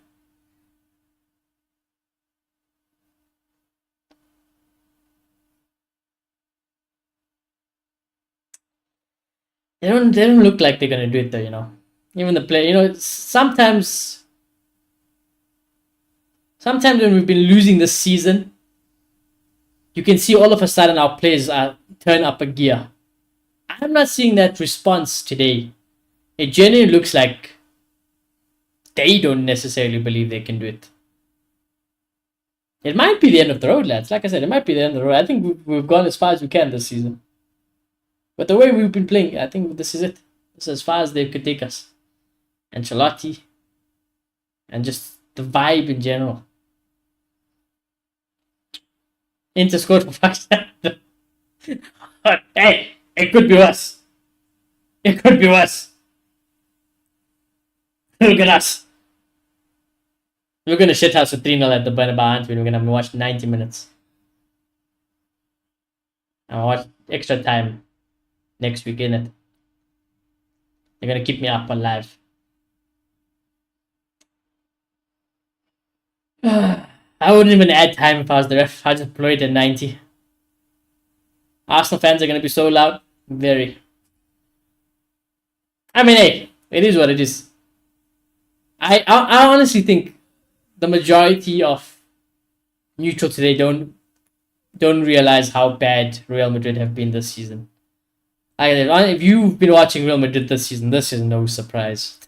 A: They don't look like they're gonna do it though. Even the play, sometimes when we've been losing this season, you can see all of a sudden our players are turn up a gear. I'm not seeing that response today. It genuinely looks like they don't necessarily believe they can do it. It might be the end of the road, lads. Like I said, it might be the end of the road. I think we've gone as far as we can this season. But the way we've been playing, I think this is it. This is as far as they could take us. Ancelotti. And just the vibe in general. Inter scored for fuck's sake. Hey, it could be worse. It could be worse. Look at us. We're gonna shithouse with 3-0 at the Bernabeu, aren't we? We're gonna watch 90 minutes. And watch extra time next week, innit? They're gonna keep me up alive. I wouldn't even add time if I was the ref. I'd just blow it at 90. Arsenal fans are gonna be so loud. Very. I mean, hey, it is what it is. I honestly think the majority of neutral today don't realize how bad Real Madrid have been this season. If you've been watching Real Madrid this season, this is no surprise.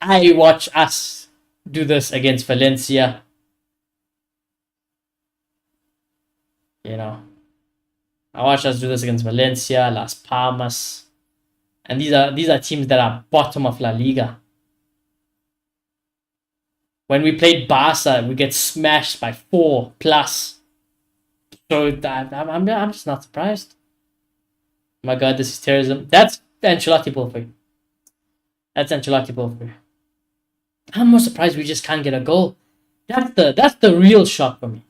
A: I watch us do this against Valencia. I watched us do this against Valencia, Las Palmas, and these are teams that are bottom of La Liga. When we played Barca, we get smashed by 4 plus. So I'm just not surprised. Oh my God, this is terrorism. That's Ancelotti ball for you. That's Ancelotti ball for you. I'm more surprised we just can't get a goal. That's the real shock for me.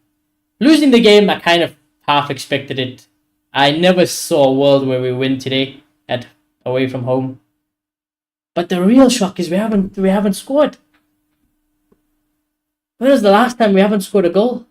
A: Losing the game, I kind of half expected it. I never saw a world where we win today at away from home. But the real shock is we haven't scored. When was the last time we haven't scored a goal?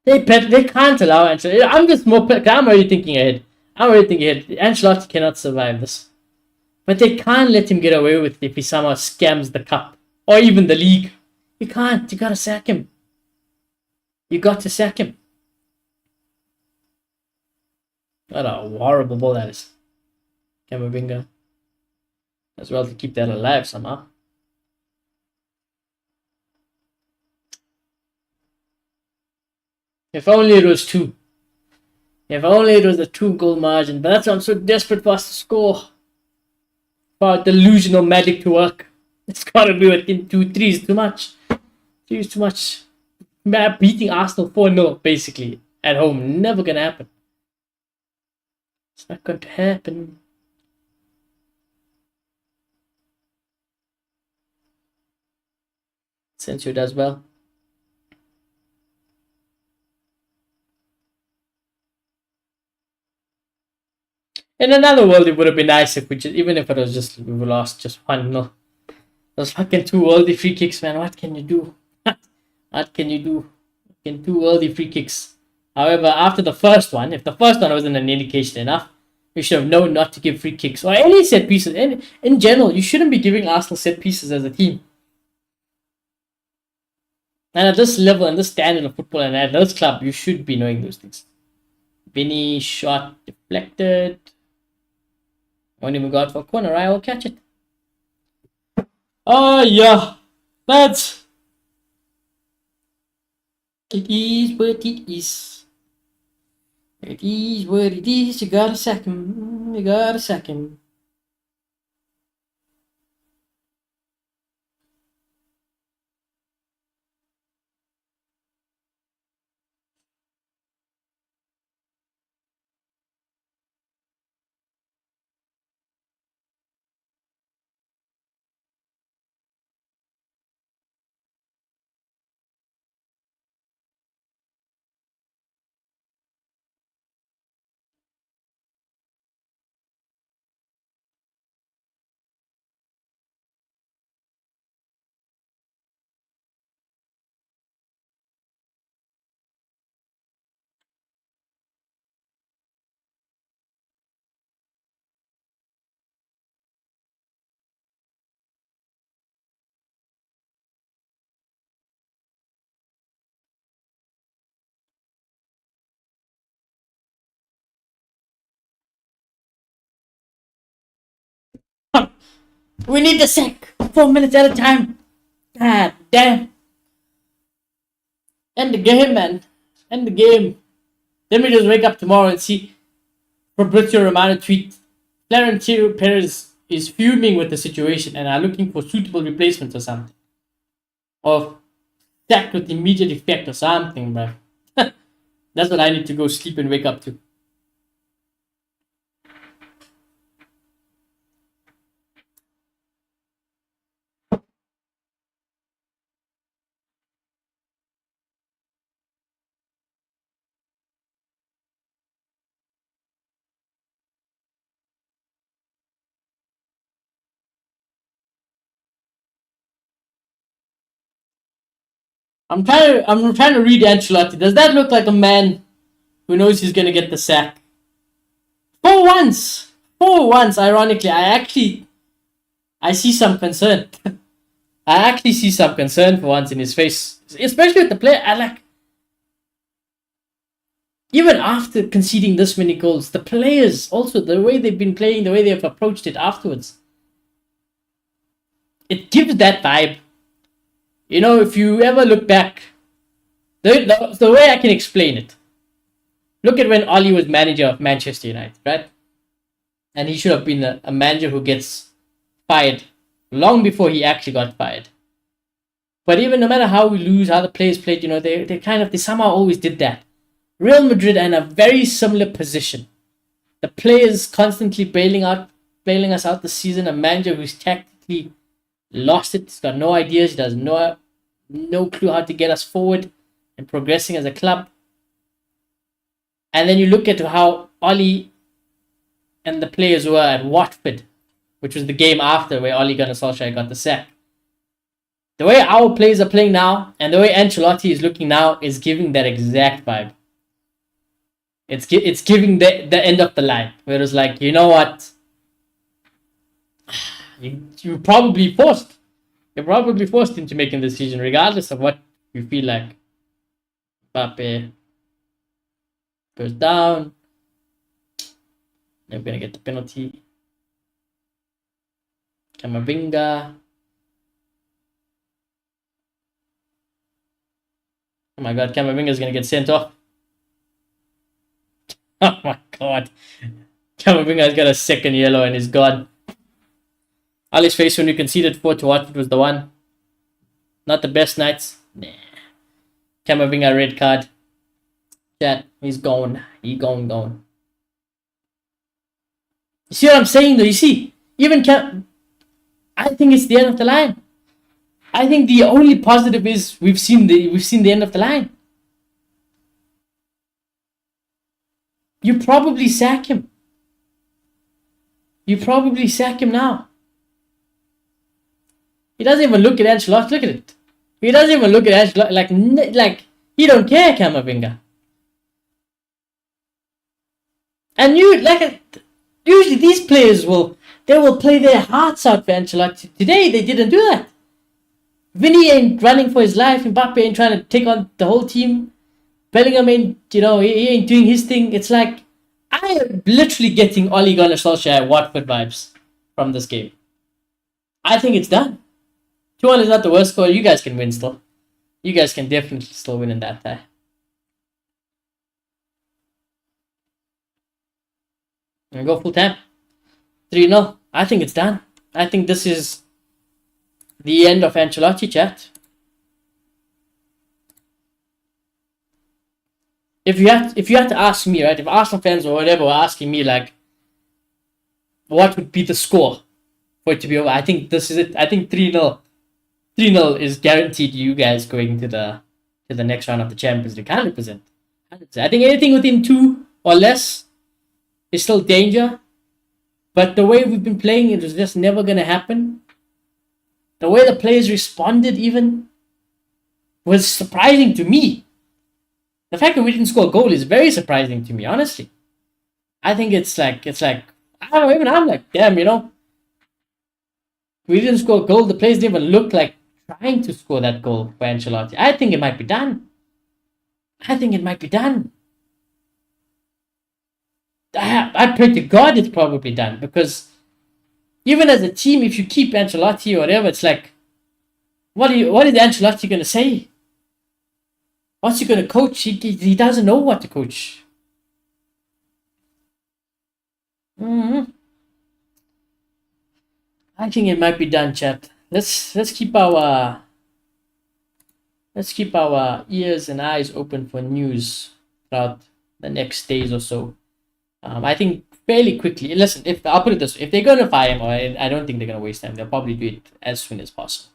A: They can't allow Ancelotti. I'm already thinking ahead. Ancelotti cannot survive this. But they can't let him get away with it if he somehow scams the cup. Or even the league. You can't. You gotta sack him. You got to sack him. What a horrible ball that is. Camavinga. As well to keep that alive somehow. If only it was 2. If only it was a 2-goal margin. But that's why I'm so desperate for us to score. For our delusional magic to work. It's gotta be within 2-3 is too much. 3 is too much. Beating Arsenal 4-0 basically at home. Never gonna happen. It's not going to happen. Sensio does well. In another world, it would have been nice if we just, even if it was just we lost just 1-0. Those fucking 2 early free kicks, man. What can you do? What can you do? Fucking 2 early free kicks. However, after the first one, if the first one wasn't an indication enough, we should have known not to give free kicks or any set pieces. In general, you shouldn't be giving Arsenal set pieces as a team. And at this level and this standard of football and at this club, you should be knowing those things. Vinny shot deflected. Won't even go out for a corner. I will catch it. Oh, yeah. That's... It is what it is. It is what it is. You gotta sack him. You gotta sack him. We need the sack. 4 minutes at a time. God damn. End the game, man. End the game. Then we just wake up tomorrow and see Fabrizio Romano tweet. Florentino Perez is fuming with the situation and are looking for suitable replacements or something. Or sacked with immediate effect or something, bro. That's what I need to go sleep and wake up to. I'm trying to read Ancelotti. Does that look like a man who knows he's gonna get the sack? For once, ironically, I see some concern. I actually see some concern for once in his face, especially with the player. I like, even after conceding this many goals, the players also the way they've been playing, the way they've approached it afterwards, it gives that vibe. You know, if you ever look back, the way I can explain it, look at when Oli was manager of Manchester United, right? And he should have been a manager who gets fired long before he actually got fired. But even no matter how we lose, how the players played, you know, they somehow always did that. Real Madrid are in a very similar position. The players constantly bailing us out this season. A manager who's tactically lost it. He's got no ideas. He does no clue how to get us forward and progressing as a club. And then you look at how Oli and the players were at Watford, which was the game after where Ole Gunnar Solskjaer got the sack. The way our players are playing now and the way Ancelotti is looking now is giving that exact vibe. It's giving the end of the line, where it's like, you know what, you're probably forced into making the decision, regardless of what you feel like. Mbappe goes down. They're gonna get the penalty. Camavinga. Oh my god, Camavinga's gonna get sent off. Oh my god. Camavinga's got a second yellow and is gone. Ali's face when we conceded 4 to Watford was the one. Not the best nights. Nah. Camavinga red card. Chat, he's gone. He gone. You see what I'm saying though? You see, I think it's the end of the line. I think the only positive is we've seen the end of the line. You probably sack him. you probably sack him now. He doesn't even look at Ancelotti. Look at it. He doesn't even look at Ancelotti like he don't care, Camavinga. And usually these players will play their hearts out for Ancelotti. Today they didn't do that. Vinny ain't running for his life. Mbappe ain't trying to take on the whole team. Bellingham ain't, he ain't doing his thing. It's like I am literally getting Ole Gunnar Solskjaer Watford vibes from this game. I think it's done. 2-1 is not the worst score. You guys can win still. You guys can definitely still win in that tie. And go full time. 3-0. I think it's done. I think this is the end of Ancelotti, chat. If you had to ask me, right? If Arsenal fans or whatever were asking me, like, what would be the score for it to be over? I think this is it. I think 3-0. 3-0 is guaranteed you guys going to the next round of the Champions League. 100%. I think anything within 2 or less is still danger. But the way we've been playing, it was just never going to happen. The way the players responded even was surprising to me. The fact that we didn't score a goal is very surprising to me, honestly. I think it's like I don't know, even I'm like, damn, we didn't score a goal. The players didn't even look like trying to score that goal for Ancelotti. I think it might be done. I pray to God it's probably done, because even as a team, if you keep Ancelotti or whatever, it's like, what is Ancelotti going to say? What's he going to coach? He doesn't know what to coach. I think it might be done, chat. Let's keep our ears and eyes open for news throughout the next days or so. I think fairly quickly. Listen, I'll put it this way: if they're gonna fire him, I don't think they're gonna waste time. They'll probably do it as soon as possible.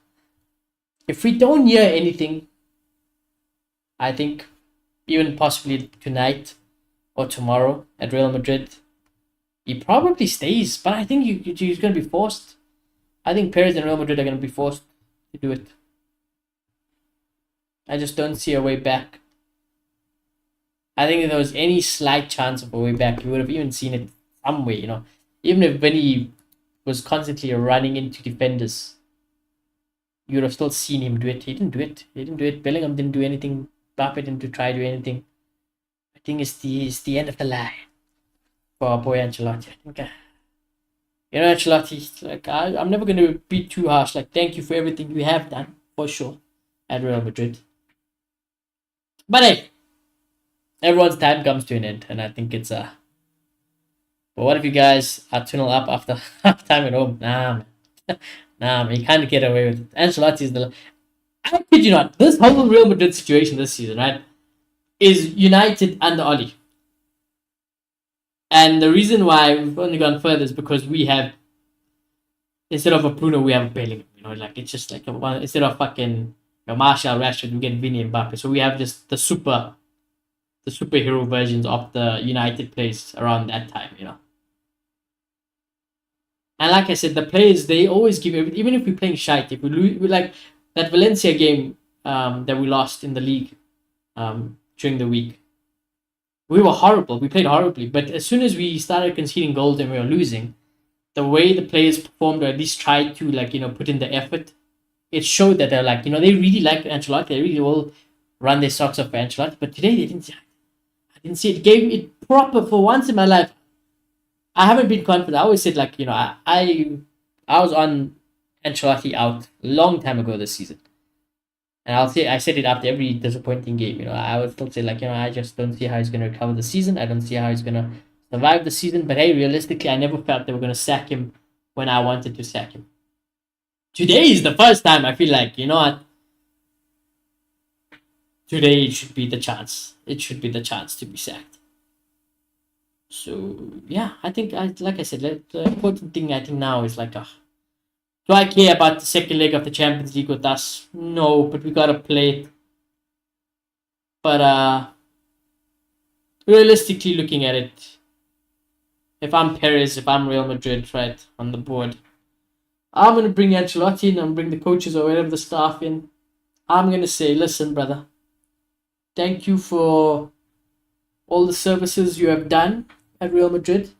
A: If we don't hear anything, I think even possibly tonight or tomorrow at Real Madrid, he probably stays. But I think he's gonna be forced. I think Perez and Real Madrid are gonna be forced to do it. I just don't see a way back. I think if there was any slight chance of a way back, you would have even seen it some way, Even if Vinny was constantly running into defenders, you would have still seen him do it. He didn't do it. Bellingham didn't do anything. Mbappe didn't try to do anything. I think it's the end of the line for our boy Ancelotti. I think, Ancelotti, like, I'm never going to be too harsh. Like, thank you for everything you have done, for sure, at Real Madrid. But hey, everyone's time comes to an end, and I think it's But what if you guys are 2-0 up after half time at home? Nah, man, you can't get away with it. Ancelotti is I kid you not, this whole Real Madrid situation this season, right, is United under Oli. And the reason why we've only gone further is because we have, instead of a Bruno, we have a Bellingham. Like, it's just like instead of fucking Martial, Rashford, we get Vinny and Mbappe. So we have just the superhero versions of the United players around that time, And like I said, the players, they always give everything. Even if we're playing shite, if we lose, like that Valencia game that we lost in the league during the week, we were horrible. We played horribly. But as soon as we started conceding goals and we were losing, the way the players performed, or at least tried to, put in the effort, it showed that they're like, they really like Ancelotti. They really will run their socks off for Ancelotti. But today they didn't. I didn't see it. Gave it proper for once in my life. I haven't been confident. I always said, I was on Ancelotti out a long time ago this season. And I said it after every disappointing game. I would still say, I just don't see how he's going to recover the season. I don't see how he's going to survive the season. But hey, realistically, I never felt they were going to sack him when I wanted to sack him. Today is the first time I feel like, what? Today it should be the chance. It should be the chance to be sacked. So, yeah, I think, like I said, the important thing I think now is do I care about the second leg of the Champions League with us? No, but we gotta play it. But realistically looking at it, if I'm Perez, if I'm Real Madrid, right, on the board, I'm going to bring Ancelotti in and bring the coaches or whatever the staff in. I'm going to say, listen, brother, thank you for all the services you have done at Real Madrid.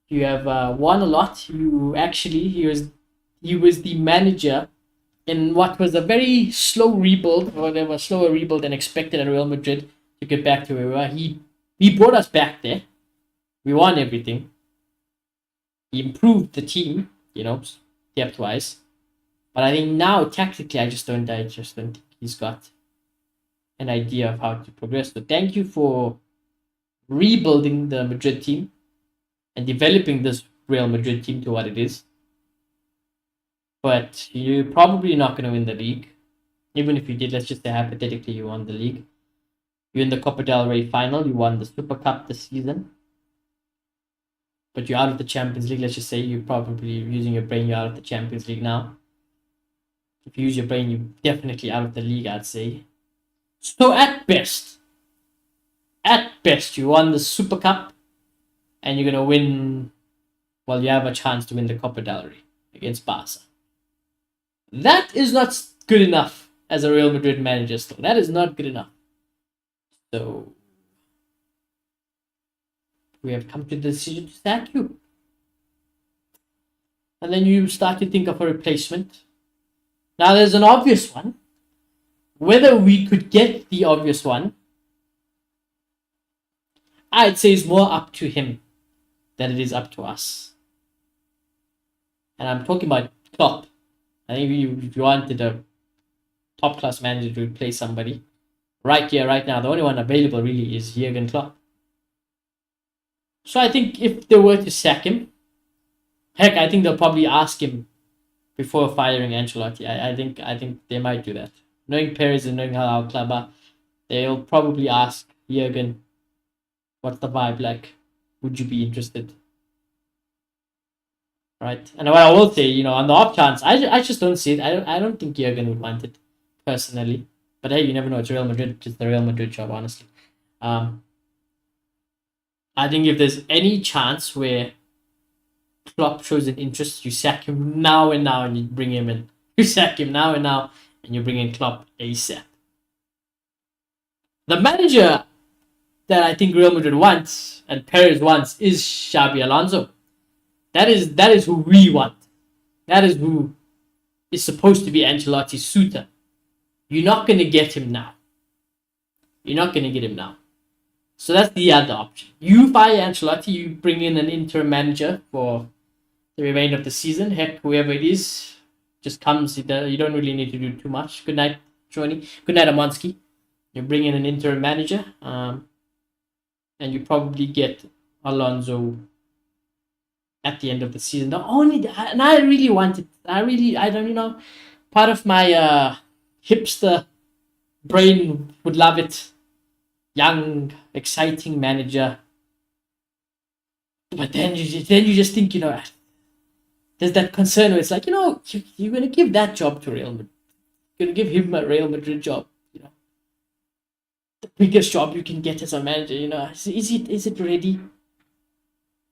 A: You have won a lot. He was the manager in what was a very slow rebuild, or whatever, slower rebuild than expected at Real Madrid to get back to where we were. He brought us back there. We won everything. He improved the team, depth wise. But I think now tactically, I just don't think he's got an idea of how to progress. So thank you for rebuilding the Madrid team and developing this Real Madrid team to what it is. But you're probably not going to win the league. Even if you did, let's just say hypothetically you won the league. You're in the Copa del Rey final. You won the Super Cup this season. But you're out of the Champions League. Let's just say you're probably using your brain. You're out of the Champions League now. If you use your brain, you're definitely out of the league, I'd say. So at best, you won the Super Cup. And you're going to win. Well, you have a chance to win the Copa del Rey against Barca. That is not good enough as a Real Madrid manager still. That is not good enough. So we have come to the decision to sack you. And then you start to think of a replacement. Now there's an obvious one. Whether we could get the obvious one, I'd say is more up to him than it is up to us. And I'm talking about Klopp. I think if you wanted a top class manager to replace somebody, right here, right now, the only one available really is Jurgen Klopp. So I think if they were to sack him, heck, I think they'll probably ask him before firing Ancelotti. I think they might do that. Knowing Perez and knowing how our club are, they'll probably ask Jurgen, what's the vibe like? Would you be interested? Right? And what I will say, on the off chance, I just don't see it. I don't think Jurgen would want it, personally. But hey, you never know. It's Real Madrid. It's the Real Madrid job, honestly. I think if there's any chance where Klopp shows an interest, you sack him now and you bring him in. You sack him now and you bring in Klopp ASAP. The manager that I think Real Madrid wants and Perez wants is Xabi Alonso. That is who we want. That is who is supposed to be Ancelotti's suitor. You're not going to get him now. So that's the other option. You fire Ancelotti, you bring in an interim manager for the remainder of the season. Heck, whoever it is, just comes. You don't really need to do too much. Good night, Johnny. Good night, Amonski. You bring in an interim manager, and you probably get Alonso at the end of the season. And I really want it. I don't, part of my hipster brain would love it. Young, exciting manager. But then you just think, there's that concern where it's like, you're going to give that job to Real Madrid. You're going to give him a Real Madrid job, the biggest job you can get as a manager, is it ready?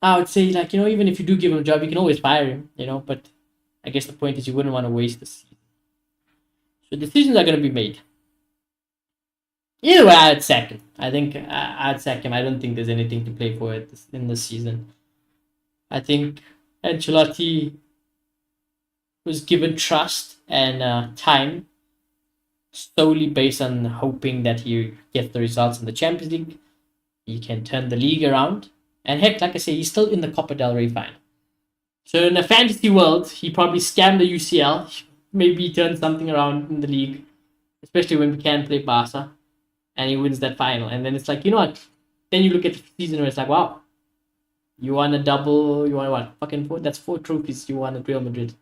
A: I would say, even if you do give him a job, you can always fire him, but I guess the point is you wouldn't want to waste the season. So decisions are going to be made. Either way, I'd sack him. I think I'd sack him. I don't think there's anything to play for in this season. I think Ancelotti was given trust and time solely based on hoping that he gets the results in the Champions League. He can turn the league around. And heck, like I say, he's still in the Copa del Rey final. So in a fantasy world, he probably scammed the UCL. Maybe turn something around in the league, especially when we can play Barca. And he wins that final. And then it's like, you know what? Then you look at the season where it's like, wow. You won a double. You won what? Fucking four. That's 4 trophies you won at Real Madrid.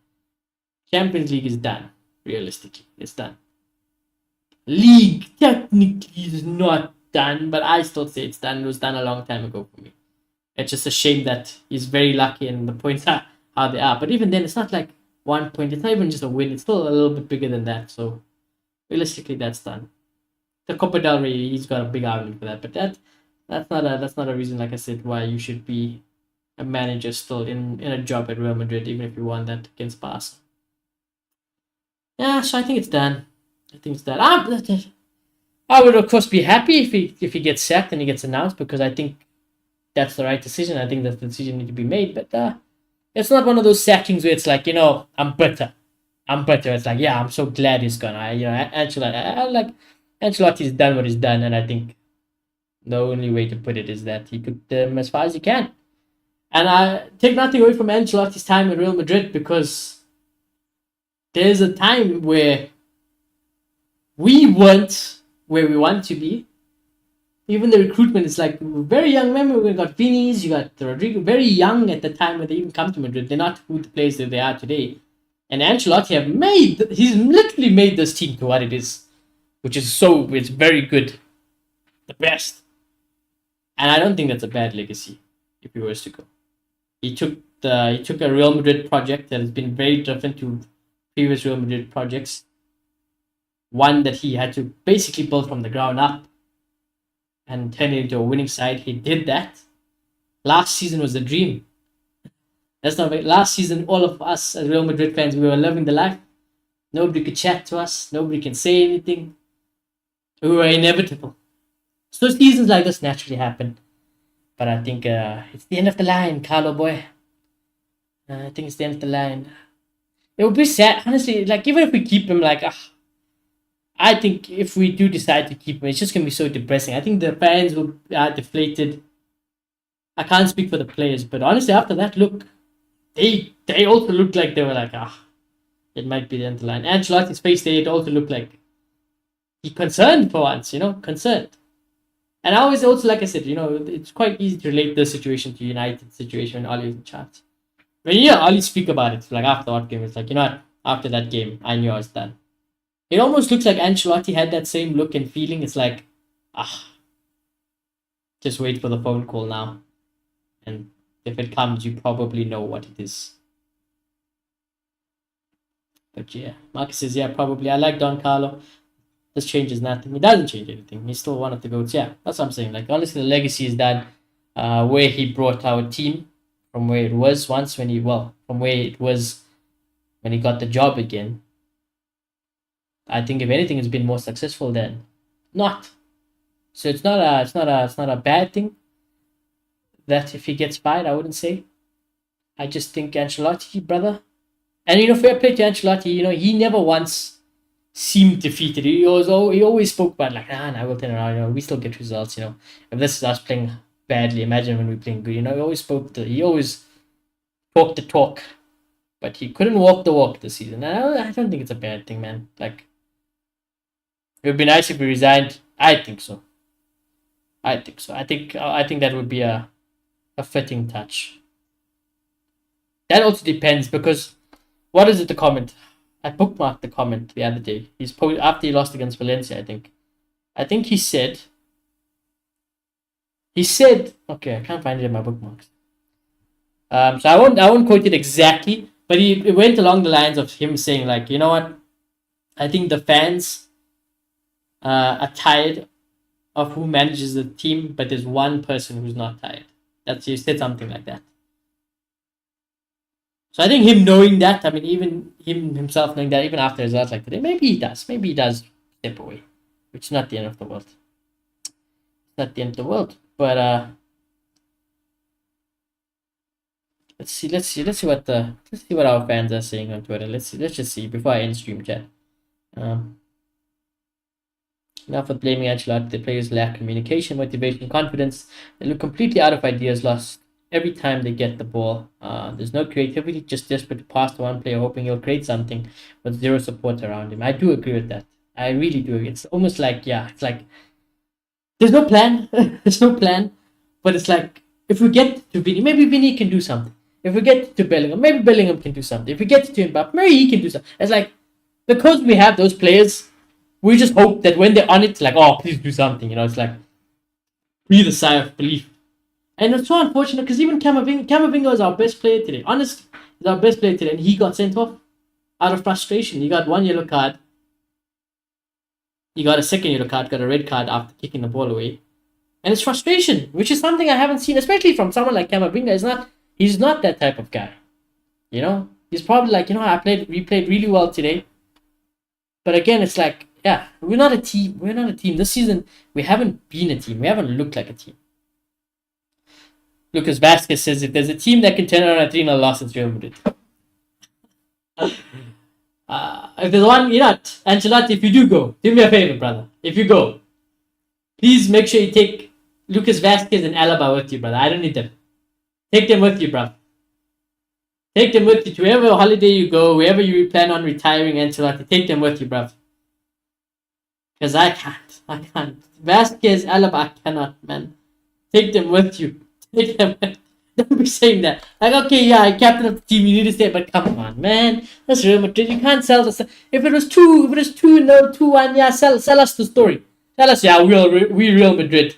A: Champions League is done. Realistically, it's done. League technically is not done, but I still say it's done. It was done a long time ago for me. It's just a shame that he's very lucky and the points are how they are. But even then, it's not like 1 point. It's not even just a win. It's still a little bit bigger than that. So realistically, that's done. The Copa del Rey, he's got a big argument for that. But that's not a reason, like I said, why you should be a manager still in a job at Real Madrid, even if you won that against Barca. Yeah, so I think it's done. I think it's done. I would of course be happy if he gets sacked and he gets announced, because I think that's the right decision. I think that's the decision need to be made. But it's not one of those sackings where it's like, I'm bitter. I'm bitter. It's like, yeah, I'm so glad he's gone. Ancelotti's done what he's done, and I think the only way to put it is that he took them as far as he can. And I take nothing away from Ancelotti's time at Real Madrid, because there's a time where we weren't where we want to be. Even the recruitment is like very young. Remember, we got Vinis, you got Rodrigo, very young at the time when they even come to Madrid. They're not who the players that they are today. And Ancelotti he's literally made this team to what it is, which is it's very good, the best. And I don't think that's a bad legacy if he was to go. He took a Real Madrid project that has been very different to previous Real Madrid projects. One that he had to basically build from the ground up and turn it into a winning side. He did that. Last season was a dream. That's not right. Last season, all of us as Real Madrid fans, we were living the life. Nobody could chat to us. Nobody can say anything. We were inevitable. So seasons like this naturally happen. But I think it's the end of the line, Carlo boy. I think it's the end of the line. It would be sad, honestly. Like, even if we keep him, I think if we do decide to keep him, it's just gonna be so depressing. I think the fans will be deflated. I can't speak for the players, but honestly, after that look, they also looked like they were like, it might be the end of the line. Ancelotti's face there, it also looked like he concerned for once, concerned. And I always also, like I said, it's quite easy to relate the situation to United's situation when Oli was in charge. When you hear Oli speak about it, like after that game, it's like, what? After that game, I knew I was done. It almost looks like Ancelotti had that same look and feeling. It's like, just wait for the phone call now. And if it comes, you probably know what it is. But yeah, Marcus says, yeah, probably. I like Don Carlo. This changes nothing. It doesn't change anything. He's still one of the GOATs. Yeah, that's what I'm saying. Like, honestly, the legacy is done. Where he brought our team from where it was once from where it was when he got the job again. I think if anything, it's been more successful than not. So it's not a bad thing that if he gets fired, I wouldn't say. I just think Ancelotti, brother. And fair play to Ancelotti, he never once seemed defeated. He always spoke about nah, we'll turn around, we still get results, If this is us playing badly, imagine when we're playing good, he always talked the talk. But he couldn't walk the walk this season. And I don't think it's a bad thing, man. Like, it would be nice if he resigned. I think so. I think that would be a fitting touch. That also depends, because what is it, the comment? I bookmarked the comment the other day. After he lost against Valencia, I think he said, okay, I can't find it in my bookmarks. So I won't quote it exactly, but it went along the lines of him saying, like, you know what? I think the fans are tired of who manages the team, but there's one person who's not tired. He said something like that. So I think him knowing that, even him himself knowing that, even after results like today, maybe he does step away, which is not the end of the world. It's not the end of the world, but let's see what our fans are saying on Twitter. Let's just see before I end stream chat. Enough of blaming Ancelotti. The players lack communication, motivation, confidence. They look completely out of ideas, lost every time they get the ball. There's no creativity, just desperate to pass to one player, hoping he'll create something with zero support around him. I do agree with that. I really do. It's almost like, it's like there's no plan. There's no plan. But it's like, if we get to Vinny, maybe Vinny can do something. If we get to Bellingham, maybe Bellingham can do something. If we get to Mbappe, maybe he can do something. It's like, because we have those players, we just hope that when they're on it, like, please do something. It's like, breathe a sigh of relief. And it's so unfortunate, because even Camavinga is our best player today. Honestly, he's our best player today, and he got sent off out of frustration. He got one yellow card. He got a second yellow card, got a red card after kicking the ball away. And it's frustration, which is something I haven't seen, especially from someone like Camavinga. He's not that type of guy. You know, he's probably like, we played really well today. But again, it's like, yeah, we're not a team. We're not a team. This season, we haven't been a team. We haven't looked like a team. Lucas Vasquez says if there's a team that can turn around a 3-0 loss, it's Real Madrid. If there's one, Ancelotti, if you do go, do me a favor, brother. If you go, please make sure you take Lucas Vasquez and Alaba with you, brother. I don't need them. Take them with you, brother. Take them with you to wherever holiday you go, wherever you plan on retiring, Ancelotti. Take them with you, bruv. Because I can't. Vasquez, Alaba, I cannot, man. Take them with you. Take them. Don't be saying that. Like, okay, yeah, captain of the team, you need to stay, but come on, man. That's Real Madrid. You can't sell this. If it was 2-1, yeah, sell us the story. Tell us, yeah, we Real Madrid.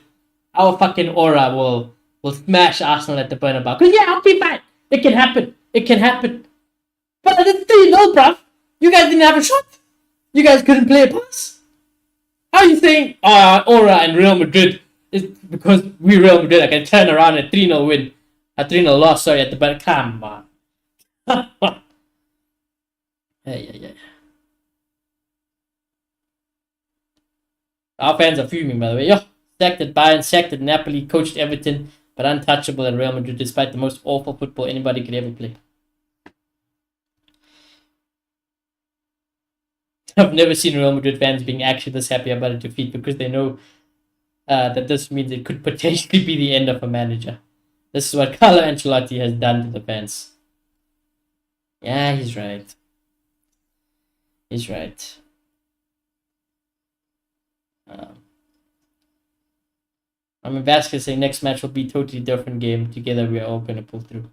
A: Our fucking aura will smash Arsenal at the Bernabeu. Because, yeah, okay, fine. It can happen. It can happen. But it's 3-0, bruv. You guys didn't have a shot. You guys couldn't play a pass. How are you saying aura and Real Madrid is because we Real Madrid I can turn around a 3-0 win. A 3-0 loss, sorry, at the back. Come on. Yeah. Our fans are fuming, by the way. Yo, sacked at Bayern, sacked at Napoli, coached Everton, but untouchable at Real Madrid despite the most awful football anybody could ever play. I've never seen Real Madrid fans being actually this happy about a defeat because they know that this means it could potentially be the end of a manager. This is what Carlo Ancelotti has done to the fans. Yeah, he's right. He's right. Vasquez saying next match will be a totally different game. Together we are all going to pull through.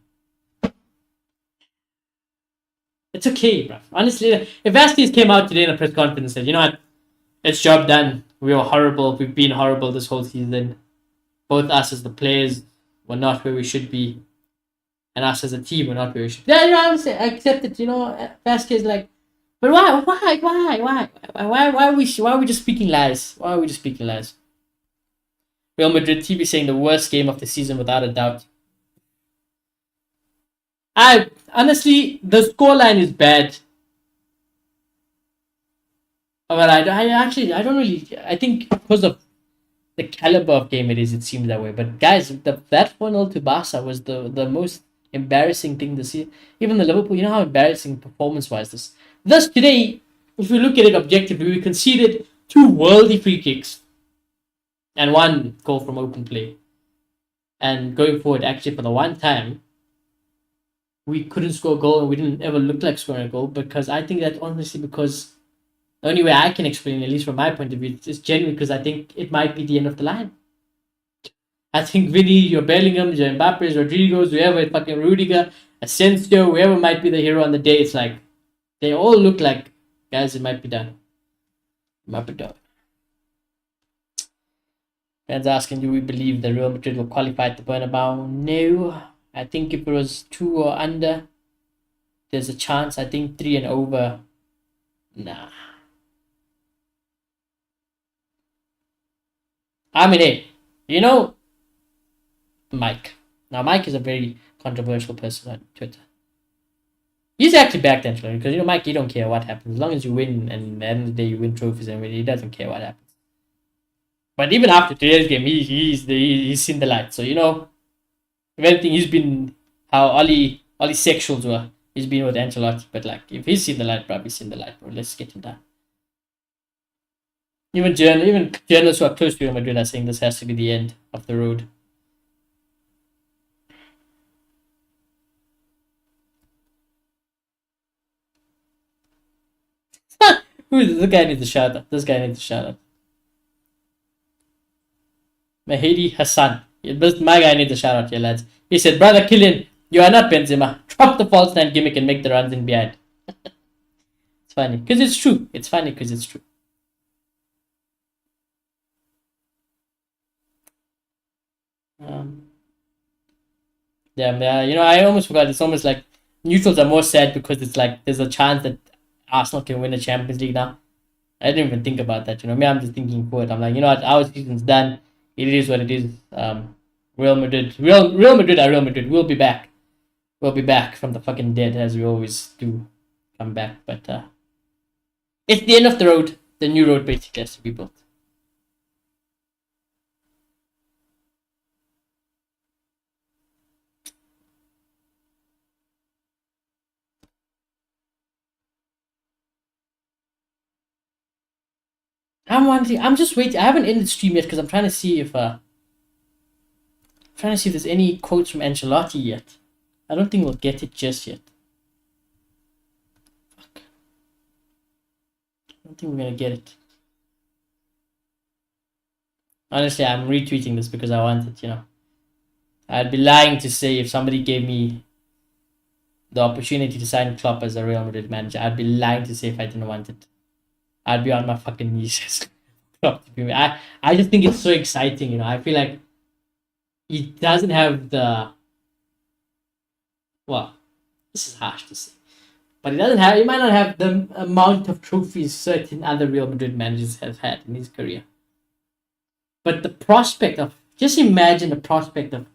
A: It's okay, bro. Honestly, if Vasquez came out today in a press conference and said, you know what, it's job done. We were horrible. We've been horrible this whole season. Both us as the players were not where we should be. And us as a team were not where we should be. Yeah, I accept it. Vasquez like, but why are we just speaking lies? Why are we just speaking lies? Real Madrid TV saying the worst game of the season without a doubt. Honestly, the scoreline is bad. But I think because of the caliber of game it seems that way. But guys, that 1-0 to Barca was the most embarrassing thing this year. Even the Liverpool, you know how embarrassing performance-wise this. Thus today, if we look at it objectively, we conceded 2 worldy free kicks and 1 goal from open play. And going forward, actually for the one time, we couldn't score a goal and we didn't ever look like scoring a goal because I think that honestly because the only way I can explain, at least from my point of view, is genuinely because I think it might be the end of the line. I think Vinny, your Bellingham, your Mbappe, Rodrigo's, whoever, fucking Rudiger, Asensio, whoever might be the hero on the day, it's like they all look like guys, it might be done. It might be done. Fans asking, do we believe that Real Madrid will qualify at the Bernabeu? No. I think if it was 2 or under, there's a chance. I think 3 and over, nah. I mean, hey, Mike. Now, Mike is a very controversial person on Twitter. He's actually backed Ancelotti because, Mike, you don't care what happens. As long as you win and at the end of the day you win trophies and he doesn't care what happens. But even after today's game, he's seen the light. So, if anything, he's been how Oli sexuals were. He's been with Ancelotti. But, like, if he's seen the light, bro, he's seen the light, bro. Let's get him done. Even journalists who are close to Real Madrid are saying this has to be the end of the road. This guy needs a shout out. Mahdi Hassan. My guy needs a shout out here, lads. He said, brother Kylian, you are not Benzema. Drop the false 9 gimmick and make the runs in behind. It's funny. Because it's true. It's funny because it's true. I almost forgot. It's almost like neutrals are more sad because it's like there's a chance that Arsenal can win the Champions League now. I didn't even think about that. Me, I'm just thinking forward. I'm like, what? Our season's done. It is what it is. Real Madrid. Real Madrid are Real Madrid. We'll be back. we'll be back from the fucking dead as we always do come back. But it's the end of the road. The new road basically has to be built. I'm just waiting. I haven't ended the stream yet because I'm trying to see if there's any quotes from Ancelotti yet. I don't think we'll get it just yet. Fuck. I don't think we're gonna get it. Honestly, I'm retweeting this because I want it, I'd be lying to say if somebody gave me the opportunity to sign Klopp as a Real Madrid manager, I'd be lying to say if I didn't want it. I'd be on my fucking knees. I just think it's so exciting, I feel like he doesn't have well, this is harsh to say, but he might not have the amount of trophies certain other Real Madrid managers have had in his career. But the prospect of, just imagine the prospect of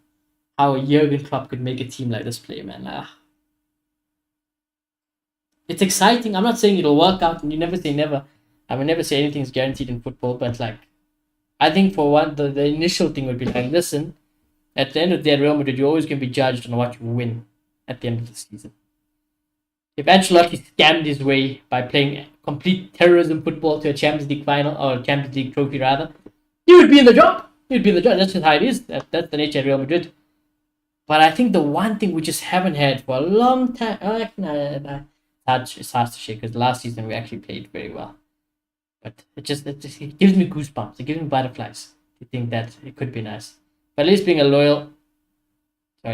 A: how Jurgen Klopp could make a team like this play, man. It's exciting. I'm not saying it'll work out, and you never say never. I will never say anything's guaranteed in football, but I think for one, the initial thing would be listen, at the end of the day, Real Madrid, you're always going to be judged on what you win at the end of the season. If Ancelotti scammed his way by playing complete terrorism football to a Champions League final, or Champions League trophy rather, he would be in the job. That's just how it is. That's the nature of Real Madrid. But I think the one thing we just haven't had for a long time, it's hard to shake because last season we actually played very well. But it gives me goosebumps. It gives me butterflies to think that it could be nice. But at least being loyal to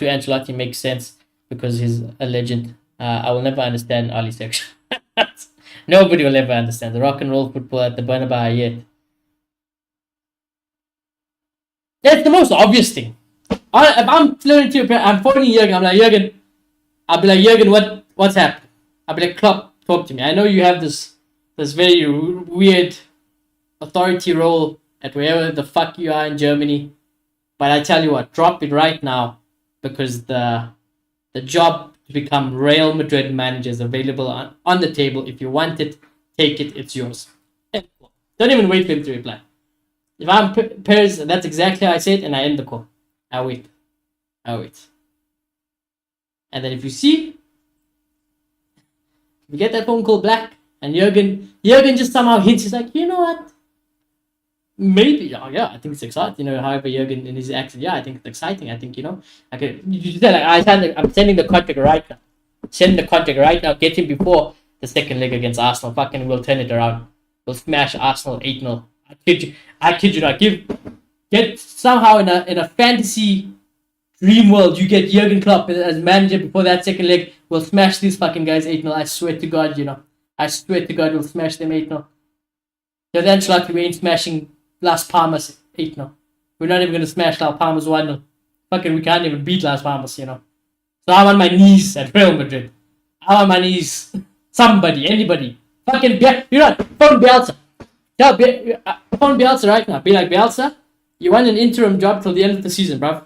A: Ancelotti makes sense because he's a legend. I will never understand Ali's section. Nobody will ever understand the rock and roll football at the Bernabeu yet. That's the most obvious thing. If I'm phoning Jurgen, I'm like, Jurgen, I'll be like, Jurgen, what's happened? I'll be like, Klopp, talk to me. I know you have this very weird authority role at wherever the fuck you are in Germany, but I tell you what, drop it right now because the job to become Real Madrid manager is available on the table. If you want it, take it. It's yours. Don't even wait for him to reply. If I'm Perez, that's exactly how I say it, and I end the call. I wait. And then if you see, you get that phone call back, and Jurgen just somehow hints, he's like, you know what? Maybe, yeah, I think it's exciting. However, Jurgen in his accent, I think it's exciting. I think, I'm sending the contract right now. Get him before the second leg against Arsenal. Fucking, we'll turn it around. We'll smash Arsenal 8-0. I kid you not. Get somehow in a fantasy dream world, you get Jurgen Klopp as manager before that second leg. We'll smash these fucking guys 8-0. I swear to God, I swear to God, we'll smash them 8-0. Because Ancelotti, we ain't smashing Las Palmas 8-0. We're not even going to smash Las Palmas 1-0. Fucking, we can't even beat Las Palmas, So I'm on my knees at Real Madrid. I'm on my knees. Somebody, anybody. Fucking, phone Bielsa. Phone Bielsa right now. Be like, Bielsa, you want an interim job till the end of the season, bruv.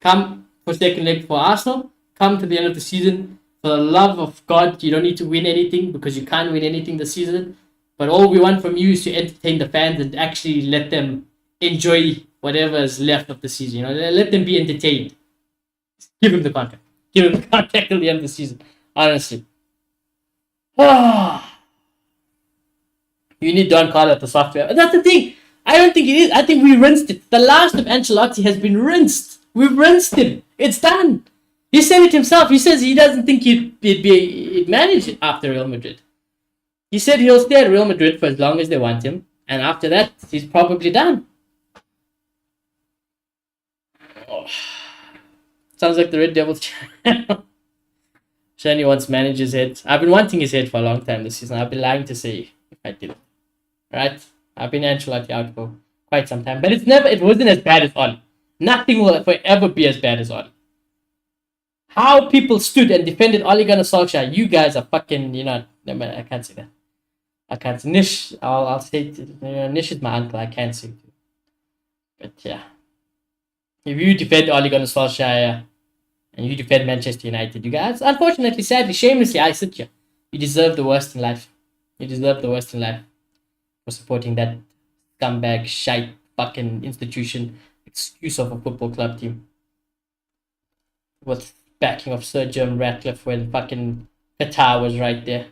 A: Come for second leg for Arsenal. Come to the end of the season. For the love of God, you don't need to win anything because you can't win anything this season. But all we want from you is to entertain the fans and actually let them enjoy whatever is left of the season. Let them be entertained. Give him the contract. Give him the contract till the end of the season. Honestly. You need Don Carlo the software. But that's the thing. I don't think it is. I think we rinsed it. The last of Ancelotti has been rinsed. We've rinsed him. It's done. He said it himself. He says he doesn't think he'd manage it after Real Madrid. He said he'll stay at Real Madrid for as long as they want him. And after that, he's probably done. Oh. Sounds like the Red Devils channel. Shani wants manager's head. I've been wanting his head for a long time this season. I've been lying to say if I did it. Right? I've been Ancelotti out for quite some time. But it wasn't as bad as Oli. Nothing will forever be as bad as Oli. How people stood and defended Ole Gunnar Solskjaer, you guys are fucking, no, I can't say that. I can't say Nish. I'll say Nish is my uncle. I can't say it. But yeah. If you defend Ole Gunnar Solskjaer and you defend Manchester United, you guys, unfortunately, sadly, shamelessly, I sit here. You deserve the worst in life. You deserve the worst in life for supporting that scumbag, shite, fucking institution excuse of a football club team with backing of Sir Jim Ratcliffe when fucking Qatar was right there.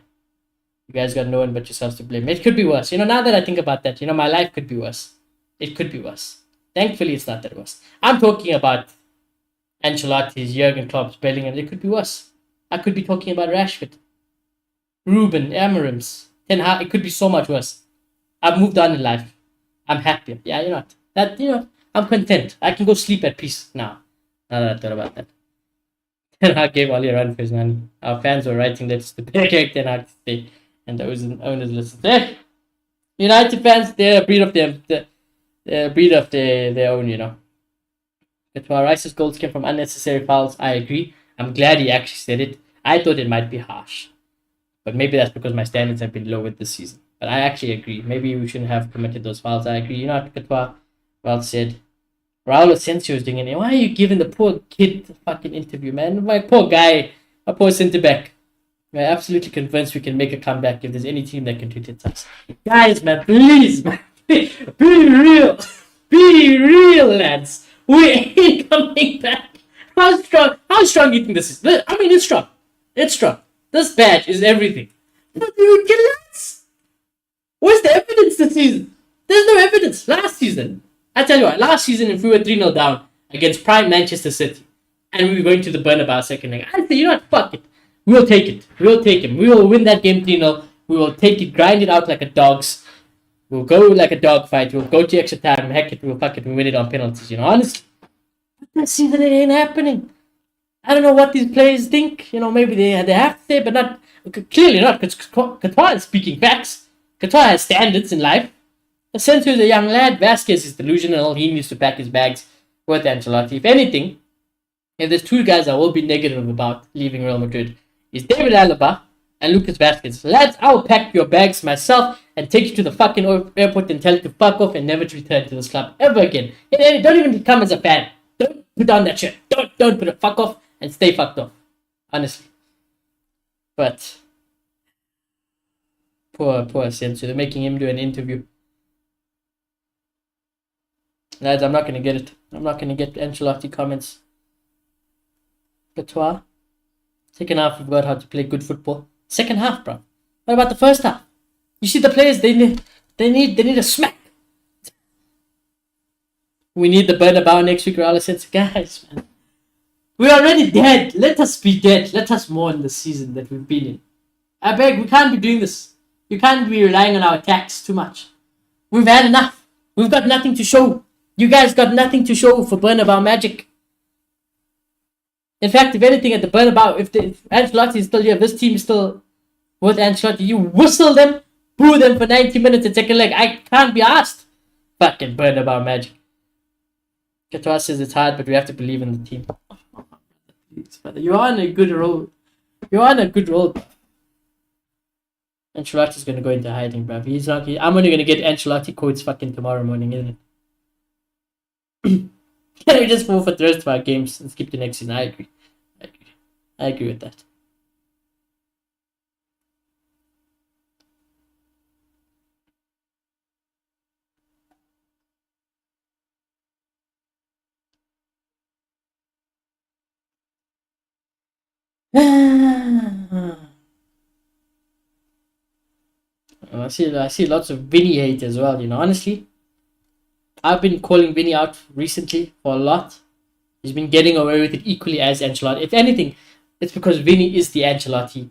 A: You guys got no one but yourselves to blame. It could be worse. Now that I think about that, my life could be worse. It could be worse. Thankfully, it's not that worse. I'm talking about Ancelotti's, Jurgen Klopp's, Bellingham. It could be worse. I could be talking about Rashford, Ruben, Amarim's, Ten Hag. It could be so much worse. I've moved on in life. I'm happier. Yeah, I'm content. I can go sleep at peace now. Now that I thought about that. Ten Hag gave Oli a run for his money. Our fans were writing letters to beg Ten Hag to stay, and those owners listened. United fans, they're a breed of their own. But while Rice's goals came from unnecessary fouls, I agree. I'm glad he actually said it. I thought it might be harsh, but maybe that's because my standards have been lowered this season. But I actually agree. Maybe we shouldn't have committed those fouls. I agree. Katwa, well said. Raul Asensio is doing it. Why are you giving the poor kid the fucking interview, man? My poor guy, my poor centre back. We're absolutely convinced we can make a comeback if there's any team that can do it us. Guys, man, please, man, be real. Be real, lads. We ain't coming back. How strong do you think this is? I mean, it's strong. It's strong. This badge is everything. But dude, relax. Where's the evidence this season? There's no evidence. Last season, I tell you what, last season, if we were 3-0 down against prime Manchester City and we were going to the Bernabeu second leg, I'd say, fuck it. We'll take it. We'll take him. We will win that game 3-0. We will take it, grind it out like a dog's. We'll go like a dog fight. We'll go to extra time. Heck it, we'll win it on penalties. Honestly. This season it ain't happening. I don't know what these players think. Maybe they have to say, but not clearly not, because Qatar is speaking facts. Qatar has standards in life. Asensio is a young lad. Vasquez is delusional. He needs to pack his bags with Ancelotti. If anything, if there's two guys I will be negative about leaving Real Madrid, is David Alaba and Lucas Vasquez. Lads, I'll pack your bags myself and take you to the fucking airport and tell you to fuck off and never to return to this club ever again. Don't even come as a fan. Don't put on that shirt. Don't put it. Fuck off and stay fucked off. Honestly. But poor Asensio. They're making him do an interview. Lads, I'm not gonna get it. I'm not gonna get Ancelotti comments. Patois. Second half, we've got how to play good football. Second half, bro. What about the first half? You see the players, they need a smack. We need the Bernabeu next week. Raul said, guys, man, we're already dead. Let us be dead. Let us mourn the season that we've been in. I beg, we can't be doing this. You can't be relying on our attacks too much. We've had enough. We've got nothing to show. You guys got nothing to show for Bernabeu magic. In fact, if anything, at the Bernabeu, if Ancelotti is still here, if this team is still with Ancelotti, you whistle them, boo them for 90 minutes and take a leg. I can't be asked. Fucking Bernabeu magic. Qatar says it's hard, but we have to believe in the team. You're on a good roll. Ancelotti's gonna go into hiding, bruv. He's not. I'm only gonna get Ancelotti quotes fucking tomorrow morning, isn't it? Can we just forfeit the rest of our games and skip the next season? I agree with that. I see lots of Vinny hate as well. Honestly, I've been calling Vinny out recently for a lot. He's been getting away with it equally as Ancelotti. If anything, it's because Vinny is the Ancelotti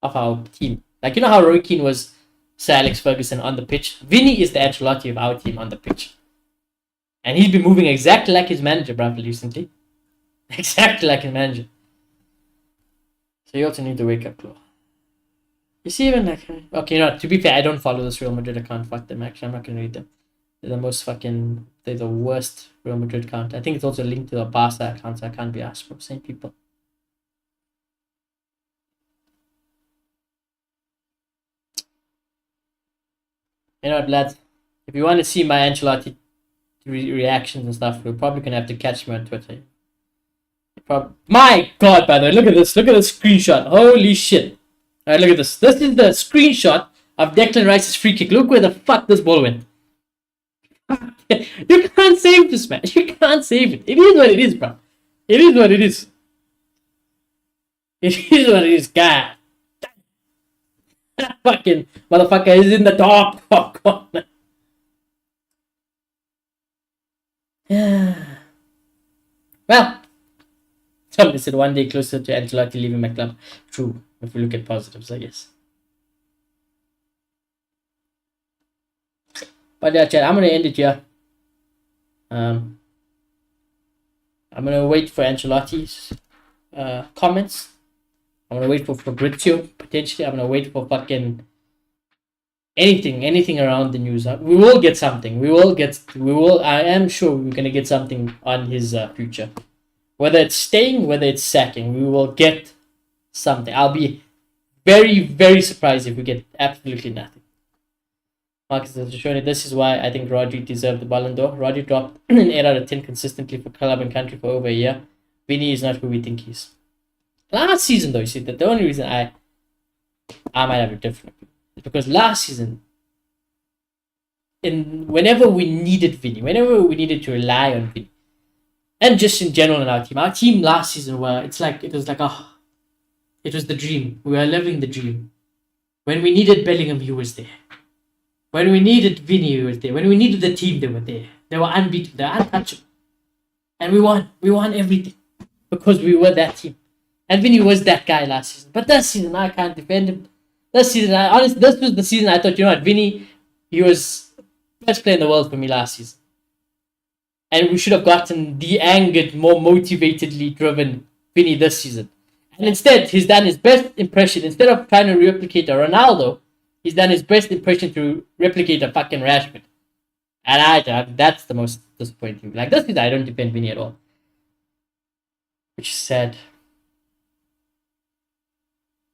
A: of our team. Like, how Roy Keane was Sir Alex Ferguson on the pitch. Vinny is the Ancelotti of our team on the pitch. And he's been moving exactly like his manager, bruv, recently. Exactly like his manager. So you also need to wake up, Claw. You see, even like... Okay, to be fair, I don't follow this Real Madrid account. Fuck them, actually. I'm not going to read them. They're the worst Real Madrid account. I think it's also linked to the Barca account, so I can't be asked from the same people. You know what, lads? If you want to see my Ancelotti reactions and stuff, we're probably gonna have to catch me on Twitter. My God, by the way, look at this. Look at this screenshot. Holy shit! All right, look at this. This is the screenshot of Declan Rice's free kick. Look where the fuck this ball went. You can't save this, man. You can't save it. It is what it is, bro. It is what it is. It is what it is, God. That fucking motherfucker is in the top corner. Well, somebody said one day closer to Ancelotti leaving my club. True, if we look at positives, I guess. But yeah, chat, I'm gonna end it here. I'm gonna wait for Ancelotti's comments. I'm gonna wait for Fabrizio potentially. I'm gonna wait for fucking anything around the news. We will get something. I am sure we're gonna get something on his future. Whether it's staying, whether it's sacking, we will get something. I'll be very, very surprised if we get absolutely nothing. Marcus has shown it. This is why I think Rodri deserved the Ballon d'Or. Rodri dropped an 8 out of 10 consistently for club and country for over a year. Vinny is not who we think he is. Last season, though, you see, that the only reason I might have a different opinion is because last season, whenever we needed Vinny, whenever we needed to rely on Vinny, and just in general in our team last season, it was the dream. We were living the dream. When we needed Bellingham, he was there. When we needed Vinny, he was there. When we needed the team, they were there. They were unbeaten. They were untouchable. And we won. We won everything because we were that team. And Vinny was that guy last season. But this season, I can't defend him. This season, honestly, this was the season I thought, you know what, Vinny, he was best player in the world for me last season. And we should have gotten the angered, more motivatedly driven Vinny this season. And instead, he's done his best impression. Instead of trying to replicate a Ronaldo, he's done his best impression to replicate a fucking Rashford. And that's the most disappointing. Like this season, I don't defend Vinny at all. Which is sad.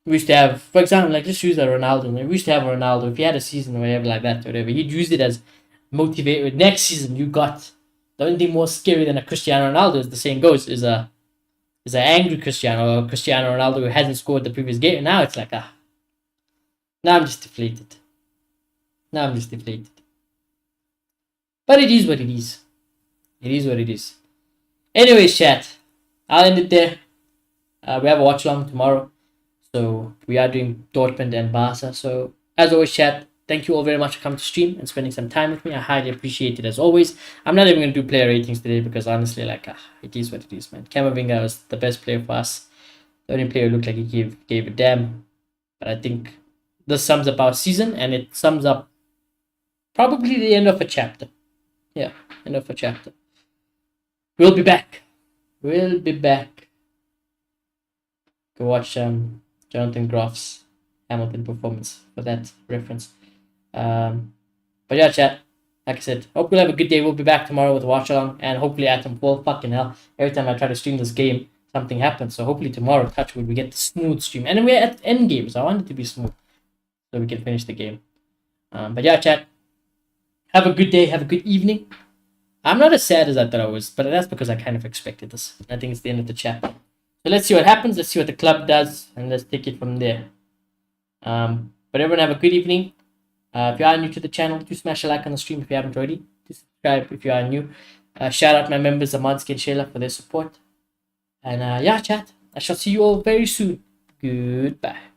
A: We used to have, for example, like just use a Ronaldo. We used to have a Ronaldo. If he had a season or whatever like that, whatever, he'd use it as motivate. Next season, you got the only thing more scary than a Cristiano Ronaldo, as the saying goes, is an angry Cristiano or Cristiano Ronaldo who hasn't scored the previous game. And now it's like now I'm just deflated. But it is what it is. It is what it is. Anyways, chat, I'll end it there. We have a watch along tomorrow. So we are doing Dortmund and Barca. So as always, chat, thank you all very much for coming to stream and spending some time with me. I highly appreciate it as always. I'm not even going to do player ratings today because honestly, it is what it is, man. Camavinga was the best player for us. The only player who looked like he gave a damn. But I think this sums up our season and it sums up probably the end of a chapter. Yeah, end of a chapter. We'll be back. Go watch Jonathan Groff's Hamilton performance for that reference. But yeah, chat, like I said, hope you'll have a good day. We'll be back tomorrow with a watch along and hopefully Atom 4. Fucking hell, every time I try to stream this game, something happens. So hopefully tomorrow, touch wood, we get the smooth stream. And we're at end games. I want it to be smooth so we can finish the game. But yeah, chat, have a good day. Have a good evening. I'm not as sad as I thought I was, but that's because I kind of expected this. I think it's the end of the chapter. So let's see what happens. Let's see what the club does, and let's take it from there. But everyone have a good evening. If you are new to the channel, do smash a like on the stream if you haven't already. Do subscribe if you are new. Shout out my members, Amansky and Shayla, for their support. And yeah, chat, I shall see you all very soon. Goodbye.